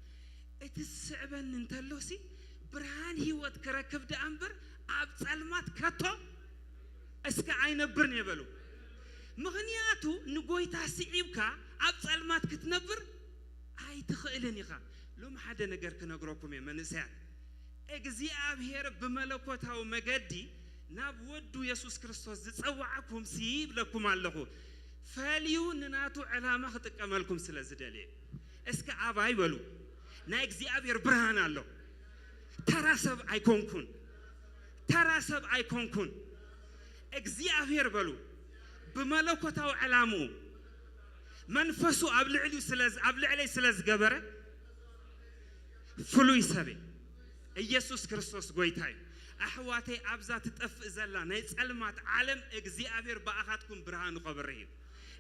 እቲ ስዕበን እንተሎሲ ብርሃን ህይወት ክረክብ ዳ እምበር ኣብ ጸልማት ከቶ እስከ ኣይነብርን ይበሉ ምኽንያቱ ንጎይታ ስዒብካ ኣብ ጸልማት ክትነብር ኣይትኽእልን ኢኻ ሎም ሓደ ነገር ክነግረኩም እየ መንእሰያት እግዚአብሔር ብመለኮታዊ መገዲ ናብ ወዱ ኢየሱስ ክርስቶስ ዝጸዋዓኩም ሲብለኩም ኣለኹ ፈልዩ ንናቱ ዕላማ ክጥቀመልኩም ስለ ዝደልየ እስከ ኣባይ በሉ ናይ እግዚአብሔር ብርሃን ኣሎ ተራሰብ ኣይኮንኩን እግዚአብሔር በሉ ብመለኮታዊ ዕላምኡ መንፈሱ ኣብ ልዕለይ ስለ ዝገበረ ፍሉይ ሰበ ኢየሱስ ክርስቶስ ጎይታ እዩ ኣሕዋተይ ኣብዛ ትጠፍእ ዘላ ናይ ጸልማት ዓለም እግዚአብሔር በኣኻትኩም ብርሃኑ ከብርህ እዩ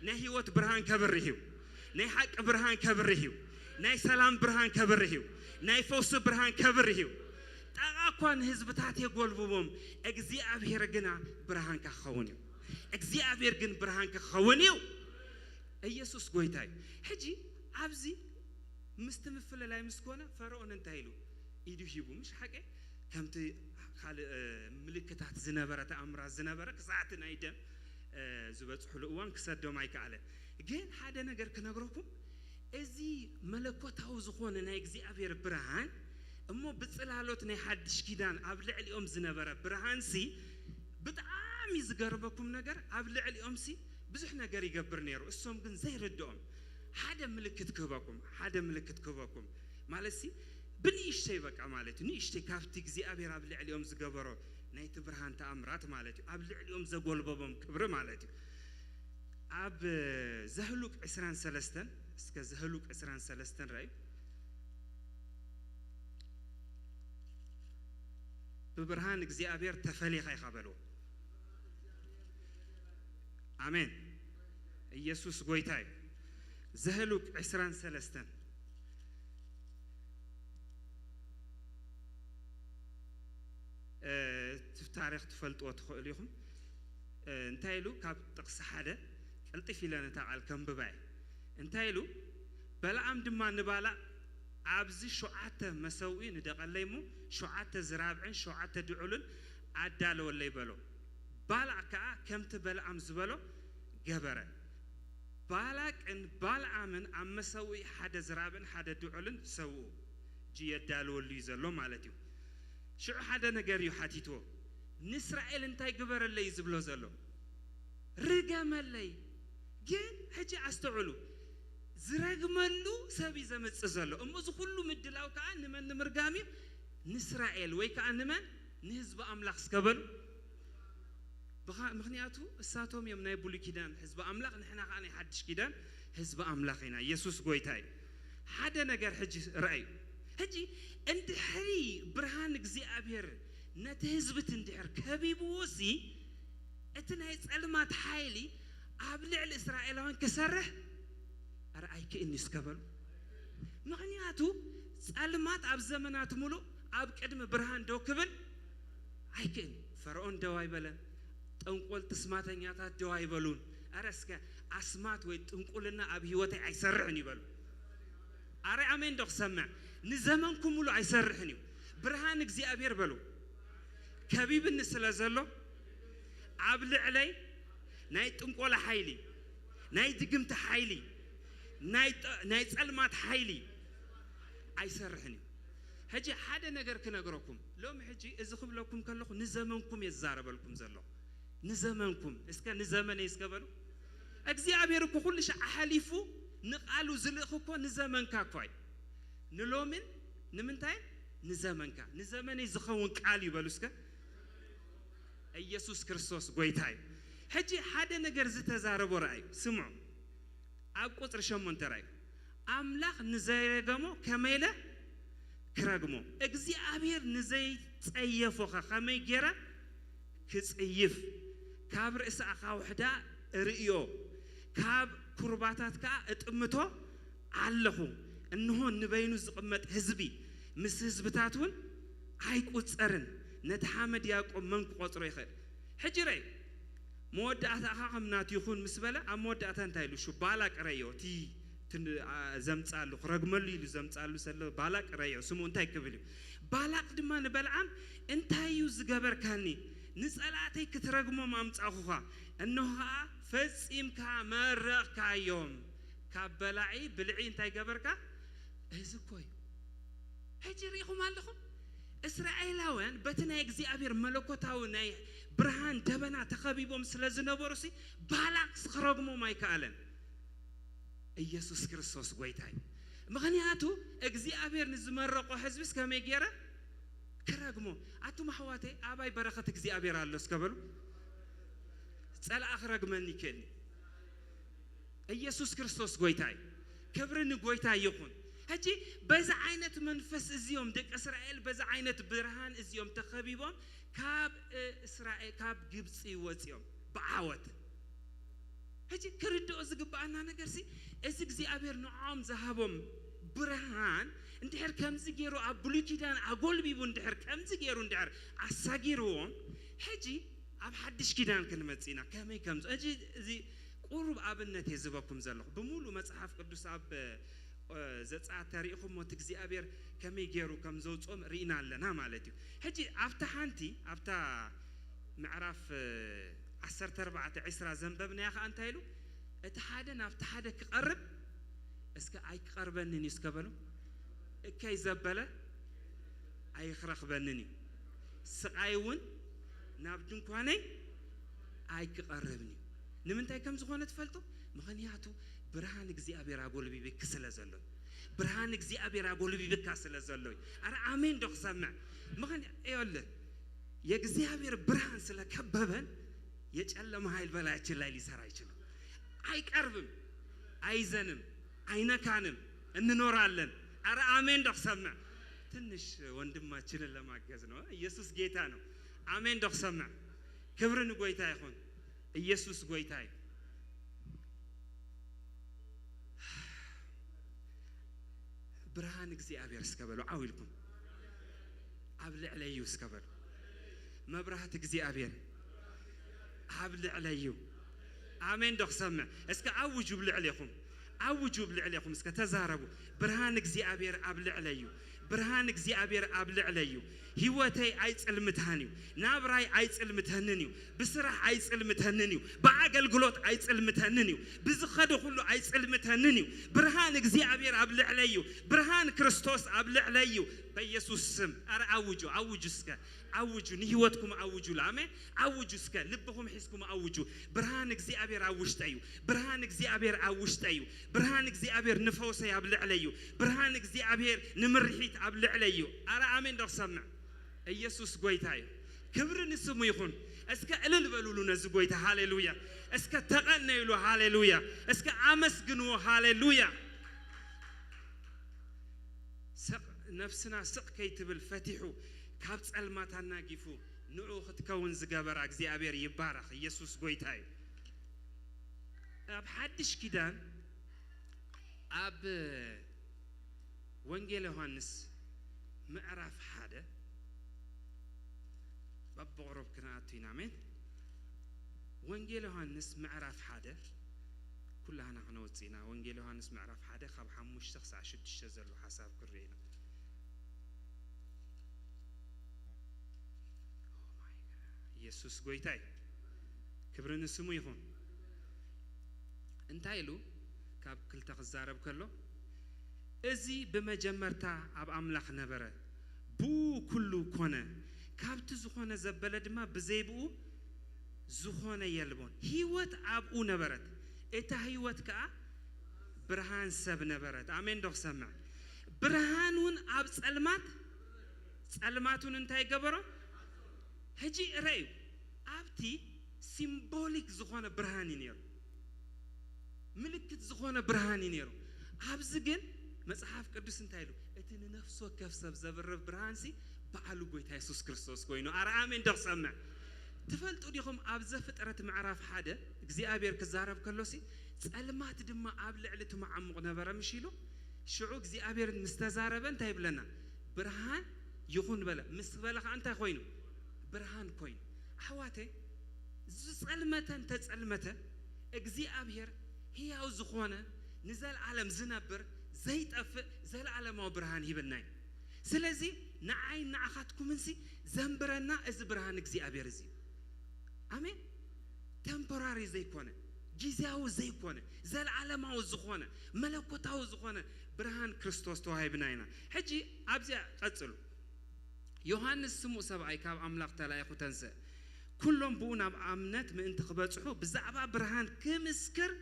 ናይ ህይወት ብርሃን ከብርህ እዩ ናይ ሓቂ ብርሃን ከብርህ እዩ ናይ ሰላም ብርሃን ከብርህ እዩ ናይ ፈውሲ ብርሃን ከብርህ እዩ ጠቓኳ ንህዝብታት የጎልብቦም እግዚአብሔር ግና ብርሃን ክኸውን እዩ እግዚአብሔር ግን ብርሃን ክኸውን እዩ ኢየሱስ ጎይታ እዩ ሕጂ ኣብዚ ምስቲ ምፍለላይ ምስ ኮነ ፈርዖን እንታይ ኢሉ ኢዱ ሂቡ ምሽ ሓቂ ከምቲ ካልእ ምልክታት ዝነበረ ተኣምራት ዝነበረ ክሳዕቲ ናይ ደም ዝበፅሕሉ እዋን ክሰዶም ኣይከኣለን ግን ሓደ ነገር ክነግረኩም እዚ መለኮታዊ ዝኾነ ናይ እግዚአብሔር ብርሃን እሞ ብጽላሎት ናይ ሓድሽ ኪዳን ኣብ ልዕሊኦም ዝነበረ ብርሃንሲ ብጣዕሚ ዝገርበኩም ነገር ኣብ ልዕሊኦምሲ ብዙሕ ነገር ይገብር ነይሩ እሶም ግን ዘይርድኦም ሓደ ምልክት ክህበኩም ማለትሲ ብንእሽተይ በቃ ማለት እዩ ንእሽተይ ካብቲ እግዚአብሔር ኣብ ልዕሊኦም ዝገበሮ ናይቲ ብርሃን ተኣምራት ማለት እዩ ኣብ ልዕሊኦም ዘጎልበቦም ክብሪ ማለት እዩ ኣብ ዘህሉቅ 23 እስከ ዘህሉቅ 23 ራእዩ ብብርሃን እግዚአብሔር ተፈሊኻ ይኸበሉ አሜን ኢየሱስ ጎይታ እዩ ዘህሉቅ 23 ታሪክ ትፈልጥዎ ትኽእሉ ኢኹም እንታይ ኢሉ ካብ ጥቕሲ ሓደ ቅልጢፍ ኢለ ነታ ቃል ከንብባይ እንታይ ኢሉ በለዓም ድማ ንባላዕ ኣብዚ 7 መሰውኢ ንደቐለይ እሞ 7 ዝራብዕን 7 ድዑልን ኣዳለወለይ በሎ ባላዕ ከዓ ከምቲ በለዓም ዝበሎ ገበረ ባላቅን ባልዓምን ኣብ መሰውኢ ሓደ ዝራብዕን ሓደ ድዑልን ሰውኡ ጅየዳለወሉ እዩ ዘሎ ማለት እዩ ሽዑ ሓደ ነገር እዩ ሓቲትዎ ንእስራኤል እንታይ ግበረለይ ዝብሎ ዘሎ ርገመለይ ግን ሕጂ ኣስተውዕሉ ዝረግመሉ ሰብ ዘመጽእ ዘሎ እሞ እዚ ኩሉ ምድላው ከዓ ንመን ንምርጋም እዩ ንእስራኤል ወይ ከዓ ንመን ንህዝቢ ኣምላኽ ዝከበሉ ምክንያቱ እሳቶም እዮም ናይ ብሉይ ኪዳን ህዝቢ ኣምላኽ ንሕና ከዓ ናይ ሓድሽ ኪዳን ህዝቢ ኣምላኽ ኢና ኢየሱስ ጎይታ እዩ ሓደ ነገር ሕጂ ረአዩ ሕጂ እንድሕሪ ብርሃን እግዚአብሔር ነቲ ህዝብት እንድሕር ከቢብዎሲ እቲ ናይ ጸልማት ሓይሊ ኣብ ልዕሊ እስራኤላውያን ክሰርሕ ኣረኣይ ክእኒ ዝከበሉ ምክንያቱ ጸልማት ኣብ ዘመናት ሙሉእ ኣብ ቅድሚ ብርሃን ደው ክብል ኣይክእኒ ፈርዖን ደው ኣይበለን ጥንቁል ትስማተኛታት ደው ኣይበሉን ኣረስከ ኣስማት ወይ ጥንቁልና ኣብ ህይወተይ ኣይሰርሕን ይበሉ ኣረ ኣሜን ዶ ክሰምዕ ንዘመንኩም ሙሉ ኣይሰርሕን እዩ ብርሃን እግዚአብሔር በሉ ከቢብኒ ስለ ዘሎ ኣብ ልዕለይ ናይ ጥንቆላ ሓይሊ ናይ ድግምቲ ሓይሊ ናይ ጸልማት ሓይሊ ኣይሰርሕን እዩ ሕጂ ሓደ ነገር ክነግረኩም ሎሚ ሕጂ እዚ ክብለኩም ከለኹ ንዘመንኩም የዛረበልኩም ዘሎ ንዘመንኩም እስከ ንዘመነይ ዝገበሉ እግዚአብሔር እኮ ኩሉ ሻዕ ሓሊፉ ንቃሉ ዝልእኽ እኮ ንዘመንካ እኳይ ንሎምን ንምንታይ ንዘመንካ ንዘመነይ ዝኸውን ቃል ይበሉ እስከ ኢየሱስ ክርስቶስ ጎይታ እዩ ሕጂ ሓደ ነገር ዝተዛረቦ ረአዩ ስምዑ ኣብ ቁጥሪ 8 ረአዩ አምላክ ንዘይረገሞ ከመይለ ክረግሞ እግዚአብሔር ንዘይ ጸየፎኸ ከመይ ጌራ ክጽይፍ ካብ ርእሲ አኻ ውሕዳ ርእዮ ካብ ኩርባታትካ እጥምቶ ኣለኹ እንሆ ንበይኑ ዝቕመጥ ህዝቢ ምስ ህዝብታቱን ኣይቁፀርን ነቲ ሓመድ ያዕቆብ መን ክቆፅሮ ይኽእል ሕጅረይ መወዳእታ አኻ ከምናት ይኹን ምስ በለ ኣብ መወዳእታ እንታይ ኢሉ ሹ ባላቅ ረዮ ቲ ዘምፃሉ ክረግመሉ ኢሉ ዘምፃሉ ሰለ ባላቅ ረዮ ስሙ እንታይ ክብል እዩ ባላቅ ድማ ንበልዓም እንታይ እዩ ዝገበርካኒ ንጸላተይ ክትረግሞም ኣምፃኹኻ እንሆ ፈጺምካ መረቕካዮም ካብ በላዒ ብልዒ እንታይ ገበርካ እዚ ኮይ ሕጂ ሪኢኹም ኣለኹም እስራኤላውያን በቲ ናይ እግዚአብሔር መለኮታዊ ናይ ብርሃን ደበና ተኸቢቦም ስለዝነበሩ ሲ ባላቅ ክረግሞም ኣይከኣለን ኢየሱስ ክርስቶስ ጎይታ እዩ ምክንያቱ እግዚአብሔር ንዝመረቆ ህዝብስ ከመይ ገይረ ክረግሞ ኣቱም ኣሕዋተይ ኣባይ በረኸት እግዚአብሔር ኣሎ እስከበሉ ጸላእ ክረግመኒ ይክእልኒ ኢየሱስ ክርስቶስ ጎይታ እዩ ክብሪ ንጎይታ ይኹን ሕጂ በዛ ዓይነት መንፈስ እዚኦም ደቂ እስራኤል በዛ ዓይነት ብርሃን እዚኦም ተኸቢቦም ካብ እስራኤል ካብ ግብፅ ወፂኦም ብዓወት ሕጂ ክርድኦ ዝግባአና ነገር ሲ እዚ እግዚአብሔር ንዖም ዝሃቦም ብርሃን እንድሕር ከምዚ ገይሩ ኣብ ብሉይ ኪዳን ኣጎልቢቡ እንድሕር ከምዚ ገይሩ እንድሕር ኣሳጊርዎም ሕጂ ኣብ ሓድሽ ኪዳን ክንመፂና ከመይ ከምዚ ሕጂ እዚ ቁሩብ ኣብነት የዝበኩም ዘለኹ ብሙሉ መጽሓፍ ቅዱስ ኣብ ዘጸአት ተሪኢኹም ሞት እግዚአብሔር ከመይ ገይሩ ከም ዘውፅኦም ርኢና ኣለና ማለት እዩ ሕጂ ኣብታ ሓንቲ ኣብታ ምዕራፍ 14:20 ዘንበብናያ ኸ እንታይ ኢሉ እቲ ሓደ ናብቲ ሓደ ክቐርብ እስከ ኣይክቐርበንን እዩ እስከ በሉ እከይ ዘበለ ኣይክረኽበንን እዩ ስቃይ እውን ናብ ድንኳነይ ኣይክቐርብን እዩ ንምንታይ ከም ዝኾነ ትፈልጡ ምክንያቱ ብርሃን እግዚአብሔር ኣጎልቢብካ ስለ ዘሎ ብርሃን እግዚአብሔር ኣጎልቢብካ ስለ ዘሎ አረ አሜን ዶ ክሰምዕ ምክንያቱ ይኸውልህ የእግዚአብሔር ብርሃን ስለከበበን የጨለማ ኃይል በላያችን ላይ ሊሰራ አይችልም አይቀርብም አይዘንም አይነካንም እንኖራለን አረ አሜን ዶ ክሰምዕ ትንሽ ወንድማችንን ለማገዝ ነው ኢየሱስ ጌታ ነው አሜን ዶ ክሰምዕ ክብርን ጎይታ ይሁን ኢየሱስ ጎይታ ይሁን ብርሃን እግዚአብሔር እስከበሉ አውልኩም አብልዕለዩ እስከበሉ መብራህት እግዚአብሔር አብልዕለዩ አሜን ዶ ክሰምዕ እስከ አውጁ ብልዕለይኩም አውጁ ብልዕለይኩም እስከ ተዛረቡ ብርሃን እግዚአብሔር አብልዕለዩ ብርሃን እግዚአብሔር አብልዕለዩ ህይወተይ አይጽልምታን እዩ ናብራይ አይጽልምተንን እዩ ብስራሕ አይጽልምተንን እዩ በአገልግሎት አይጽልምተንን እዩ ብዝኸደ ሁሉ አይጽልምተንን እዩ ብርሃን እግዚአብሔር አብልዕለዩ ብርሃን ክርስቶስ አብልዕለዩ በኢየሱስ ስም አረ አውጁ አውጁ እስከ አውጁ ንህይወትኩም አውጁ ለአሜን አውጁ እስከ ልብኩም ሒስኩም አውጁ ብርሃን እግዚአብሔር አውሽጠዩ ብርሃን እግዚአብሔር አውሽጠዩ ብርሃን እግዚአብሔር ንፈውሰ አብልዕለዩ ብርሃን እግዚአብሔር ንምርሒት አብልዕለዩ አረ አሜን ዶ ሰምዕ ኢየሱስ ጎይታ እዩ ክብርን ስሙ ይኹን እስከ እልል በሉሉ ነዚ ጎይታ ሃሌሉያ እስከ ተቀነይሉ ሃሌሉያ እስከ አመስግንዎ ሃሌሉያ ነፍስና ስቕ ከይትብል ፈቲሑ ካብ ጸልማታና ጊፉ ንዑ ክትከውን ዝገበራ እግዚአብሔር ይባረኽ ኢየሱስ ጎይታ እዩ ኣብ ሓድሽ ኪዳን ኣብ ወንጌል ዮሐንስ ምዕራፍ 1 በብቕሮብ ክነኣቱ ኢና አሜን ወንጌል ዮሐንስ ምዕራፍ 1 ኩላህና ክነወፅኢና ወንጌል ዮሐንስ ምዕራፍ 1 ካብ 5 ክሳብ 6 ዘሎ ሓሳብ ክርኢና ኢየሱስ ጎይታ እዩ ክብርን ስሙ ይኹን እንታይ ኢሉ ካብ ክልተ ክዛረብ ከሎ እዚ ብመጀመርታ ኣብ ኣምላኽ ነበረ ብኡ ኩሉ ኮነ ካብቲ ዝኾነ ዘበለ ድማ ብዘይብኡ ዝኾነ የልቦን ህይወት ኣብኡ ነበረት እታ ህይወት ከዓ ብርሃን ሰብ ነበረት አሜን ዶ ክሰምዕ ብርሃኑን ኣብ ጸልማቱን እንታይ ገበሮ ሕጂ ረዩ ኣብቲ ሲምቦሊክ ዝኾነ ብርሃን ነይሩ ምልክት ዝኾነ ብርሃን ነይሩ أبزجن مصحف قدوس انتايلو اتن نفسه كفسب زبرف برهانسي بعلو قويتا يسوس كريستوس كوينو أرامين دخ سمع تفلتوا ديهم أبزة فترة معرف حدا እግዚአብሔር كزارب كلوسي ጸልማት ድማ አብልዕልቱ ማዓሙቅ ነበረ ምሽሉ ሽዑ እግዚአብሔር ምስተዛረበን ታይብለና ብርሃን ይኹን በለ ምስበለኻ አንተ ኮይኑ ብርሃን ኮይኑ አሕዋቴ ዝጸልመተን ተጸልመተ እግዚአብሔር ሕያው ዝኾነ ንዘል ዓለም ዝነብር ዘይጠፍ ዘል ዓለማው ብርሃን ይብናይ ስለዚህ ንዓይ ንዓኻትኩም እንሲ ዘንብረና እዚ ብርሃን እግዚአብሔር እዚ አሜን ቴምፖራሪ ዘይኮነ ጊዜያው ዘይኮነ ዘል ዓለማው ዝኾነ መለኮታው ዝኾነ ብርሃን ክርስቶስ ተዋሂብናይና ሕጂ ኣብዚያ ቀጽሉ ዮሐንስ ስሙ ሰብኣይ ካብ ኣምላኽ ተላይኹ ተንሰ ኩሎም ብኡ ናብ እምነት ምእንቲ ክበጽሑ ብዛዕባ ብርሃን ክምስክር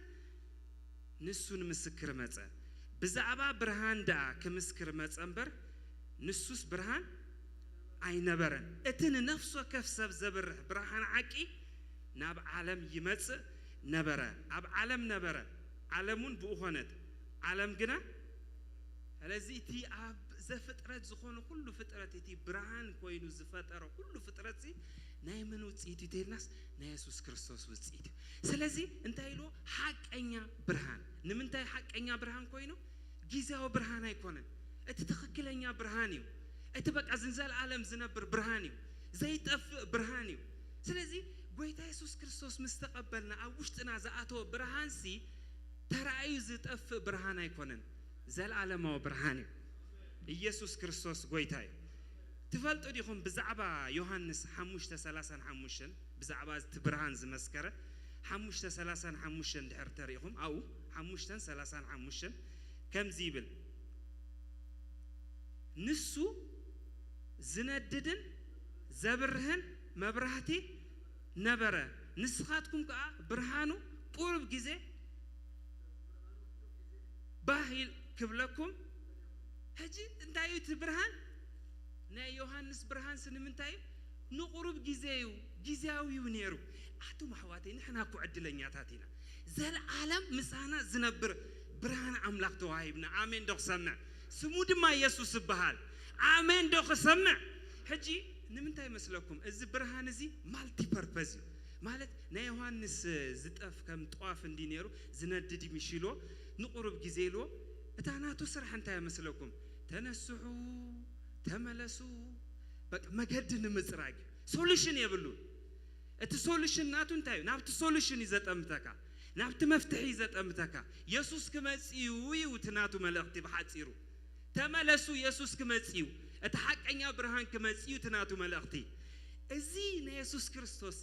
ንሱን ምስክር መጸ ብዛዕባ ብርሃን ዳ ክምስክር መጸ እምበር ንሱስ ብርሃን ኣይነበረን እትን ነፍሶ ከፍሰብ ዘብርህ ብርሃን ዓቂ ናብ ዓለም ይመጽእ ነበረ ኣብ ዓለም ነበረ ዓለሙን ብኡ ኾነት ዓለም ግና ስለዚህ እቲ ኣብ ዘፍጥረት ዝኾነ ሁሉ ፍጥረት እቲ ብርሃን ኮይኑ ዝፈጠረ ሁሉ ፍጥረት ናይ መን ውጽኢት ይተልናስ ናይ ኢየሱስ ክርስቶስ ውጽኢት ስለዚህ እንታይ ኢሉ ሐቀኛ ብርሃን ንምንታይ ሐቀኛ ብርሃን ኮይኑ ጊዜያዊ ብርሃን ኣይኮነን እቲ ትክክለኛ ብርሃን እዩ እቲ በቃ ዝንዘል ዓለም ዝነብር ብርሃን እዩ ዘይጠፍእ ብርሃን እዩ ስለዚህ ጎይታ ኢየሱስ ክርስቶስ ምስተቀበልና ኣብ ውሽጥና ዝኣተወ ብርሃን ሲ ተራእዩ ዝጠፍእ ብርሃን ኣይኮነን ዘለዓለማዊ ብርሃን እዩ ኢየሱስ ክርስቶስ ጎይታ እዩ ትፈልጡ ዲኹም ብዛዕባ ዮሐንስ 5:35 ብዛዕባ እቲ ብርሃን ዝመስከረ 5:35 ድሕር ተሪኢኹም ኣው 5:35 ከምዚ ይብል ንሱ ዝነድድን ዘብርህን መብራህቲ ነበረ ንስኻትኩም ከዓ ብርሃኑ ቁርብ ጊዜ ባህል ክብለኩም ሕጂ እንታይ እዩ እቲ ብርሃን ናይ ዮሐንስ ብርሃን ስንምንታይ ንቁርብ ጊዜዩ ጊዜያዊ እዩ ነይሩ ኣቱም ኣሕዋተይ ንሕና እኮ ዕድለኛታት ኢና ዘለዓለም ምሳና ዝነብር ብርሃን ኣምላኽ ተዋሂብና ኣሜን ዶ ክሰምዕ ስሙ ድማ ኢየሱስ ይበሃል ኣሜን ዶ ክሰምዕ ሕጂ ንምንታይ መስለኩም እዚ ብርሃን እዚ ማልቲ ፐርፐዝ እዩ ማለት ናይ ዮሐንስ ዝጠፍ ከም ጧፍ እንዲ ነይሩ ዝነድድ ይምሽሎ ንቁርብ ጊዜ ኢልዎ እታ ናቱ ስራሕ እንታይ መስለኩም ተነስሑ ተመለሱ በቃ መገድ ንምጽራግ ሶሉሽን የብሉ እቲ ሶሉሽን ናቱ እንታይ ናብቲ ሶሉሽን ይዘጠምተካ ናብቲ መፍትሒ ይዘጠምተካ ኢየሱስ ክመጽዩ እዩ ትናቱ መልእኽቲ በሓጺሩ ተመለሱ ኢየሱስ ክመጽዩ እቲ ሐቀኛ ብርሃን ክመጽዩ ትናቱ መልእኽቲ እዚ ናይ ኢየሱስ ክርስቶስ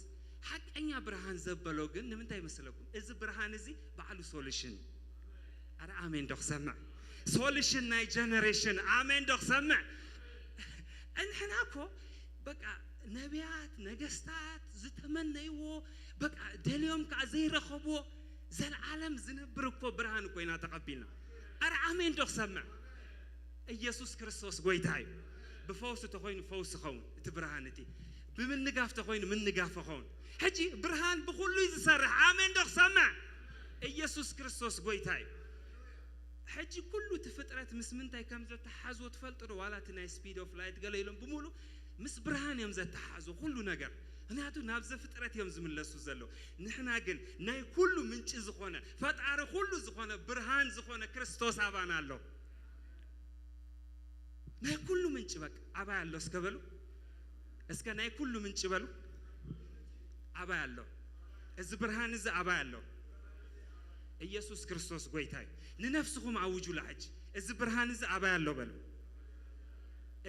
ሐቀኛ ብርሃን ዘበለው ግን ንምንታይ መስለኩም እዚ ብርሃን እዚ ባዕሉ ሶሉሽን አረ አሜን ዶ ክሰምዕ ሶሉሽን ናይ ጀነሬሽን አሜን ዶ ክሰምዕ እንሕናኮ በቃ ነቢያት ነገስታት ዝተመነይዎ በቃ ደልዮም ከዓ ዘይረኸብዎ ዘለዓለም ዝነብር እኮ ብርሃን ኮይና ተቐቢልና አረ አሜን ዶ ክሰምዕ ኢየሱስ ክርስቶስ ጎይታ እዩ ብፈውስ ተኾይኑ ፈውስ ኸውን እቲ ብርሃን እቲ ብምንጋፍ ተኾይኑ ምንጋፍ ኸውን ሕጂ ብርሃን ብኩሉ ዝሰርሕ አሜን ዶ ክሰምዕ ኢየሱስ ክርስቶስ ጎይታ እዩ ሕጂ ኩሉ ትፍጥረት ምስ ምንታይ ከም ዘተሓዝዎ ትፈልጡ ዶ ዋላ እቲ ናይ ስፒድ ኦፍ ላይት ገለ ኢሎም ብምሉ ምስ ብርሃን እዮም ዘተሓዝዎ ኩሉ ነገር ምክንያቱ ናብ ዘፍጥረት እዮም ዝምለሱ ዘለው ንሕና ግን ናይ ኩሉ ምንጭ ዝኾነ ፈጣሪ ኩሉ ዝኾነ ብርሃን ዝኾነ ክርስቶስ ኣባና ኣሎ ናይ ኩሉ ምንጭ በቃ ኣባ ያለው እስከበሉ እስከ ናይ ኩሉ ምንጭ በሉ ኣባ ያለው እዚ ብርሃን እዚ ኣባ ያለው ኢየሱስ ክርስቶስ ጎይታ እዩ ንነፍስኩም አውጁ ለሐጅ እዚ ብርሃን እዚ ኣባ ያለው በሉ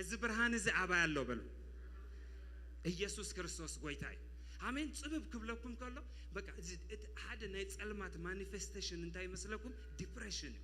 እዚ ብርሃን እዚ ኣባ ያለው በሉ ኢየሱስ ክርስቶስ ጎይታ እዩ አሜን ጽብብ ክብለኩም ከሎ በቃ ሓደ ናይ ጸልማት ማኒፌስቴሽን እንታይ መስለኩም ዲፕሬሽን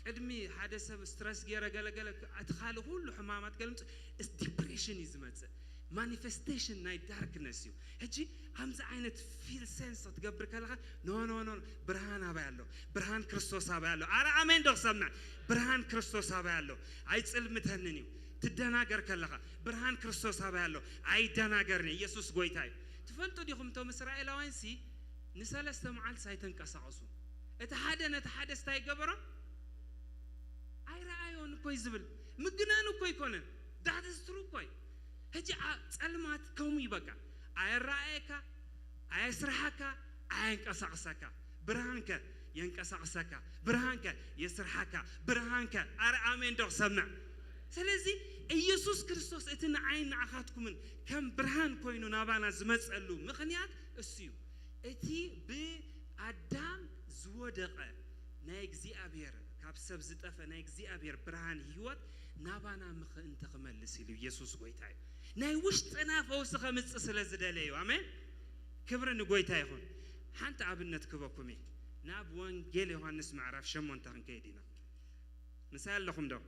ቅድሚ ሓደ ሰብ ስትረስ ገረ ገለገለ አትኻለ ሁሉ ሕማማት ገልምጽ እስ ዲፕሬሽን ይዝመጽእ ማኒፌስቴሽን ናይ ዳርክነስ እዩ ሕጂ አምዛ አይነት ፊል ሴንስ ትገብር ከለኻ ኖ ኖ ኖ ብርሃን ኣባ ያለው ብርሃን ክርስቶስ ኣባ ያለው አረ አሜን ዶ ክሰምዕ ብርሃን ክርስቶስ ኣባ ያለው ኣይጽልምተንን እዩ ትደናገር ከለኻ ብርሃን ክርስቶስ ኣባ ያለው ኣይደናገርኒ ኢየሱስ ጎይታ እዩ ትፈልጡ ዲኹም ቶም እስራኤላውያን ንሰለስተ መዓልቲ ሳይተንቀሳቐሱ እቲ ሓደ ነቲ ሓደ ስታይ ገበሮም ኣይረኣዮን እኮ ይዝብል ምግናን እኮ ይኮነን ዳትስትሩ እኮ ሕጂ ጸልማት ከምኡ ይበቃ ኣይረኣየካ ኣየስራሐካ ኣየንቀሳቅሰካ ብርሃንከ የንቀሳቅሰካ ብርሃንከ የስራሐካ ብርሃንከ አረ አሜን ዶክ ሰምዕ ስለዚ ኢየሱስ ክርስቶስ እቲ ንዓይን ንዓኻትኩምን ከም ብርሃን ኮይኑ ናባና ዝመጸሉ ምኽንያት እስዩ እቲ ብኣዳም ዝወደቀ ናይ እግዚአብሔር ካብ ሰብ ዝጠፈ ናይ እግዚአብሔር ብርሃን ህይወት ናባና ምኽእንተ ክመልስ ኢሉ ኢየሱስ ጎይታ እዩ ናይ ውሽጥና ፈውስ ከምጽእ ስለ ዝደለዩ አሜን ክብር ንጎይታ ይኹን ሓንቲ ኣብነት ክበኩም ናብ ወንጌል ዮሐንስ ምዕራፍ 8 ክንከይድ ኢና ምሳሌ ኣለኹም ዶ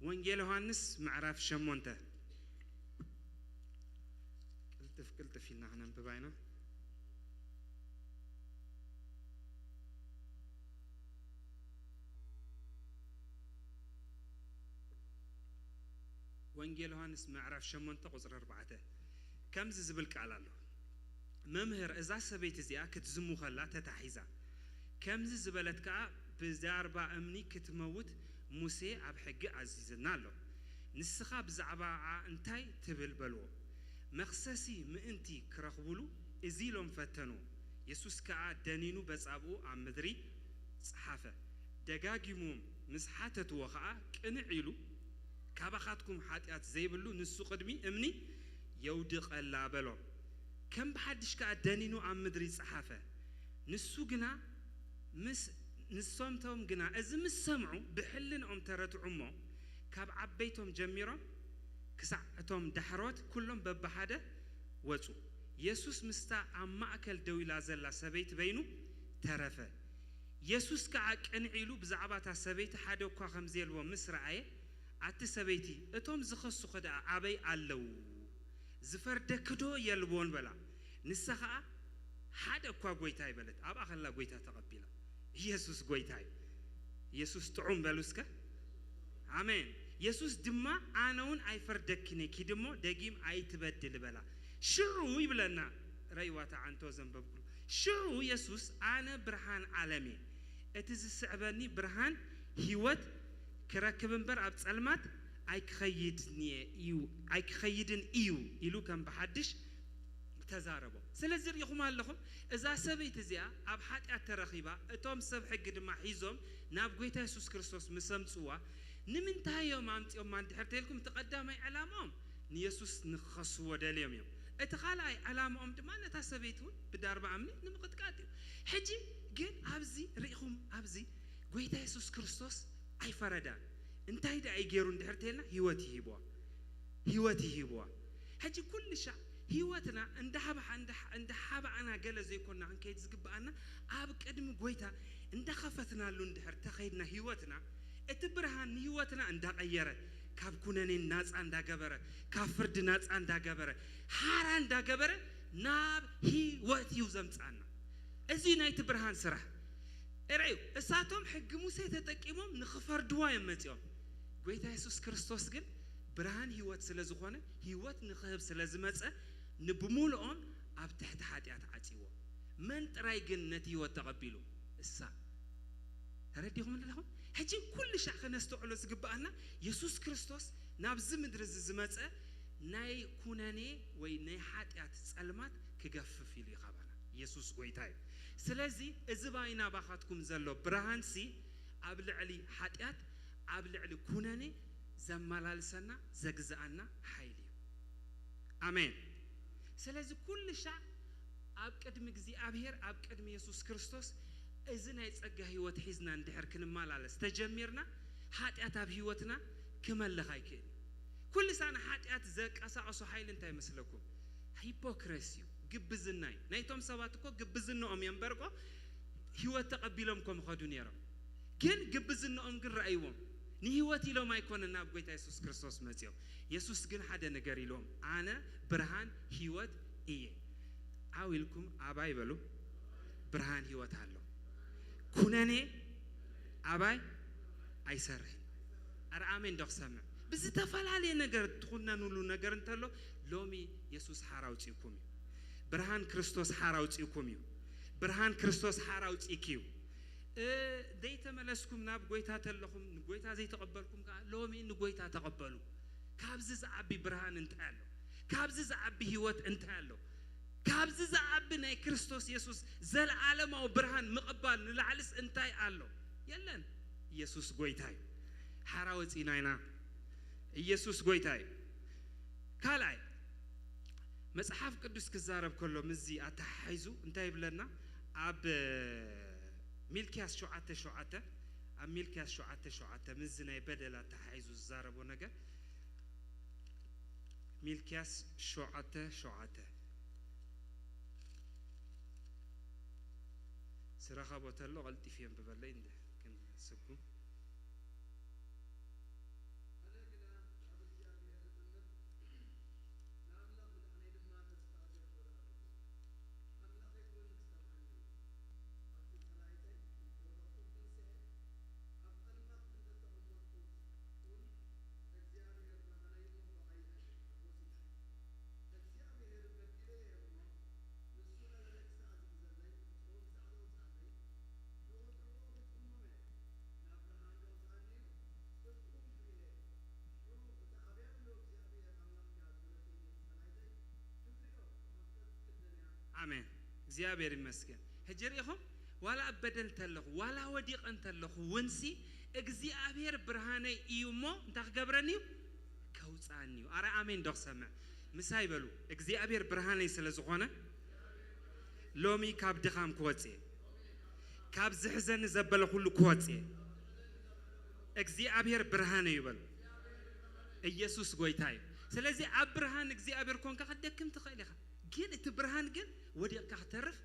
ወንጌል ዮሐንስ ምዕራፍ 8 ቅልጥፍ ኢልና ክነንብብ ኢና ወንጌል ዮሐንስ ምዕራፍ 8 ቁጥር 4 ከምዚ ዝብል ቃል ኣሎ መምህር እዛ ሰበይቲ እዚኣ ክትዝሙ ከላ ተታሒዛ ከምዚ ዝበለት ከዓ ብዛርባ እምኒ ክትመውት ሙሴ ኣብ ሕጊ ኣዚዝና ኣሎ ንስኻ ብዛዕባ እንታይ ትብል በልዎ መክሰሲ ምእንቲ ክረኽብሉ እዚ ኢሎም ፈተኑ ኢየሱስ ከዓ ደኒኑ በጻብኡ ኣብ ምድሪ ጸሓፈ ደጋጊሞም ምስ ሓተትዎ ከዓ ቅንዕ ኢሉ ካባኻትኩም ሓጢአት ዘይብሉ ንሱ ቅድሚ እምኒ የውድቐላ በሎም ከም በሓድሽ ከዓ ደኒኑ ኣብ ምድሪ ጸሓፈ ንሱ ግና ምስ ንሶምቶም ግና እዚ ምስ ሰምዑ ብሕልንኦም ተረትዑሞ ካብ ዓበይቶም ጀሚሮም ክሳዕ እቶም ዳሕሮት ኩሎም በብሓደ ወፁ ኢየሱስ ምስታ ኣብ ማእከል ደው ኢላ ዘላ ሰበይቲ በይኑ ተረፈ ኢየሱስ ከዓ ቅንዕ ኢሉ ብዛዕባ እታ ሰበይቲ ሓደ እኳ ከምዘየልዎ ምስ ረኣየ ኣቲ ሰበይቲ እቶም ዝኸሱ ኸደኣ ኣበይ ኣለው ዝፈርደክዶ የልቦን በላ ንሳ ከዓ ሓደ እኳ ጎይታ ይበለት ኣብ ኣኸላ ጎይታ ተቐቢላ ኢየሱስ ጎይታ እዩ ኢየሱስ ጥዑም በሉስከ አሜን ኢየሱስ ድማ ኣነውን ኣይፈርደክኒ ኪድሞ ደጊም ኣይትበድል በላ ሽዑ ይብለና ረይዋታ አንቶ ዘንበብኩ ሽዑ ኢየሱስ ኣነ ብርሃን ዓለሜ እቲ ዝስዕበኒ ብርሃን ህይወት ክረክብ እምበር ኣብ ጸልማት ኣይክኸይድን እዩ ኢሉ ከም በሓድሽ ተዛረቦ ስለዚህ ሪኹም ኣለኹም እዛ ሰበይቲ እዚኣ ኣብ ሓጢአት ተረኺባ እቶም ሰብ ሕጊ ድማ ሒዞም ናብ ጎይታ ኢየሱስ ክርስቶስ ምሰምጽዋ ንምንታዮም ኣምጽኦም እንድሕር ተልኩም ተቀዳማይ ዕላማኦም ንኢየሱስ ንኸስዎ ደልዮም እዮም እቲ ካልኣይ ዕላማኦም ድማ ነታ ሰበይቲ ብዳርባ እምኒ ንምቅጥቃጥ እዩ ሕጂ ግን ኣብዚ ሪኹም ኣብዚ ጎይታ ኢየሱስ ክርስቶስ ኣይፈረዳን እንታይ ዳ ይገሩ እንድሕር ተልና ህይወት ይሂብዋ ሕጂ ኩሉ ሻ ህይወትና እንደ ሓባዕና ገለ ዘይኮንና ክንከይድ ዝግባአና ኣብ ቅድሚ ጎይታ እንዳኸፈትናሉ እንድሕር ተኸይድና ህይወትና እቲ ብርሃን ህይወትና እንዳቀየረ ካብ ኩነኔ ናጻ እንዳገበረ ካብ ፍርድ ናጻ እንዳገበረ ሓራ እንዳገበረ ናብ ህይወት እዩ ዘምጻና እዚ ናይቲ ብርሃን ስራሕ እረዩ እሳቶም ሕጊ ሙሴ ተጠቂሞም ንኽፈርድዋ የመጽኦም ጎይታ ኢየሱስ ክርስቶስ ግን ብርሃን ህይወት ስለ ዝኾነ ህይወት ንኽህብ ስለ ዝመጸ ንብሙልኦም ኣብ ትሕቲ ሓጢአት ዓጺዎ መን ጥራይ ግን ነቲ ህይወት ተቐቢሉ እሳ ተረዲኹም ኣለኹም ሕጂ ኩሉ ሻዕ ከነስተውዕሎ ዝግባአና ኢየሱስ ክርስቶስ ናብዚ ምድሪ ዝመጸ ናይ ኩነኔ ወይ ናይ ሓጢአት ጸልማት ክገፍፍ ኢሉ ይኸባና ኢየሱስ ጎይታ እዩ ስለዚ እዚ ባይና ባኻትኩም ዘሎ ብርሃን ሲ ኣብ ልዕሊ ሓጢአት ኣብ ልዕሊ ኩነኔ ዘመላልሰና ዘግዛአና ሓይል እዩ አሜን ስለዚ ኩሉ ሻዕ ኣብ ቅድሚ እግዚአብሔር ኣብ ቅድሚ ኢየሱስ ክርስቶስ እዚ ናይ ጸጋ ህይወት ሒዝና እንድሕር ክንመላለስ ተጀሚርና ሓጢአት ኣብ ህይወትና ክመለኽ ኣይክእል ኩሉ ሳና ሓጢአት ዘቀሳቀሱ ሓይል እንታይ መስለኩም ሂፖክሬሲ ግብዝና እዩ ናይቶም ሰባት እኮ ግብዝናኦም የንበርቆ ህይወት ተቐቢሎም ከም ኸዱ ነይሮም ግን ግብዝናኦም ግን ረአይዎም ንህይወት ኢሎም ኣይኮነን ናብ ጎይታ ኢየሱስ ክርስቶስ መጽኦም ኢየሱስ ግን ሓደ ነገር ኢሎም ኣነ ብርሃን ህይወት እየ ኣዊልኩም ኣባይ በሉ ብርሃን ህይወት ኣሎ ኩነኔ ኣባይ ኣይሰርሕን ኣረ ኣሜን ዶክ ሰምዕ ብዝተፈላለየ ነገር ትኹነንሉ ነገር እንተሎ ሎሚ ኢየሱስ ሓራውፂኩም እዩ ብርሃን ክርስቶስ ሓራውፂኩም እዩ ብርሃን ክርስቶስ ሓራውፂክ እዩ ዘይተመለስኩም ናብ ጎይታ ተለኹም ጎይታ ዘይተቀበልኩም ካ ሎሚ ንጎይታ ተቀበሉ ካብዚ ዝዓቢ ብርሃን እንታይ ኣሎ ካብዚ ዝዓቢ ህይወት እንታይ ኣሎ ካብዚ ዝዓቢ ናይ ክርስቶስ ኢየሱስ ዘለዓለማዊ ብርሃን ምቕባል ንላዕልስ እንታይ ኣሎ የለን ኢየሱስ ጎይታ እዩ ሓራ ወፂና ኢና ኢየሱስ ጎይታ እዩ ካልኣይ መጽሐፍ ቅዱስ ክዛረብ ከሎ ምዚ ኣተሓይዙ እንታይ ይብለና ኣብ ሚልኪያስ 7:7 ኣብ ሚልኪያስ 7:7 ምዚ ናይ በደል ኣተሓይዙ ዝዛረቦ ነገር ሚልኪያስ 7:7 ስራኸቦ ተሎ ቀልጢፍ የንብበለይ እንደ ክንስኩም አሜን እግዚአብሔር ይመስገን ህጀሪኹም ዋላ አበደል ተለኹ ዋላ ወዲቅ እንተለኹ ወንሲ እግዚአብሔር ብርሃነይ እዩሞ እንታገብረኒ ከውፃኒ አረ አሜን ዶክሰመ ምሳይ በሉ እግዚአብሔር ብርሃነይ ስለዝኾነ ሎሚ ካብ ድኻም ክወጽ ካብ ዝሕዘን ዘበለ ሁሉ ክወጽ እግዚአብሔር ብርሃነይ ይበሉ ኢየሱስ ጎይታይ ስለዚህ ኣብ ብርሃን እግዚአብሔር ኮንካ ከደክም ትኽእል ኢኻ ግን እቲ ብርሃን ግን ወዲቕካ ከተርፍ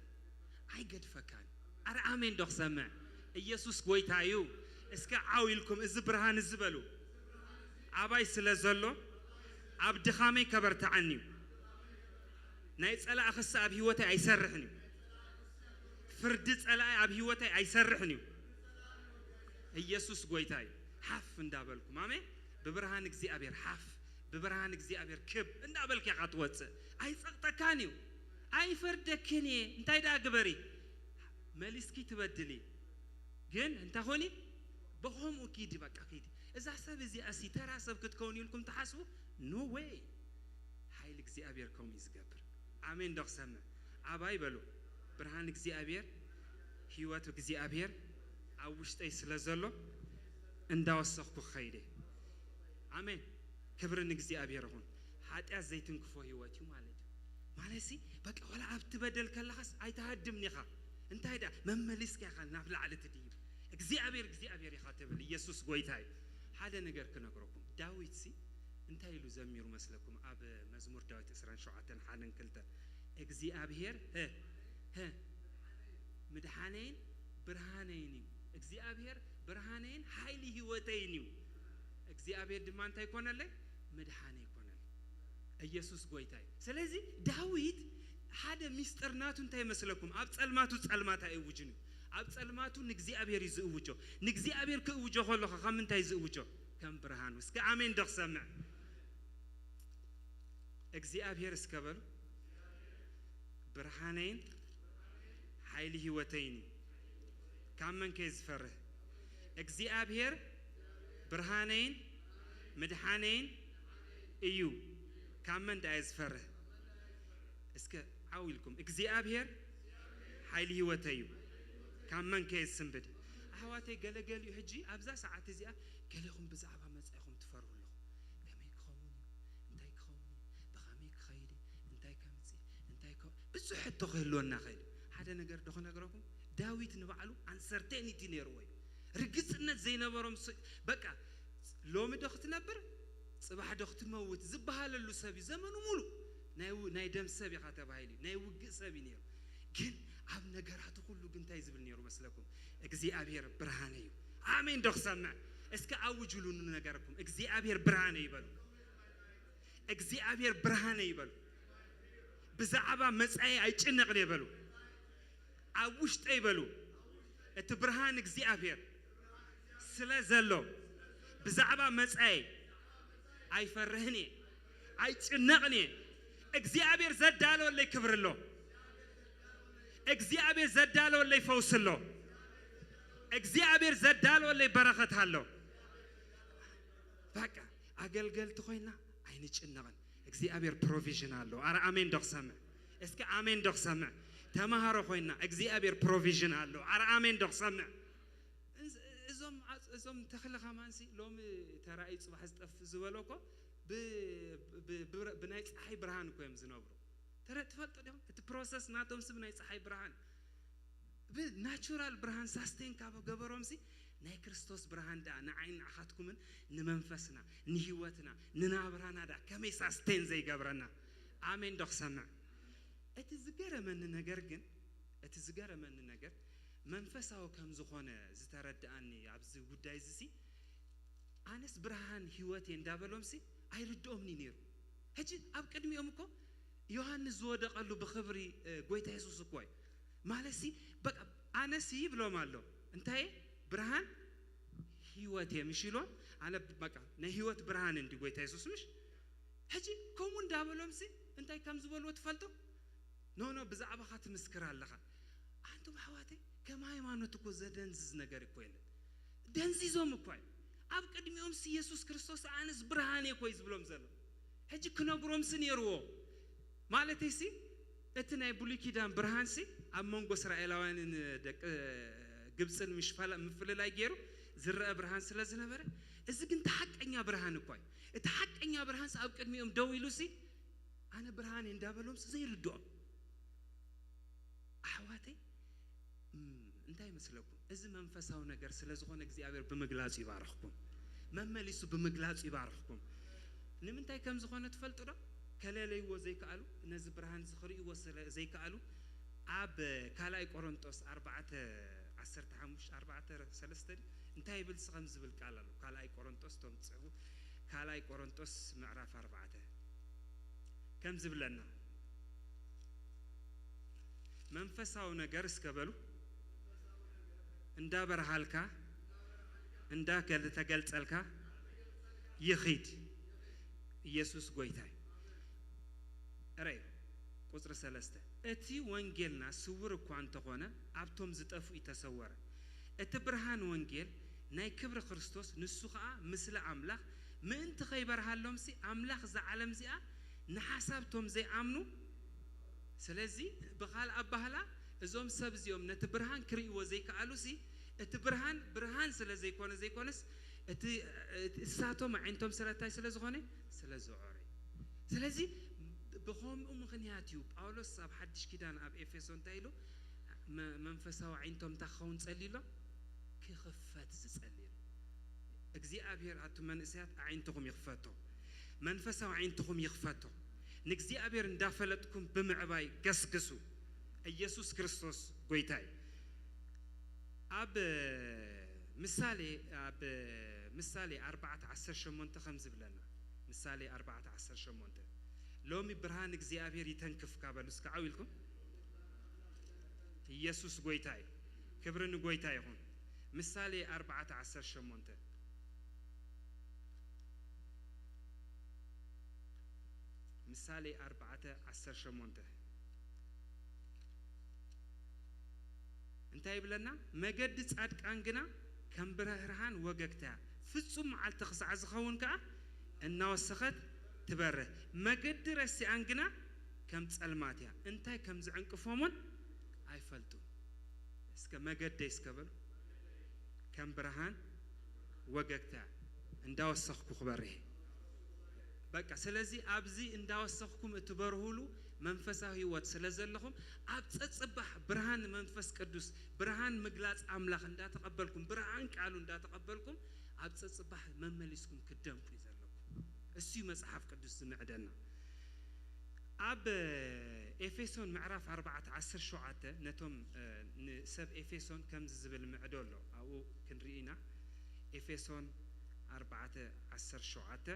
አይገድፈካን አረ አሜን ዶክሰመ ኢየሱስ ጎይታዩ እስከ ዓዊልኩም እዚ ብርሃን ዝበሉ አባይ ስለዘሎ ኣብ ድኻመይ ከበርታዓኒ ናይ ጸላእ ክስ ኣብ ህይወተይ አይሰርሕኒ ፍርድ ጸላእ ኣብ ህይወተይ አይሰርሕኒ ኢየሱስ ጎይታዩ ሓፍ እንዳበልኩም አሜን በብርሃን እግዚአብሔር ሓፍ በብርሃን እግዚአብሔር ክብ እንዳበልክ ያቃትወጽ አይጸቅጠካኒው አይፈርደክኒ እንታይ ዳግበሪ መልስኪ ትበድሊ ግን እንታሆኒ በሆም ኪዲ በቃ ኪዲ እዛ ሰብ እዚ አሲ ተራ ሰብ ክትከውን ይልኩም ተሐስቡ ኖ ዌይ ኃይል እግዚአብሔር ኮም ይዝገብር አሜን ዶክሰመ አባይ በሉ ብርሃን እግዚአብሔር ህይወት እግዚአብሔር አውሽጠይ ስለዘሎ እንዳወሰኽኩ ኸይደ አሜን ክብርን እግዚአብሔር ሆን ኃጢአት ዘይትንክፎ ህይወት ማለሲ በቃ ወላ አብት በደል ከላኸስ አይተሃድምኒኻ እንታይ ዳ መመሊስ ካኻል ናብ ላዕለት ዲብ እግዚአብሔር ይኻተብል ኢየሱስ ጎይታይ ሓደ ነገር ክነግረኩም ዳዊት ሲ እንታይ ኢሉ ዘሚሩ መስለኩም ኣብ መዝሙር ዳዊት 27:1-2 እግዚአብሔር ምድሓነይን ብርሃነይን እግዚአብሔር ብርሃነይን ኃይሊ ህይወተይን እግዚአብሔር ድማ እንታይ ኮነለይ ምድሓነይ ኢየሱስ ጎይታይ ስለዚህ ዳዊት ሓደ ሚስጥርናቱ እንታይ መስለኩም ኣብ ጸልማቱ ጸልማታ ይውጅኑ ኣብ ጸልማቱ ንእግዚአብሔር ይዝውጆ ንእግዚአብሔር ክውጆ ከለኸ ከም እንታይ ይዝውጆ ከም ብርሃኑ እስከ አሜን ዶክሰምዕ እግዚአብሔር እስከበሉ ብርሃነይን ኃይሊ ህይወተይን ካመን ከይዝፈርህ እግዚአብሔር ብርሃነይን ምድሓነይን እዩ ካመን ዳይዝፈርህ እስከ ዓዊልኩም እግዚአብሔር ኃይሊ ህይወተዩ ካመን ከይስንብድ አህዋተይ ገለገል ይሕጂ ኣብዛ ሰዓት እዚኣ ገለኹም ብዛዕባ መጻይኹም ትፈርሁለኹ ከመይ ክኸውን እንታይ ክኸውን ብኸመይ ክኸይድ እንታይ ከምጽ እንታይ ብዙሕ ሕቶ ክህልወና ኸይድ ሓደ ነገር ዶ ክነግረኩም ዳዊት ንባዕሉ አንሰርቴኒቲ ነይርዎ እዩ ርግጽነት ዘይነበሮም በቃ ሎሚ ዶ ክትነብር ጽባሕ ዶ ክትመውት ዝበሃለሉ ሰብ ዘመኑ ሙሉ ናይ ደም ሰብ ኢኻ ተባሂሉ ናይ ውግእ ሰብ ነይሩ ግን ኣብ ነገራቱ ሁሉ ግን እንታይ ዝብል ነይሩ መስለኩም እግዚአብሔር ብርሃነ እዩ አሜን ዶክሰምዕ እስከ አውጅሉ ነገርኩም እግዚአብሔር ብርሃነ ይበሉ እግዚአብሔር ብርሃነ ይበሉ ብዛዕባ መጻይ አይጭነቅን ይበሉ አውሽጠ ይበሉ እቲ ብርሃን እግዚአብሔር ስለዘሎ ብዛዕባ መጻይ አይፈርህኒ አይጭነቅኒ እግዚአብሔር ዘዳለው ለይ ክብርሎ እግዚአብሔር ዘዳለው ለይ ፈውስሎ እግዚአብሔር ዘዳልወለይ በረኸት አለው በቃ አገልገልት ኮይና አይንጭነቅን እግዚአብሔር ፕሮቪዥን አለው አረ አሜን ደክሰምዕ እስከ አሜን ደክሰምዕ ተማሃሮ ኮይና እግዚአብሔር ፕሮቪዥን አለው አረ አሜን ደክሰምዕ እዞም ተኽልኻ ማንሲ ሎሚ ተራእይ ጽባሕ ዝጠፍ ዝበለኮ ብናይ ፀሓይ ብርሃን እኮ እዮም ዝነብሩ ትፈልጡ ዲኹም እቲ ፕሮሰስ ናቶም ስብ ናይ ፀሓይ ብርሃን ብናቹራል ብርሃን ሳስቴን ካብ ገበሮም ሲ ናይ ክርስቶስ ብርሃን ዳ ንዓይን ንዓኻትኩምን ንመንፈስና ንህይወትና ንናብራና ዳ ከመይ ሳስቴን ዘይገብረና አሜን ደክሰምዕ እቲ ዝገረመኒ ነገር መንፈሳዊ ከም ዝኾነ ዝተረዳአኒ ኣብዚ ጉዳይ እዚ ኣነስ ብርሃን ህይወቴ እንዳበሎም ሲ አይርዶምኒ ነይሩ ሕጂ ኣብ ቅድሚኦም እኮ ዮሐንስ ዝወደቀሉ ብኽብሪ ጎይታ ኢየሱስ እኮ ማለት ሲ በቃ ኣነስ ይብሎም ኣሎ እንታይ ብርሃን ህይወቴ ምሽሎ ኣነ በቃ ናይ ህይወት ብርሃን እንዲ ጎይታ ኢየሱስ ምሽ ሕጂ ከምኡ እንዳበሎም ሲ እንታይ ከም ዝበልዎ ትፈልጡ ኖ ብዛዕባኻ ትምስክር ኣለኻ አንቱም ኣሕዋተይ ከም ሃይማኖት እኮ ዘደንዝዝ ነገር እኮ የለን ደንዚዞም እኮ ኣብ ቅድሚኦም ሲ ኢየሱስ ክርስቶስ ኣነስ ብርሃን እኮ ዝብሎም ዘሎ ሕጂ ክነግሮም ሲ ነይርዎ ማለት ሲ እቲ ናይ ብሉይ ኪዳን ብርሃን ሲ ኣብ መንጎ እስራኤላውያንን ደቂ ግብፅን ምፍልላይ ገይሩ ዝረአ ብርሃን ስለ ዝነበረ እዚ ግን ተሓቀኛ ብርሃን እኮ እቲ ሓቀኛ ብርሃን ኣብ ቅድሚኦም ደው ኢሉ ሲ ኣነ ብርሃን እንዳበሎም ዘይርድኦም ኣሕዋተይ እንታይ መስለኩም እዚ መንፈሳዊ ነገር ስለ ዝኾነ እግዚአብሔር ብምግላጽ ይባርኽኩም መመሊሱ ብምግላጽ ይባርኽኩም ንምንታይ ከም ዝኾነ ትፈልጡ ዶ ከለለይዎ ዘይከኣሉ ነዚ ብርሃን ዝኽሪእዎ ዘይከኣሉ ኣብ ካልኣይ ቆሮንጦስ 4:15-4:3 እንታይ ይብል ከም ዝብል ቃል ኣሎ ካልኣይ ቆሮንጦስ ቶም ጽሑ ካልኣይ ቆሮንጦስ ምዕራፍ 4 ከም ዝብለና መንፈሳዊ ነገር እስከበሉ እንዳበረሃልካ እንዳተገልጸልካ ይኺድ ኢየሱስ ጎይታይ አረይ ቁጥር 3 እቲ ወንጌልና ስውር እኳ እንተኾነ ኣብቶም ዝጠፉ ይተሰወረ እቲ ብርሃን ወንጌል ናይ ክብሪ ክርስቶስ ንሱ ኸዓ ምስለ አምላኽ ምእንቲ ኸይበርሃሎም ሲ አምላኽ ዘዓለም ዚኣ ንሓሳብቶም ዘይኣምኑ ስለዚ በኻል ኣባህላ እዞም ሰብ እዚኦም ነቲ ብርሃን ክሪእዎ ዘይከኣሉ ሲ እቲ ብርሃን ስለ ዘይኮነስ እቲ እሳቶም ዓይንቶም ስለታይ ስለ ዝኾነ ስለ ዝዖረ ስለዚ ብኸምኡ ምኽንያት እዩ ጳውሎስ ኣብ ሓድሽ ኪዳን ኣብ ኤፌሶን እንታይ ኢሉ መንፈሳዊ ዓይንቶም ታኸውን ጸሊሎ ክኽፈት ዝጸልዩ እግዚአብሔር ኣቱ መንእሰያት ዓይንትኹም ይኽፈቶ መንፈሳዊ ዓይንትኹም ይኽፈቶ ንእግዚአብሔር እንዳፈለጥኩም ብምዕባይ ገስግሱ ኢየሱስ ክርስቶስ ጎይታይ ኣብ ምሳሌ 4:18 ከም ዝብለና ምሳሌ 4:18 ሎሚ ብርሃን እግዚአብሔር ይተንክፍ ካበሉስ ከዓዊልኩም ኢየሱስ ጎይታይ ክብርን ጎይታይ ይሁን ምሳሌ 4:18 ምሳሌ 4:18 እንታይ ይብለና መገድ ጻድቃን ግና ከም ብርሃን ወገግታ ፍጹም መዓልቲ ክሳዕ ዝኸውን ከዓ እናወሰኸት ትበርህ መገድ ረሲኣን ግና ከም ጸልማት እያ እንታይ ከም ዝዕንቅፎምን አይፈልጡ እስከ መገደይ እስከበሉ ከም ብርሃን ወገግታ እንዳወሰኽኩ ክበርህ በቃ ስለዚህ ኣብዚ እንዳወሰኽኩም እትበርሁሉ መንፈሳዊ ህይወት ስለዘለኹም ኣብ ጸጽባህ ብርሃን መንፈስ ቅዱስ ብርሃን ምግላጽ አምላኽ እንዳተቀበልኩም ብርሃን ቃሉ እንዳተቀበልኩም ኣብ ጸጽባህ መመሊስኩም ክደምኩ ይዘለኩም እሱ መጽሐፍ ቅዱስ ዝምዕደና ኣብ ኤፌሶን ምዕራፍ 4:17 ነቶም ሰብ ኤፌሶን ከም ዝብል ምዕደሎ ኣብኡ ክንሪኢና ኤፌሶን 4:17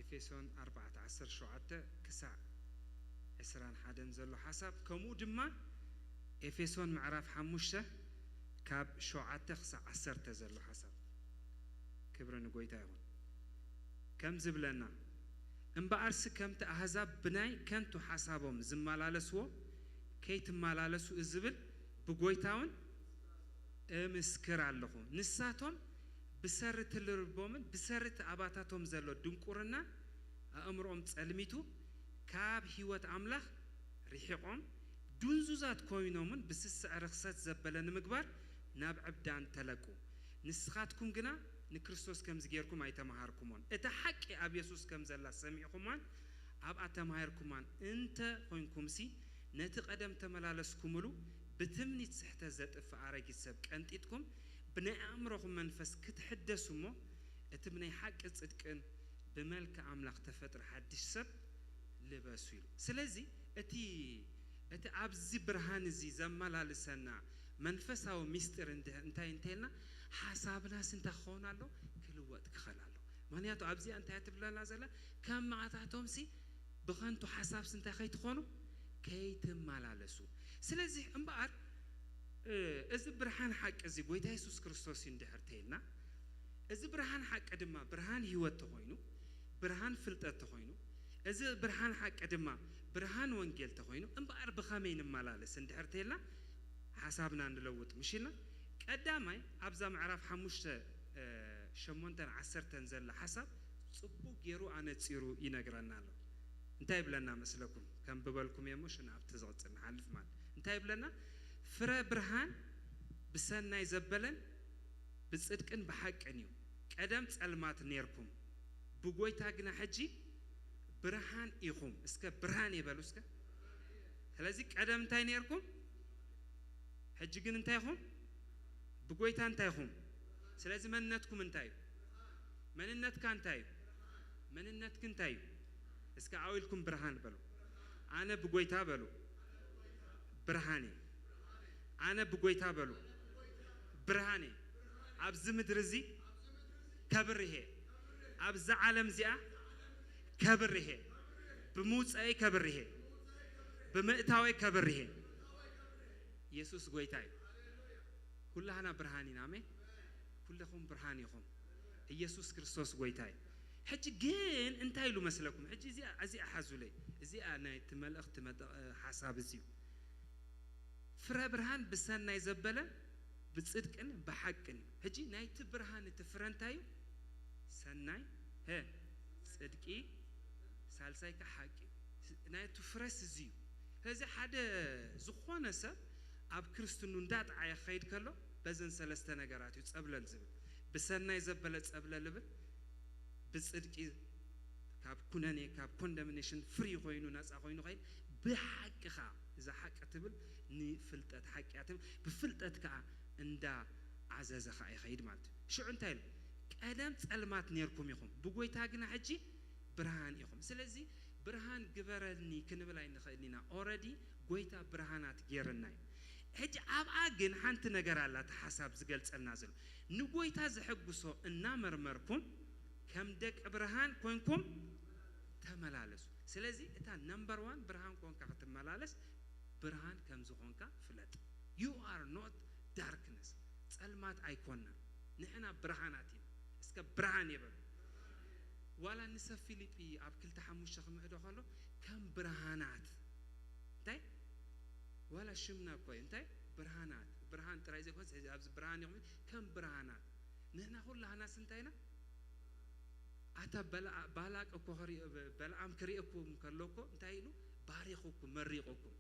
ኤፌሶን 4:17 ክሳዕ 21 ዘሎ ሓሳብ ከምኡ ድማ ኤፌሶን ምዕራፍ 5 ካብ 7 ክሳዕ 10 ዘሎ ሓሳብ ክብሪ ንጎይታ ይሁን ከም ዝብለና እምበኣርሲ ከምቲ ኣሕዛብ ብናይ ከንቱ ሓሳቦም ዝመላለስዎ كيت مالالسو إزبل بقويتاون مسكر علىهم نساتهم بسرت الربومن بسرت أباتاتهم زلوا دنكورنا أمرهم تسلميتو كاب هيوت أملاخ ريحهم دونزوزات كوينومن بسس رخصات زبلن مقبار ناب عبدان تلقو نسخاتكم جنا نكريستوس كم زجيركم أي تمهاركمان اتحقق أب يسوس كم زلا سميعكمان أب أتمهاركمان أنت هونكم سي نتقدم تملالسكملو بتمني تحت زت فعرق السبك أنتيتكم بني أمرهم منفس كتحدثوا مو اتبني حق تصدقن بملك أملاخ تفتر حدش سب لباسويل سلازي اتي أبزي برهان زي زملالسنا منفس أو ميستر انتهينا حسابنا سنتخونا له كل وقت خلاله مانياتو أبزي أنت هتبلا لازلا كم معتاتهم سي بخانتو حساب سنتخيت خونو كيت مالالسو سلازي أمبار إذا برهان حق إذا قويت يسوع كريستوس يندهرتينا إذا برهان حق أدمى برهان هو تهوينو برهان فلتة تهوينو إذا برهان حق أدمى برهان وانجيل تهوينو أمبار بخامين مالالس يندهرتينا حسابنا نلوت مشينا قدامي أبزا معرف حموشة شمونتن عسرتن زل حسب صبو جيرو أنا تصيرو ينقرنا له انتهي بلنا مثلكم كم ببالكم يموش أنا أبتزغط نحلف مال انتهي بلنا فرا برهان بسنا يزبلن بصدقن بحق انيو قدم صلمات نيركم بغوي تاغنا حجي برهان يخوم اسك برهان يبلو اسك ስለዚህ ቀደም እንታይ ነርኩም ሕጂ ግን እንታይ ኹም ብጎይታ እንታይ ኹም ስለዚህ መንነትኩም እንታይ መንነትካ እንታይ መንነትክ እንታይ እስከ አውልኩም ብርሃን በሉ አነ ብጎይታ በሉ ብርሃኔ አነ ብጎይታ በሉ ብርሃኔ አብዝ ምድር እዚ ከብርሄ አብዝ ዓለም ዚኣ ከብርሄ በሙጻይ ከብርሄ በመእታዊ ከብርሄ ኢየሱስ ጎይታይ ኩላህና ብርሃኒና አሜን ኩልኹም ብርሃን ይኹም ኢየሱስ ክርስቶስ ጎይታይ ሕጂ ግን እንታይ ኢሉ መስለኩም ሕጂ እዚ አሓዙለይ እዚ ናይ ተመልእኽቲ ሓሳብ እዚ ፍረ ብርሃን ብሰናይ ዘበለ ብጽድቅን በሐቅን ሕጂ ናይቲ ብርሃን ትፍረንታዩ ሰናይ ጽድቂ ሳልሳይ ከሐቂ ናይቲ ፍረስ እዚ ስለዚህ ሓደ ዝኾነ ሰብ ኣብ ክርስትኑ እንዳጣዓየ ኸይድ ከሎ በዘን ሰለስተ ነገራት እዩ ጸብለል ዝብል ብሰናይ ዘበለ ጸብለል ብል ብጽድቂ ካብ ኩነኔ ካብ ኮንደምኔሽን ፍሪ ኮይኑ ነፃ ኮይኑ ኸይድ ብሐቅኻ እዛ ሐቅ ትብል ንፍልጠት ሐቅያትም ብፍልጠት ከዓ እንዳ ዓዘዘኻ ይኸይድ ማለት ሽዑ እንታይ ኢሉ ቀደም ጸልማት ነርኩም ኢኹም ብጎይታ ግና ሕጂ ብርሃን ኢኹም ስለዚህ ብርሃን ግበረኒ ክንብል ኣይንኽእልና ኦልሬዲ ጎይታ ብርሃናት ጌርናይ ሕጂ ኣብኣ ግን ሓንቲ ነገር ኣላት ሓሳብ ዝገልጸልና ዘሎ ንጎይታ ዝሕግሶ እናመርመርኩም ከም ደቂ ብርሃን ኮይንኩም ተመላለሱ ስለዚህ እታ ነምበር 1 ብርሃን ኮንካ ክትመላለስ ብርሃን ከም ዝኾንካ ፍለጥ you are not darkness ጸልማት ኣይኮንና ንሕና ብርሃናት ኢና እስከ ብርሃን ይበል ዋላ ንሰ ፊልጵ ኣብ 2:5 ክምሕዶ ከሎ ከም ብርሃናት እንታይ ዋላ ሽምና ኮይ እንታይ ብርሃናት ብርሃን ጥራይ ዘይኮንስ ኣብዚ ብርሃን ይኹም ከም ብርሃናት ንሕና ኩላህናስ እንታይና ኣታ ባላቅ ኮኸሪ በልዓም ክሪእኩም ከሎኮ እንታይ ኢሉ ባሪኹኩም መሪቑኩም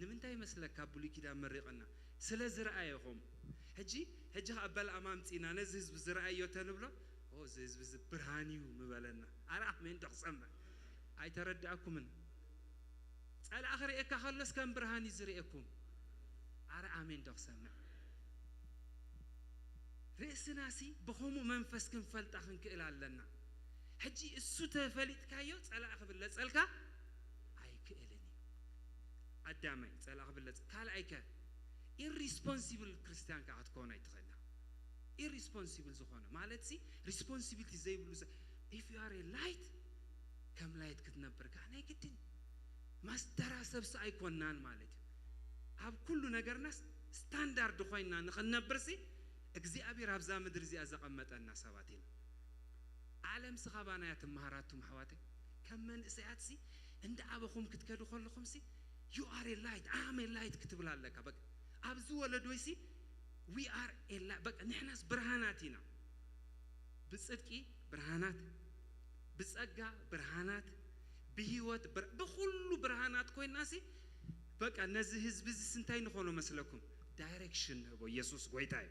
ንምንታይ መስለካ ብሉይ ኪዳን መሪቕና ስለ ዝረአየኹም ሕጂ ካብ በልዓም ኣምፂና ነዚ ህዝቢ ዝረአዮ ተንብሎ እዚ ህዝቢ ብርሃን እዩ ምበለና ኣረ ኣሜን ተኽሰምዕ ኣይተረዳእኩምን ጸላእ ክሪእካ ከሎስ ከም ብርሃን እዩ ዝሪእኩም ኣረ ኣሜን ተኽሰምዕ ርእስናሲ ብኸምኡ መንፈስ ክንፈልጣ ክንክእል ኣለና ሕጂ እሱ ተፈሊጥካዮ ጸላእ ክብለጸልካ ኣይክእልን እዩ ኣዳማይ ጸላእ ክብለጽ ካልኣይከ irresponsible ክርስቲያን ከዓ ክትኮን ኣይትኽእልና irresponsible ዝኾነ ማለት ሲ responsibility ዘይብሉ if you are a light ከም ላይት ክትነብር ከዓ ናይ ግድን ማስተራሰብስ ኣይኮናን ማለት እዩ ኣብ ኩሉ ነገርና ስታንዳርድ ኮይና ንኽነብር ሲ እግዚአብሔር ኣብዛ ምድር እዚኣ ዘቐመጠና ሰባት ኢና ዓለም ስኻባናያ ትመሃራቱም ሓዋተይ ከም መንእሰያት ሲ እንደ ኣበኹም ክትከዱ ከለኹም ሲ you are a light I am a light ክትብላለካ በቃ ኣብዚ ወለዶይሲ we are a light በቃ ንሕናስ ብርሃናቲና ብጽድቂ ብርሃናት ብጸጋ ብርሃናት ብህይወት በሁሉ ብርሃናት ኮይናሲ በቃ ነዚህ ህዝብ ስንታይ ንኾኖ መስለኩም ዳይሬክሽን ነው ኢየሱስ ጎይታይ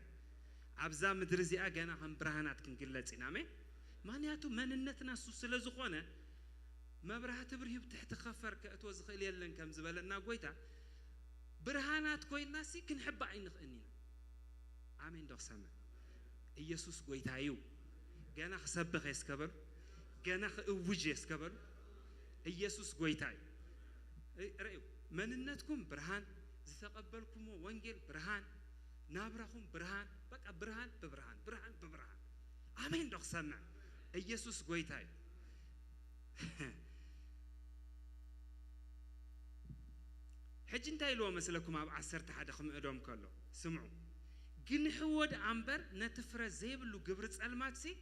አብዛ ምድር እዚኣ ገና ከም ብርሃናት ክንግለጽና አሜን ማንያቱ መንነትና እሱ ስለዝኾነ መብራህት ብርሂብ ትሕት ኸፈር ከእቶ ዝኽእል የለን ከም ዝበለና ጎይታ ብርሃናት ኮይናሲ ክንሕባ አይንኽእኒና አሜን ዶክሰመ ኢየሱስ ጎይታዩ ገና ክሰብኽ የስከበሉ ገና ክእውጅ የስከበሉ ኢየሱስ ጎይታይ ረዩ መንነትኩም ብርሃን ዝተቀበልኩሞ ወንጌል ብርሃን ናብራኹም ብርሃን በቃ ብርሃን በብርሃን ብርሃን በብርሃን አሜን ዶክሰመ ኢየሱስ ጎይታይ ሕጂ እንታይ ኢልዎ መስለኩም ኣብ 11 ክምእዶም ከሎ ስምዑ ግን ሕወድ ኣምበር ነቲ ፍረ ዘይብሉ ግብሪ ጸልማት ሲ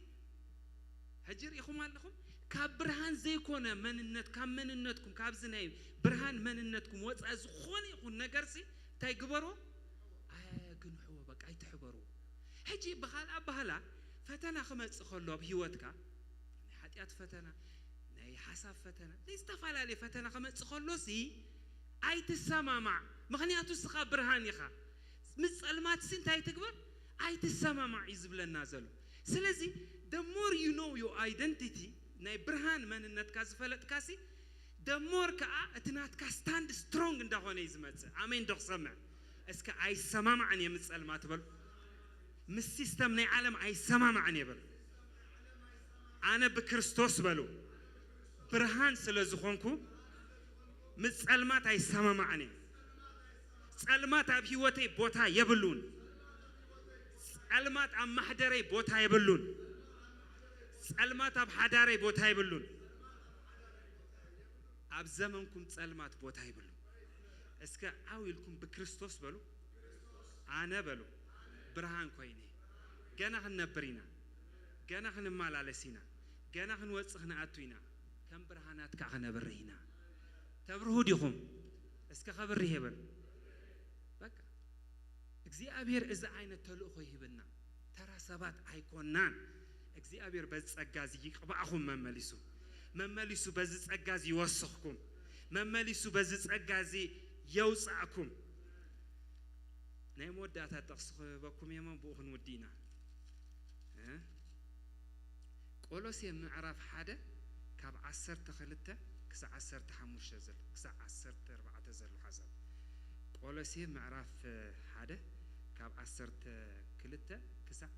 ሕጂ ሪኢኹም ኣለኹም ካብ ብርሃን ዘይኮነ መንነት ካብ መንነትኩም ካብ ዝናይ ብርሃን መንነትኩም ወፃ ዝኾነ ይኹን ነገር ሲ እንታይ ግበሮ ግን ሕወ በቃ ኣይትሕበሩ ሕጂ በኻልኣ ባህላ ፈተና ክመጽእ ከሎ ኣብ ህይወትካ ናይ ሓጢኣት ፈተና ናይ ሓሳብ ፈተና ዝተፈላለዩ ፈተና ክመጽእ ከሎ ሲ ኣይትሰማማዕ ምክንያቱ ስኻ ብርሃን ኢኻ ምስ ጸልማት ሲ እንታይ ትግበር ኣይትሰማማዕ እዩ ዝብለና ዘሎ ስለዚ the more you know your identity ናይ ብርሃን መንነትካ ዝፈለጥካ ሲ the more ከዓ እትናትካ stand strong እንደሆነ ይዝመጽእ አሜን ዶክሰመ እስከ ኣይሰማማዕን የምጸልማት በሉ ምስ ሲስተም ናይ ዓለም ኣይሰማማዕን ይበሉ አነ በክርስቶስ በሉ ብርሃን ስለዝኾንኩ ምጸልማት ኣይሰማማዕን ጸልማት ኣብ ህይወተይ ቦታ የብሉን ጸልማት ኣብ ማሕደረይ ቦታ የብሉን ጸልማት ኣብ ሓዳረይ ቦታ የብሉን ኣብ ዘመንኩም ጸልማት ቦታ የብሉ እስከ ኣዊልኩም በክርስቶስ በሉ አነ በሉ ብርሃን ኮይኔ ገና ክንነብርና ገና ክንማላለስና ገና ክንወጽእ ክንኣቱና ከም ብርሃናት ካ ክነብርና ተብርሁ ዲኹም እስከ ኸብርህ ይበል በቃ እግዚአብሔር እዚ አይነት ተልእኮ ይህብና ተራ ሰባት አይኮናን እግዚአብሔር በጸጋዚ ይቅባኹም መመሊሱ በዚ ጸጋዚ ይወስኽኩም መመሊሱ በዚ ጸጋዚ የውጻእኩም ናይ ሞዳታ ተኽስኽበኩም የማን ብኡኽን ውዲና ቆሎሴ ምዕራፍ 1 ካብ 12 ክሳብ 15 ዘሎ ክሳብ 14 ዘሎ ሓሳብ ቆሎሴ ምዕራፍ 1 ካብ 12 ክሳብ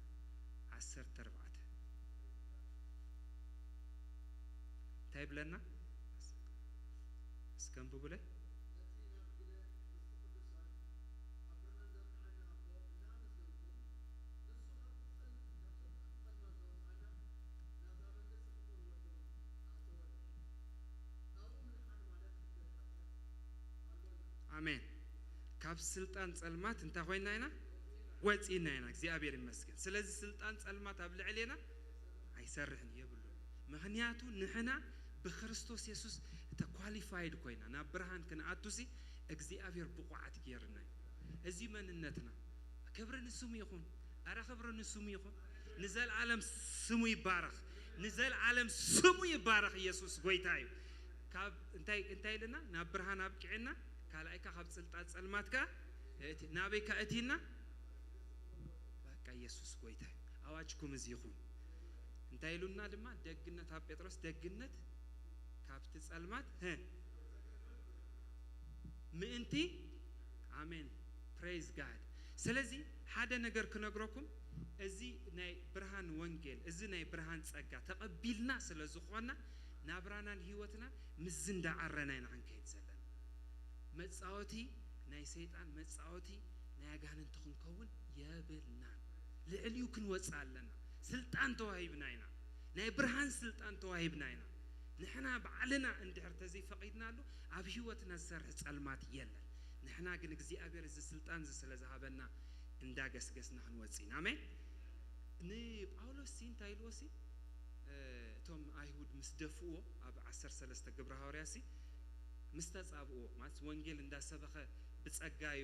14 እንታይ ብለና እስከም ብብለ አሜን ካብ ስልጣን ጸልማት እንታ ሆይናይና ወጪናይና እግዚአብሔር ይመስገን ስለዚህ ስልጣን ጸልማት ኣብ ልዕሌና አይሰርሕን ይብሉ ምክንያቱ ንሕና በክርስቶስ ኢየሱስ ተኳሊፋይድ ኮይና ናብ ብርሃን ክንኣቱሲ እግዚአብሔር ብቋዓት ጌርና እዚ መንነትና ክብርን ስሙ ይኹን አረ ክብርን ስሙ ይኹን ንዘልዓለም ስሙ ይባረኽ ንዘልዓለም ስሙ ይባረኽ ኢየሱስ ጎይታ እዩ ካብ እንታይ ለና ናብ ብርሃን ኣብቂዕና ካላይካ ካብ ስልጣን ጸልማትካ ናበይካ እቲና በቃ ኢየሱስ ጎይታ አዋጅኩም እዚ ይኹን እንታይ ኢሉና ድማ ደግነት ኣብ ጴጥሮስ ደግነት ካብቲ ጸልማት ምእንቲ አሜን ፕሬዝ ጋድ ስለዚህ ሓደ ነገር ክነግረኩም እዚ ናይ ብርሃን ወንጌል እዚ ናይ ብርሃን ጸጋ ተቀቢልና ስለዝኾና ናብራናን ህይወትና ምዝንዳ አረናይና አንከይት ዘለና መጻወቲ ናይ ሰይጣን መጻወቲ ናይ አጋንንት ክንከውን የብልና ልዕልዩ ክንወጽ ኣለና ስልጣን ተዋሂብናይና ናይ ብርሃን ስልጣን ተዋሂብናይና ንሕና ባዕልና እንድሕር ተዘይፈቂድናሉ ኣብ ህይወትና ዝሰርሕ ጸልማት የለን ንሕና ግን እግዚአብሔር እዚ ስልጣን ስለዝሃበና እንዳገስገስና ክንወጽና አሜን ንጳውሎስ እንታይ ኢልዎሲ እቶም አይሁድ ምስ ደፍዎ ኣብ 13 ግብረ ሐዋርያሲ مستصابو مات وانجيل እንዳ ሰበኸ بጸጋዩ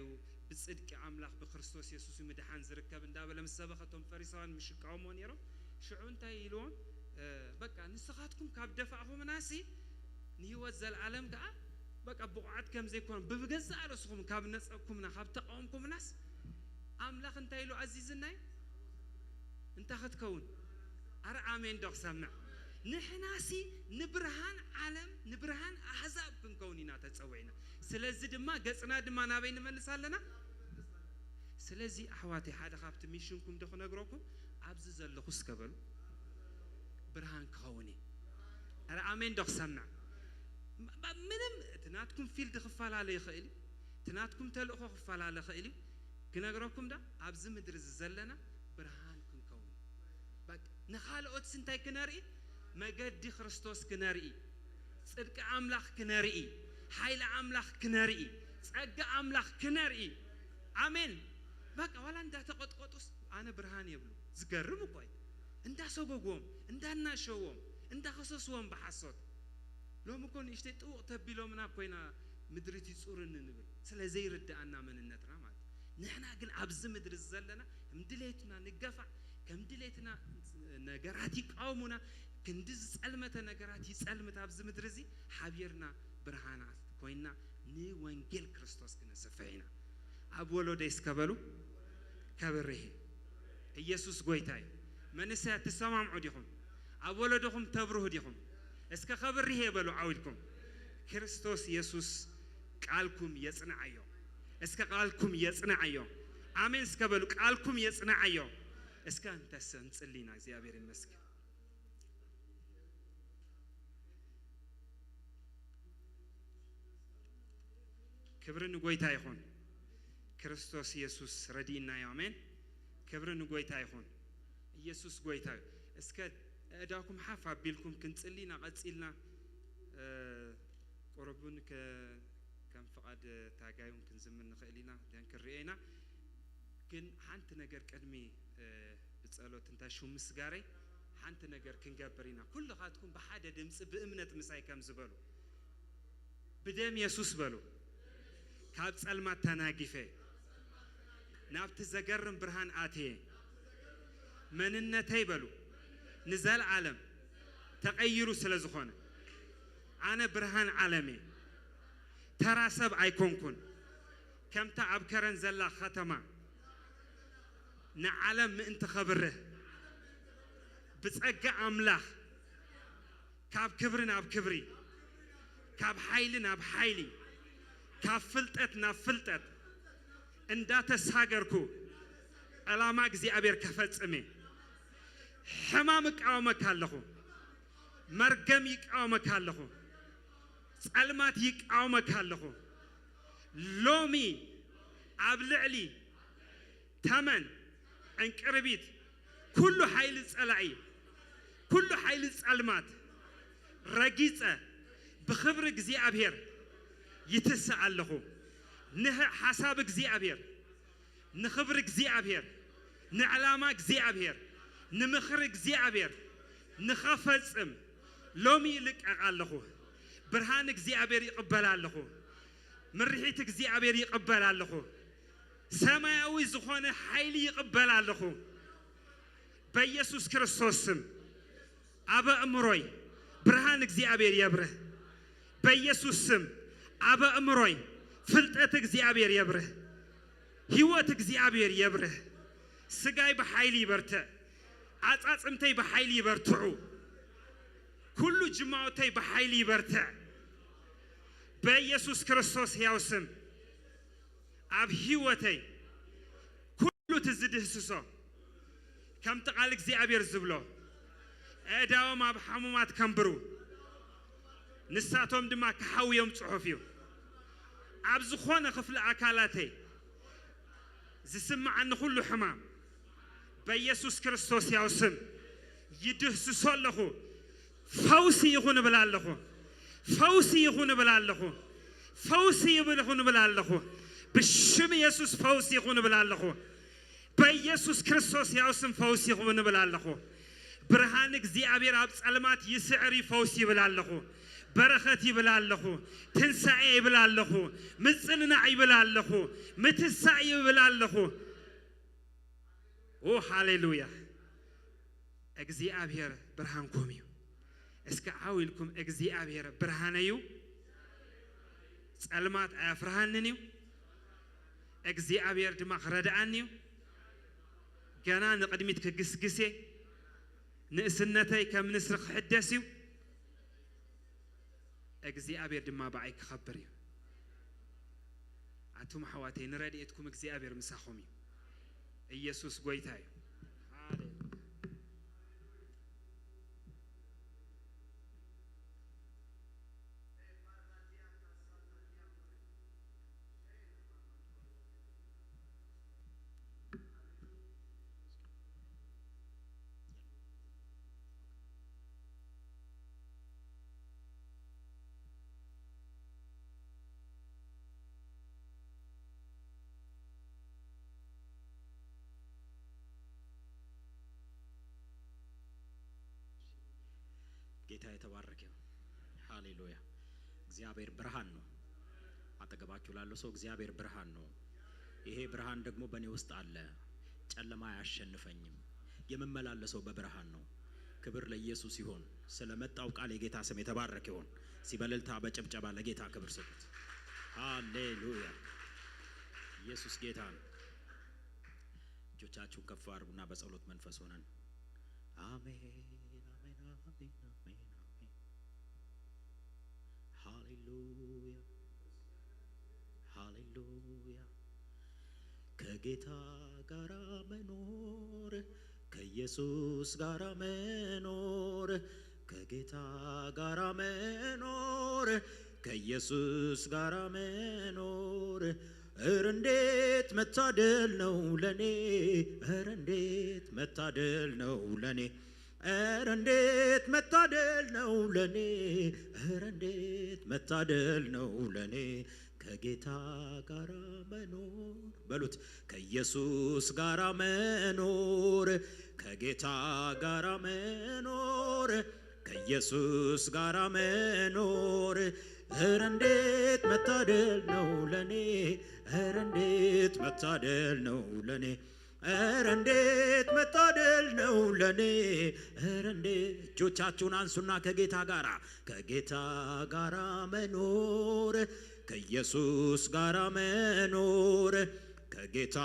بصدق አምላክ በክርስቶስ ኢየሱስ ምድሃን ዝርከብ እንዳበለ መሰበኸቶም ፈሪሳውያን ምሽቃውሞ ነይሮ ሽዑንታይ ይሎን በቃ ንስኻትኩም ካብ ደፋኹም ናሲ ንህይወት ዘለዓለም ጋ በቃ ብቋዓት ከም ዘይኮን ብገዛ አለስኹም ካብ ነጸኩምና ካብ ተቃውምኩም ናስ አምላክ እንታይ ይሉ አዚዝናይ እንታ ኸትከውን አረ አሜን ዶክ ሰምዕ ንሕናሲ ንብርሃን ዓለም ንብርሃን አሕዛብ ክንከውኒና ተጸውዒና ስለዚህ ድማ ገጽና ድማ ናበይ ንመልሳለና ስለዚህ አሕዋተይ ሓደ ካብቲ ሚሽንኩም ደኹ ነግሮኩም ኣብዚ ዘለኹስ ከበሉ ብርሃን ከውኒ አረ አሜን ዶክ ሰምዕ ምንም ትናትኩም ፊልድ ክፋላለ ይኽእል ትናትኩም ተልእኾ ክፋላለ ይኽእል ክነግሮኩም ዳ ኣብዚ ምድሪ ዘለና ብርሃን ክንከውን በቃ ንኻልኦት ስንታይ ክነርኢ መገዲ ክርስቶስ ክነርኢ ጽድቅ አምላክ ክነርኢ ኃይል አምላክ ክነርኢ ጸጋ አምላክ ክነርኢ አሜን በቃ ወላ እንዳተቆጥቆጡስ አነ ብርሃን ይብሉ ዝገርም ቆይ እንዳሰጎጎም እንዳናሸዎም እንዳኸሰስዎም በሐሶት ሎም ኮን እሽቴ ጥውቅ ተቢሎምና ኮይና ምድሪት ይጹርን ንብል ስለዚህ ይርዳአና መንነትና ማለት ንሕና ግን ኣብዚ ምድሪ ዘለና ምድሌትና ንገፋ ከምድሌትና ነገራት ይቃውሙና ክንድዝ ጸልመተ ነገራት ይጸልምት ኣብዚ ምድሪ እዚ ሓቢርና ብርሃናት ኮይና ንወንጌል ክርስቶስ ክነሰፈይና ኣብ ወሎደይስ ከበሉ ከብርህ ኢየሱስ ጎይታይ መንሰ ተሰማምዑ ዲኹም ኣብ ወሎደኹም ተብሩህ ዲኹም እስከ ከብርህ ይበሉ ዓውልኩም ክርስቶስ ኢየሱስ ቃልኩም የጽናዓዮ እስከ ቃልኩም የጽናዓዮ አሜን እስከ በሉ ቃልኩም የጽናዓዮ እስከ እንተሰን ጽሊና እግዚአብሔር ይመስገን ክብርን ጎይታ ይሁን ክርስቶስ ኢየሱስ ረዲና አሜን ክብርን ጎይታ ይሁን ኢየሱስ ጎይታ እስከ እዳኩም ሓፍ አቢልኩም ክንጽሊና ቀጽልና ቆረቡን ከም ፍቃድ ታጋዩን ክንዝምን ንኽእሊና ደንክርኤና ግን ሓንቲ ነገር ቀድሚ ብጸሎት እንታሹ ምስጋረይ ሓንቲ ነገር ክንገብርና ኩልኻትኩም በሓደ ድምጽ በእምነት ምሳይ ከም ዝበሉ በደም ኢየሱስ በሉ ካብ ጸልማት ተናጊፈ ናብቲ ዘገርም ብርሃን አትየ መንነተይ በሉ ንዘል ዓለም ተቀይሩ ስለዝኾነ አነ ብርሃን ዓለሜ ተራሰብ አይኮንኩን ከምታ ኣብ ከረን ዘላ ከተማ ንዓለም ምእንቲ ኸብርህ ብጸጋ አምላክ ካብ ክብሪ ናብ ክብሪ ካብ ኃይሊ ናብ ኃይሊ ካብ ፍልጠት ናብ ፍልጠት እንዳተሳገርኩ ዓላማ እግዚአብሔር ከፈጽሜ ሕማም ይቃወመክ ኣለኹ መርገም ይቃወመክ ኣለኹ ጸልማት ይቃወመክ ኣለኹ ሎሚ ኣብ ልዕሊ ተመን እንቅርቢት ኩሉ ኃይል ጸላኢ ኩሉ ኃይል ጸልማት ረጊጸ ብኽብሪ እግዚአብሔር ይትስአለኹ ንሐሳብ እግዚአብሔር ንኽብሪ እግዚአብሔር ንዓላማ እግዚአብሔር ንምኽሪ እግዚአብሔር ንኸፈጽም ሎሚ ልቀቃለኹ ብርሃን እግዚአብሔር ይቅበላለኹ ምርሒት እግዚአብሔር ይቅበላለኹ ሰማያዊ ዝኾነ ኃይል ይቅበላለኹ በኢየሱስ ክርስቶስ ስም አበ እምሮይ ብርሃን እግዚአብሔር የብርህ በኢየሱስ ስም አበ እምሮይ ፍልጠት እግዚአብሔር የብርህ ሕይወት እግዚአብሔር የብርህ ስጋይ በኃይል ይበርተ አጻጽምተይ በኃይል ይበርትዑ ኩሉ ጅማውተይ በኃይል ይበርተ በኢየሱስ ክርስቶስ ሕያው ስም ኣብ ሕይወተይ ኩሉ ትዝድህስሶ ከምቲ ቃል እግዚአብሔር ዝብሎ እዳዎም ኣብ ሓሙማት ከንብሩ ንሳቶም ድማ ክሓውዮም ጽሑፍ እዩ ኣብ ዝኾነ ክፍሊ ኣካላተይ ዝስማዓኒ ኩሉ ሕማም በኢየሱስ ክርስቶስ ሕያው ስም ይድህስሶ ኣለኹ ፈውሲ ይኹን እብላለኹ ፈውሲ ይኹን እብላለኹ ፈውሲ ይኹን እብላለኹ ብሽም ኢየሱስ ፈውሲ ይኹን እብላለኹ በኢየሱስ ክርስቶስ ሕያው ስም ፈውሲ ይኹን እብላለኹ ብርሃን እግዚአብሔር ኣብ ጸልማት ይስዕር ይፈውስ ይብላለኹ በረኸት ይብላለኹ ትንሳኤ ይብላለኹ ምጽንናዕ ይብላለኹ ምትሳእ ይብላለኹ ኦ ሃሌሉያ እግዚአብሔር ብርሃንኩም እዩ እስከ ዓዊልኩም እግዚአብሔር ብርሃን እዩ ጸልማት ኣፍርሃንን እዩ እግዚአብሔር ድማ ክረዳኣኒ እዩ ገና ንቅድሚት ክግስግሴ ንእስነተይ ከም ንስር ክሕደስ እዩ እግዚአብሔር ድማ ባዓይ ክኸብር እዩ ኣቱም ሓዋተይ ንረድኤትኩም እግዚአብሔር ምሳኹም እዩ ኢየሱስ ጎይታ እዩ ጌታ የተባረከ ይሁን ሃሌሉያ እግዚአብሔር ብርሃን ነው አጠገባችሁ ላለው ሰው እግዚአብሔር ብርሃን ነው ይሄ ብርሃን ደግሞ በእኔ ውስጥ አለ ጨለማ አያሸንፈኝም የምመላለሰው በብርሃን ነው ክብር ለኢየሱስ ይሁን ስለመጣው ቃል የጌታ ስም የተባረከ ይሁን ሲበልልታ በጭብጨባ ለጌታ ክብር ስጡት ሃሌሉያ ኢየሱስ ጌታ ነው እጆቻችሁን ከፍ አድርጉና በጸሎት መንፈስ ሆነን አሜን ሃሌሉያ ሃሌሉያ ከጌታ ጋራ መኖር ከኢየሱስ ጋራ መኖር ከጌታ ጋራ መኖር ከኢየሱስ ጋራ መኖር እንዴት መታደል ነው ለኔ እንዴት መታደል ነው ለኔ እንዴት መታደል ነው ለኔ እንዴት መታደል ነው ለኔ ከጌታ ጋራ መኖር በሉት ከኢየሱስ ጋራ መኖር ከጌታ ጋራ መኖር ከኢየሱስ ጋራ መኖር እንዴት መታደል ነው ለኔ እንዴት መታደል ነው ለኔ እንዴት መታደል ነው ለኔ እንዴት እጆቻችሁን አንሱና ከጌታ ጋራ መኖር ከኢየሱስ ጋራ መኖር ከጌታ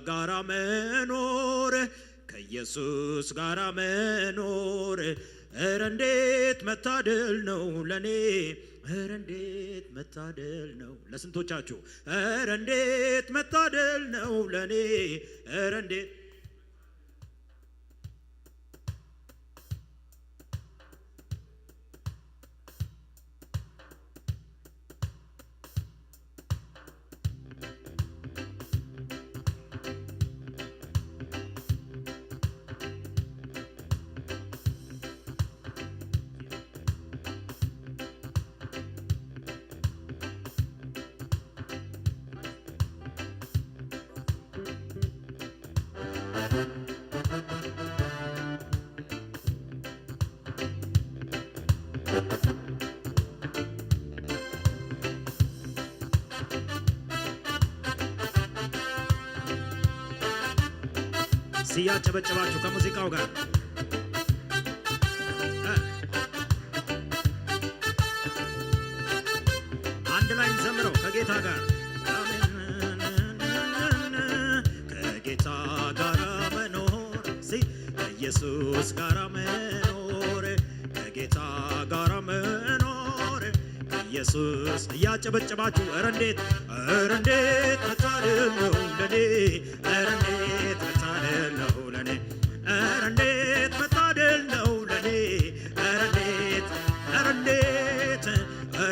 ጋራ መኖር ከኢየሱስ ጋራ መኖር እንዴት መታደል ነው ለኔ እንዴት መታደል ነው ለስንቶቻችሁ እንዴት መታደል ነው ለኔ እንዴት ሲያጨበጨባችሁ ከሙዚቃው ጋር አንድ ላይ እንዘምረው ከጌታ ጋር ከጌታ ጋር መኖር ከኢየሱስ ጋር መኖር ከጌታ ጋር መኖር ከኢየሱስ እያጨበጨባችሁ እንዴት መታደል ነው ለኔ እንዴት መታደል ነው ለኔ እንዴት መታደል ነው ለኔ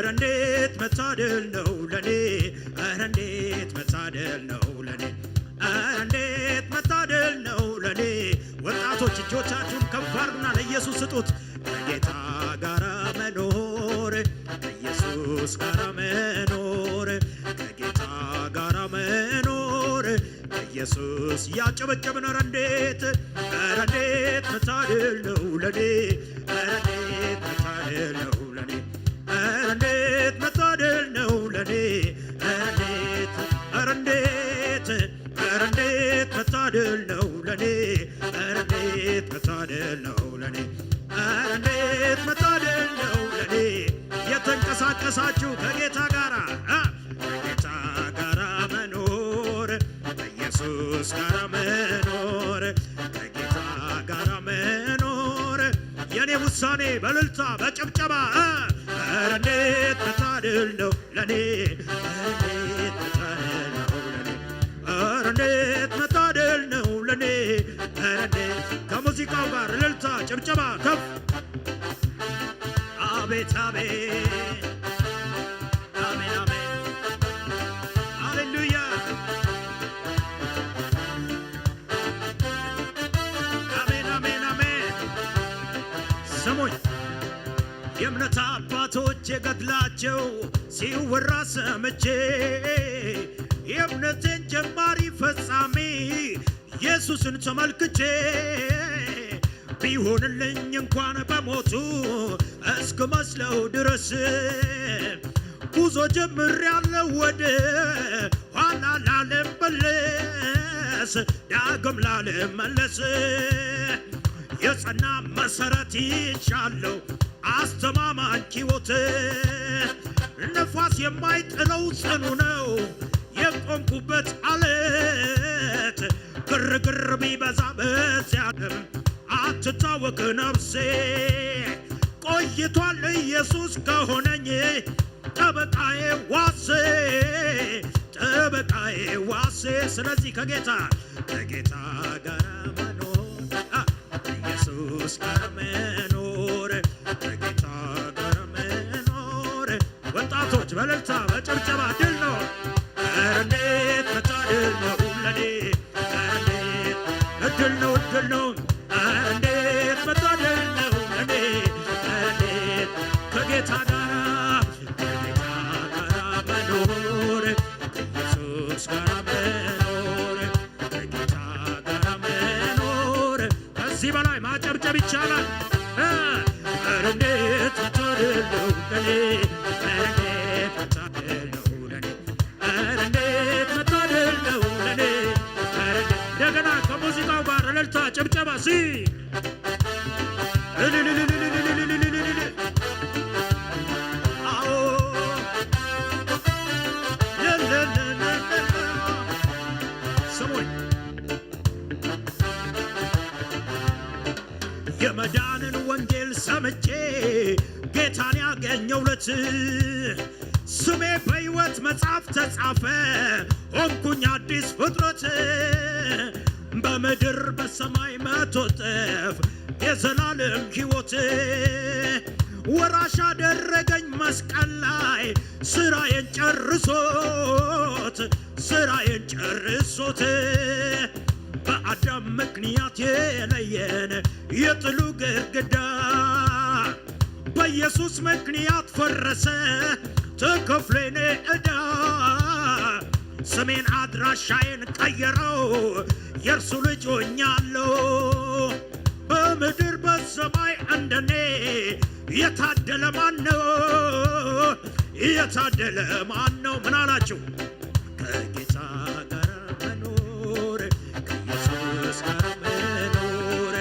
እንዴት መታደል ነው ለኔ እንዴት መታደል ነው ለኔ እንዴት መታደል ነው ለኔ ወጣቶች እጆቻችሁን ከፍ አድርጉና ለኢየሱስ ስጡት ከጌታ ጋር መኖር ከኢየሱስ ጋር መኖር ከጌታ ጋር መኖር ኢየሱስ ያጨበጨብን እንዴት መታደል ነው ለኔ ኧረ እንዴት መታደል ነው ለኔ ኧረ እንዴት መታደል ነው ለኔ ኧረ እንዴት መታደል ነው ለኔ ኧረ እንዴት መታደል ነው ለኔ ኧረ እንዴት መታደል ነው ለኔ የተንቀሳቀሳችሁ ከጌታ ጋራ መኖር ከኢየሱስ ጋራ መኖር ከጌታ ጋራ መኖር የኔ ውሳኔ በእልልታ በጭብጨባ ኧረ እንዴት መታደል ነው ለኔ ኧረ እንዴት መታደል ነው ለኔ ኧረ እንዴት ከሙዚቃው ጋር እልልታ ጭብጨባ ከፍ አቤት አቤት አሜን አሜን ሃሌሉያ አሜን አሜን አሜን ስሙኝ የእምነት አባቶች የገድላቸው ሲወራ ሰምቼ የእምነቴን ጀማሪ ፈጻሚ ኢየሱስን ተመልክቼ ቢሆንልኝ እንኳን በሞቱ እስክመስለው ድረስ ጉዞ ጀምሬያለሁ ወደ ኋላ ላለመለስ ዳግም ላለመለስ የጸና መሰረት ይቻለው አስተማማኝ ሕይወት ነፋስ የማይጥለው ጽኑ ነው የቆምኩበት አለት ግርግር ቢበዛ በዚያ አትታወቅ ነፍሴ ቆይቷል ኢየሱስ ከሆነኝ ጠበቃዬ ዋሴ ስለዚህ ከጌታ ጋር መኖር ኢየሱስ ጋር መኖር ከጌታ ጋር መኖር ወጣቶች በእልልታ በጭብጨባ ድል ነው ኧረ እንዴት መታደል ነው ለኔ ኧረ እንዴት እድል ነው ኧረ እንዴት መታደል ነው ለኔ ኧረ እንዴት ከጌታ ጋር መኖር ከኢየሱስ ጋር መኖር ከጌታ ጋር መኖር ከዚህ በላይ ማጨብጨብ ይቻላል ኧረ እንዴት መታደል ነው ለኔ ኧረ እንዴት መታደል ነው ለኔ ኧረ እንዴት መታደል ነው ለኔ እንደገና ከሙዚቃው ጋር እልልታ ጭብጨባ ሲ አዎ ስሙኝ የመዳንን ወንጌል ሰምቼ ጌታን ያገኘውለት ስሜ በሕይወት መጽሐፍ ተጻፈ ሆንኩኝ አዲስ ፍጥረት በምድር በሰማይ መቶ እጥፍ የዘላለም ሕይወት ወራሽ አደረገኝ መስቀል ላይ ስራዬን ጨርሶት በአዳም ምክንያት የለየን የጥሉ ግድግዳ በኢየሱስ ምክንያት ፈረሰ ተከፍሎኔ ዕዳ ስሜን አድራሻዬን ቀየረው የእርሱ ልጅ ሆኛለሁ በምድር በሰማይ እንደኔ የታደለ ማን ነው ምን አላችሁ ከጌታ ጋር መኖር ከኢየሱስ ጋር መኖር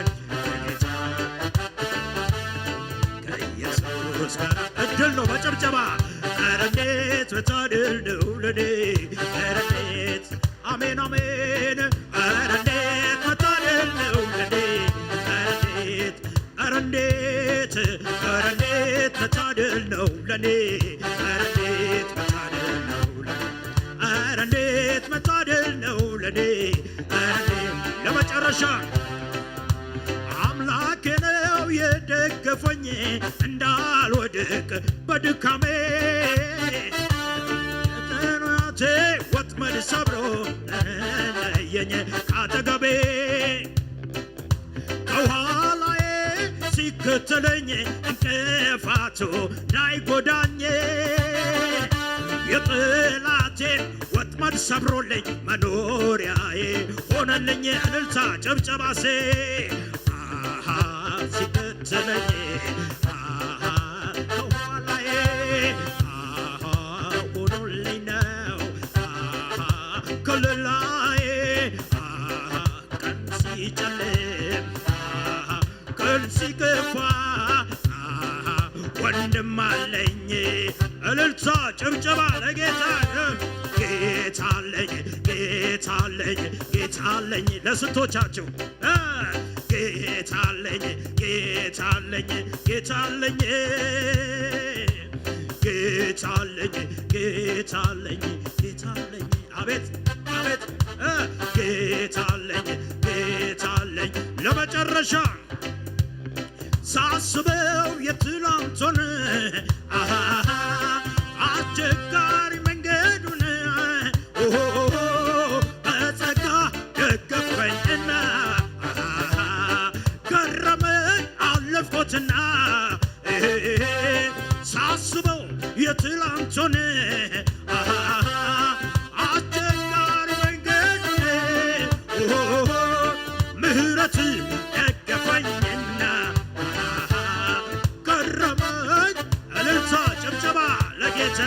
ከኢየሱስ ጋር እድል ነው በጭብጨባ ኧረ እንዴት መታደል ነው ለኔ ኧረ እንዴት አሜን አሜን ኧረ እንዴት መታደል ነው ለኔ ኧረ እንዴት መታደል ነው ለኔ ኧረ እንዴት መታደል ነው ለኔ ኧረ እንዴት መታደል ነው ለኔ ለመጨረሻ አምላኬ ነው የደገፈኝ እንዳልወድቅ በድካሜ ጠላቴ ወጥመድ ሰብሮ ለየኝ ካጠገቤ ከኋላዬ ሲከተለኝ እንቅፋቱ እንዳይጎዳኝ የጠላቴን ወጥመድ ሰብሮልኝ መኖሪያዬ ሆነልኝ። እልልታ ጭብጨባሴ ሲከተለኝ ከኋላዬ ሆኖልኝ ነው ከለላዬ ቀን ሲጨልም ቀን ሲከፋ ወንድም አለኝ እልልታ ጭብጨባ ለጌታ ጌታ አለኝ ጌታ አለኝ ጌታ አለኝ ለስንቶቻችሁ ጌታ አለኝ ጌታ አለኝ ጌታ አለኝ ጌታ አለኝ ጌታ አለኝ ጌታ አለኝ አቤት አቤት ጌታ አለኝ ጌታ አለኝ ለመጨረሻ ሳስበው የትላንቱን አስቸጋሪ መንገዱን በጸጋ ደገፈኝና ገረመኝ አለፍኩትና ሳስበው የትላንቱን አስቸጋሪ መንገዱን ምህረት ደገፈኝና ገረመኝ እልልታ ጭብጨባ ለጌታ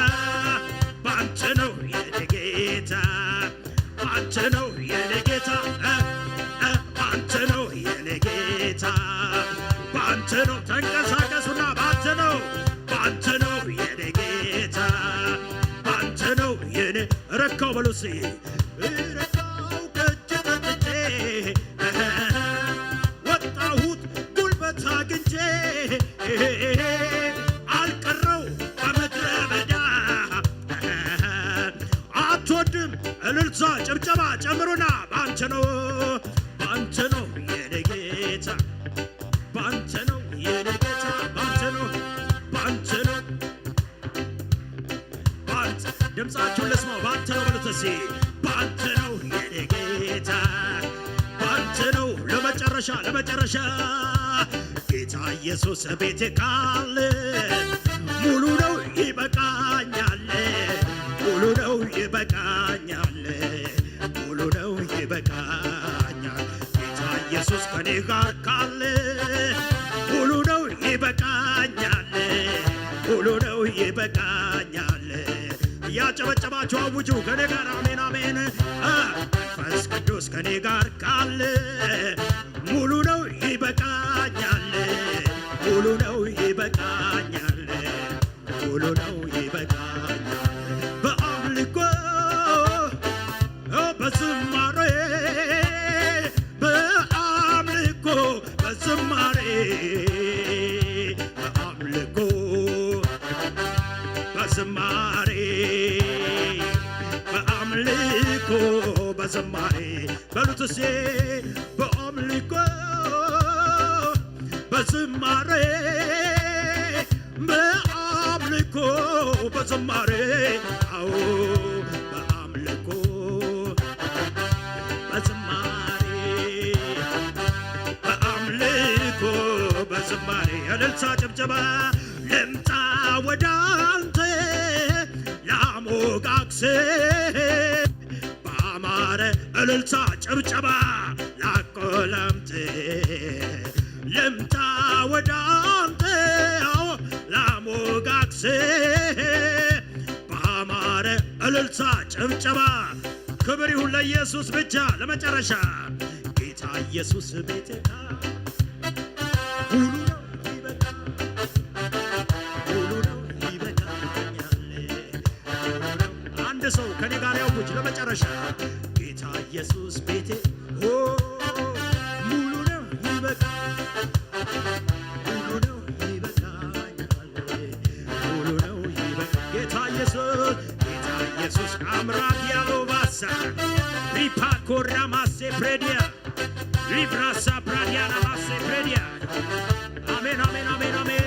ባንተ ነው የኔ ጌታ ባንተ ነው የኔ ጌታ ባንተ ነው የኔ ጌታ ባንተ ነው ተንቀሳቀሱና ባንተ ነው የኔ ጌታ ባንተ ነው የኔ ረካው በሉሲ ረካው ከእጅ ጠጥቼ ወጣሁት ጉልበት አግኝቼ አልቀረው በምድረ በዳ አትወድም እልልታ ጭብጨባ ጨምሩና ባንተ ነው የኔ ጌታ ባንተ ነው የኔ ጌታ ባንተ ነው ድምፃችሁን ልስማው ባንተ ነው በሉት እስኪ ባንተ ነው የኔ ጌታ ባንተ ነው ለመጨረሻ ጌታ ኢየሱስ ቤቴ ካለ ሙሉ ነው ይበቃኛል ሙሉ ነው ይበቃኛል ሙሉ ነው ይበቃኛል ጌታ ኢየሱስ ከኔ ጋር ካለ ሙሉ ነው ይበቃኛል ሙሉ ነው ይበቃኛል ያጨበጨባችሁ አውጁ ከኔ ጋር አሜን አሜን መንፈስ ቅዱስ ከኔ ጋር ካለ ሙሉ ነው ይበቃኛል ሙሉ ነው ይበቃኛል ሙሉ ነው ይበቃኛል በአምልኮ በዝማሬ በአምልኮ በዝማሬ በአምልኮ በዝማሬ በአምልኮ በዝማሬ በሉትሴ በአምልኮ በዝማሬ በአምልኮ በዝማሬ አዎ በአምልኮ በዝማሬ በአምልኮ በዝማሬ እልልታ ጭብጨባ ልምጣ ወደ አንተ ላሞጋግስ በአማረ እልልታ ጭብጨባ ላቆለምት ልምጣ ወደ አንተ ላሞጋግስ በአማረ እልልታ ጭብጨባ ክብር ይሁን ለኢየሱስ ብቻ ለመጨረሻ ጌታ ኢየሱስ ቤቴ ሁሉ ነው ሰው ከኔ ጋር ያውቁች ለመጨረሻ ጌታ ኢየሱስ ቤቴ ሙሉ ነው ይበቃ ሙሉ ነው ይበቃኛል ሙሉ ነው ይበቃ ጌታ ኢየሱስ አምራት ያለው ባሳ ሪፓ ኮራ ማሴ ፕሬዲያ ሪብራሳ ፕራዲያና ማሴ ፕሬዲያ አሜን አሜን አሜን አሜን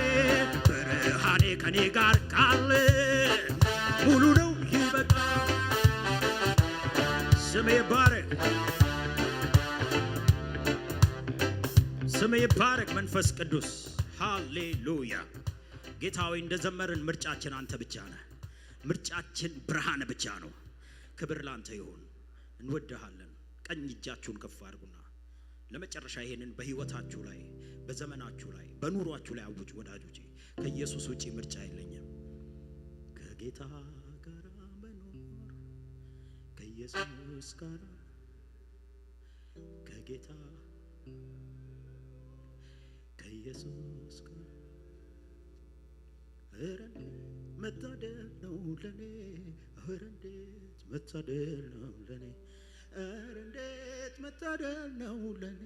ብርሃኔ ከኔ ጋር ካለ ሙሉ ነው ይበቃ ስሜ ይባረክ ስሜ ይባረክ መንፈስ ቅዱስ ሃሌሉያ ጌታዊ እንደዘመርን ምርጫችን አንተ ብቻ ነህ ምርጫችን ብርሃን ብቻ ነው ክብር ላንተ ይሁን እንወድሃለን ቀኝ እጃችሁን ከፍ አድርጉና ለመጨረሻ ይሄንን በህይወታችሁ ላይ በዘመናችሁ ላይ በኑሯችሁ ላይ አውጅ ወዳጆቼ። ከኢየሱስ ውጪ ምርጫ የለኝም። ከጌታ ጋር መኖር ከኢየሱስ ጋር ከጌታ ከኢየሱስ ጋር እረን መታደል ነው ለኔ እረንዴት መታደል ነው ለኔ እረንዴት መታደል ነው ለኔ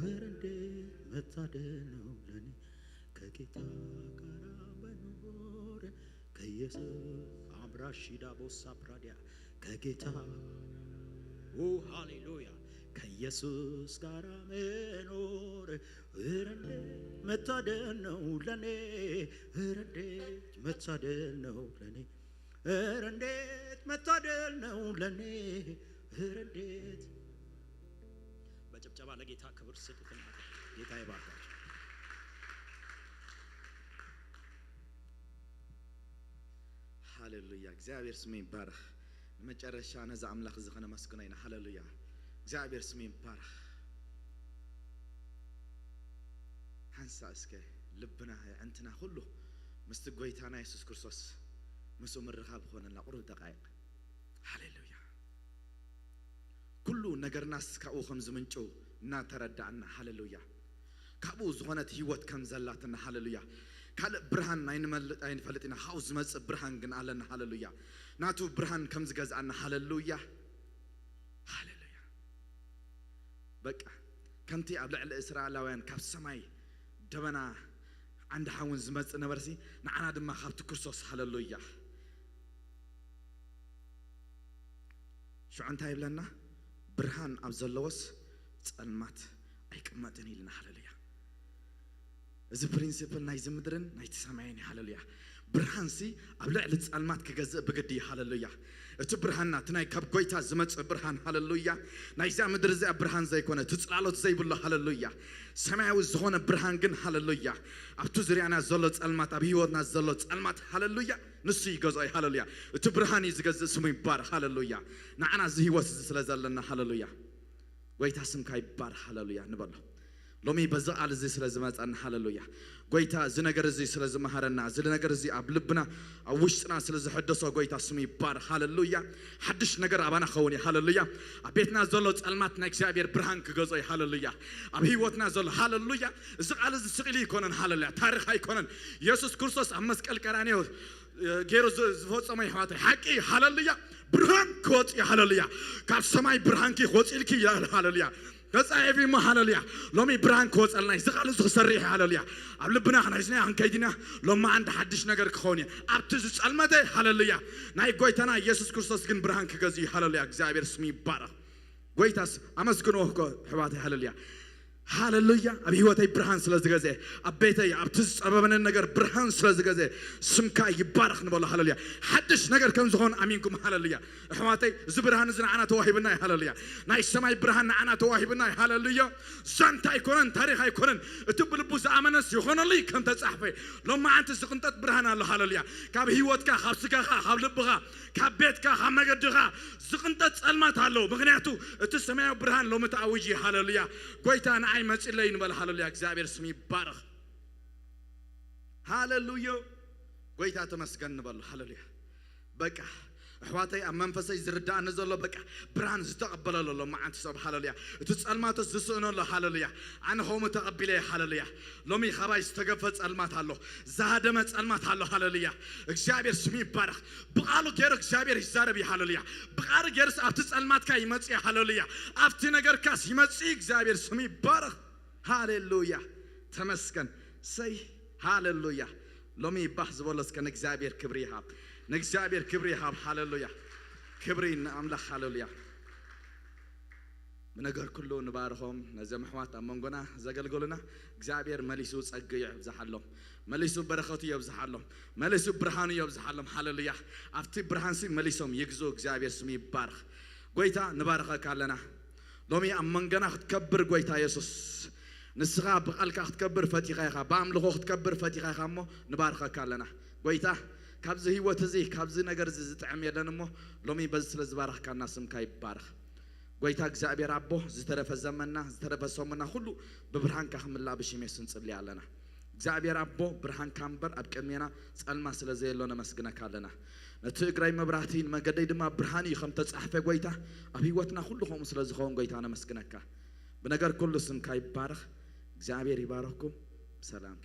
እረንዴት መታደል ነው ለኔ ከጌታ ጋር መኖር ከኢየሱስ አምራሺዳ ቦሳ ፕራዲያ ከጌታ ሃሌሉያ ከኢየሱስ ጋር መኖር እረንዴት መታደል ነው ለኔ እረንዴት መታደል ነው ለኔ እረንዴት መታደል ነው ለኔ እረንዴት። በጭብጨባ ለጌታ ክብር ስጡትና ጌታ ይባርካችሁ። ሃሌሉያ እግዚአብሔር ስሙ ይባረክ። መጨረሻ ነዛ አምላክ ዝኸነ መስግናይና ሃሌሉያ እግዚአብሔር ስሙ ይባረክ። ሃንሳ እስከ ልብና እንትና ሁሉ ምስቲ ጎይታና ኢየሱስ ክርስቶስ ምስኡ ምርኻብ ኾነና ቁሩብ ደቃይቅ ሃሌሉያ ኩሉ ነገርናስ ካብኡ ከም ዝምንጩ እናተረዳእና ሃሌሉያ ካብኡ ዝኾነት ህይወት ከም ዘላትና ሃሌሉያ ካልእ ብርሃን ኣይንፈልጥና ካብኡ ዝመፅእ ብርሃን ግን ኣለና ሃሌሉያ ናቱ ብርሃን ከም ዝገዝኣና ሃሌሉያ ሃሌሉያ በቃ ከምቲ ኣብ ልዕሊ እስራኤላውያን ካብ ሰማይ ደበና عند حاون زمز نبرسي نعنا دم خابت كرسوس هاللويا شو عنتها يبلنا برهان أبزلوس تسألمات أي كماتني لنا هاللويا إذا برينسيبل نايز مدرن نايت سامعيني هاللويا برهان سي أبلع لتسألمات كجزء بقدي هاللويا تبرهاننا تناي كاب قويتا زمت برهان هاللويا نايزا مدرزة برهان زي كونه تطلعلو زي بالله هاللويا سمعوا الزخون برهان جن هاللويا أبتو زريعنا زلت ألمات أبيوتنا زلت ألمات هاللويا نسي جزاي هاللويا تبرهاني زجز سمي بار هاللويا نعنا زي وسلسلة لنا هاللويا قويتا سم كاي بار هاللويا نبله لومي بزق على زي سلزمات أن هاللويا قويتا زنجر زي سلزمهارنا زنجر زي أبلبنا أوشنا سلز حدثوا قويتا سمي بار هاللويا حدش نجر أبانا خوني هاللويا أبيتنا زلت ألمات نكسابير برهان كجزاي هاللويا أبيوتنا زل هاللويا زق على زي سقلي كونن هاللويا تاريخ هاي كونن يسوع كرسوس أمسك الكرانيو غير زفوت سماي حاتي حكي هاللويا برهان كوت يا هاللويا كاب سماي برهان كي خوت إلكي يا هاللويا كسائفي ما هاللويا لومي برهان كوت الله يزق على زخ سريح هاللويا أبلبنا إحنا إزنا عن كيدنا لما عند حدش نجر خوني أبتزج المدة هاللويا ناي قويتنا يسوع كرسوس كن برهان كجزي هاللويا جزابير اسمي بارا قويتاس أمسكنوه حواتي هاللويا هاللويا أبي هو تاي برهان سلازجازة أبيتاي أبتز أبابنا النجار برهان سلازجازة سمكا يبارخ نبلا هاللويا حدش نجار كم زهون أمينكم هاللويا حواتي زبرهان زنا أنا تواهبنا هاللويا ناي سماي برهان أنا تواهبنا هاللويا زنتا يكونن تاريخ يكونن تبل بوز أمانس يخون لي كنت تصحفي لما أنت سكنت برهان الله هاللويا كاب هيوتك خبسك خبلبها كبيتك خمجدها سكنت المات هاللو بغنياتو تسمع برهان لو متعوجي هاللويا قويتان أي مسألة ينبال هاللويا إخزابير اسمي بارخ هاللويا قويتا تمسكن نبال هاللويا بكا حواتي أمام فسي زردان نزل بكا برهان استقبل الله ما أنت سب هاللويا تسأل ما تزسون الله هاللويا أنا هو متقبله هاللويا لومي خبا استقبل المات هالله زهدمت المات هالله هاللويا إخزابير اسمي بارخ بقالو غير إخزابير يزاربي هاللويا بقال غير أفتس المات كاي يمسي هاللويا أفتي نجار كاس يمسي إخزابير اسمي بارخ هاللويا تمسكن سي هاللويا لومي بحث والله كان إخزابير كبريها نكسابير كبريها هاللويا كبرين أملاك هاللويا منقر كله نبارهم نزم حوات أمانقنا زقل قولنا إخزابير مليسوس أجيع بزحلهم مليسو بركاتي يبزحلهم مليسو برهاني يبزحلهم هاللويا أفتي برهانسي مليسهم يجزو إخزابير سمي بارخ قويتا نبارخ كارلنا لومي أمانقنا تكبر قويتا يسوس نسخة بقالك تكبر فتيخا بعملو تكبر فتيخا مو نبارخ كارلنا قويتا كابز هي وتزيه كابز نجار زت عميدان مو لومي بس لزبارخ كان ناسم كاي بارخ ጎይታ እግዚአብሔር አቦ ዝተረፈ ዘመንና ዝተረፈ ሰሙና ሁሉ በብርሃንካ ክምላእ ብሽሜስ እንጽልይ ኣለና እግዚአብሔር አቦ ብርሃን ካምበር አብቀሜና ጸልማ ስለዘየሎ ነመስግነካ ኣለና ነቲ እግራይ መብራህቲን መንገደይ ድማ ብርሃን እዩ ከም ተጻሕፈ ጎይታ ኣብ ህይወትና ሁሉ ኸም ስለዝኸውን ጎይታ ነመስግነካ ብነገር ኩሉ ስምካ ይባረኽ እግዚአብሔር ይባረኽኩም ሰላም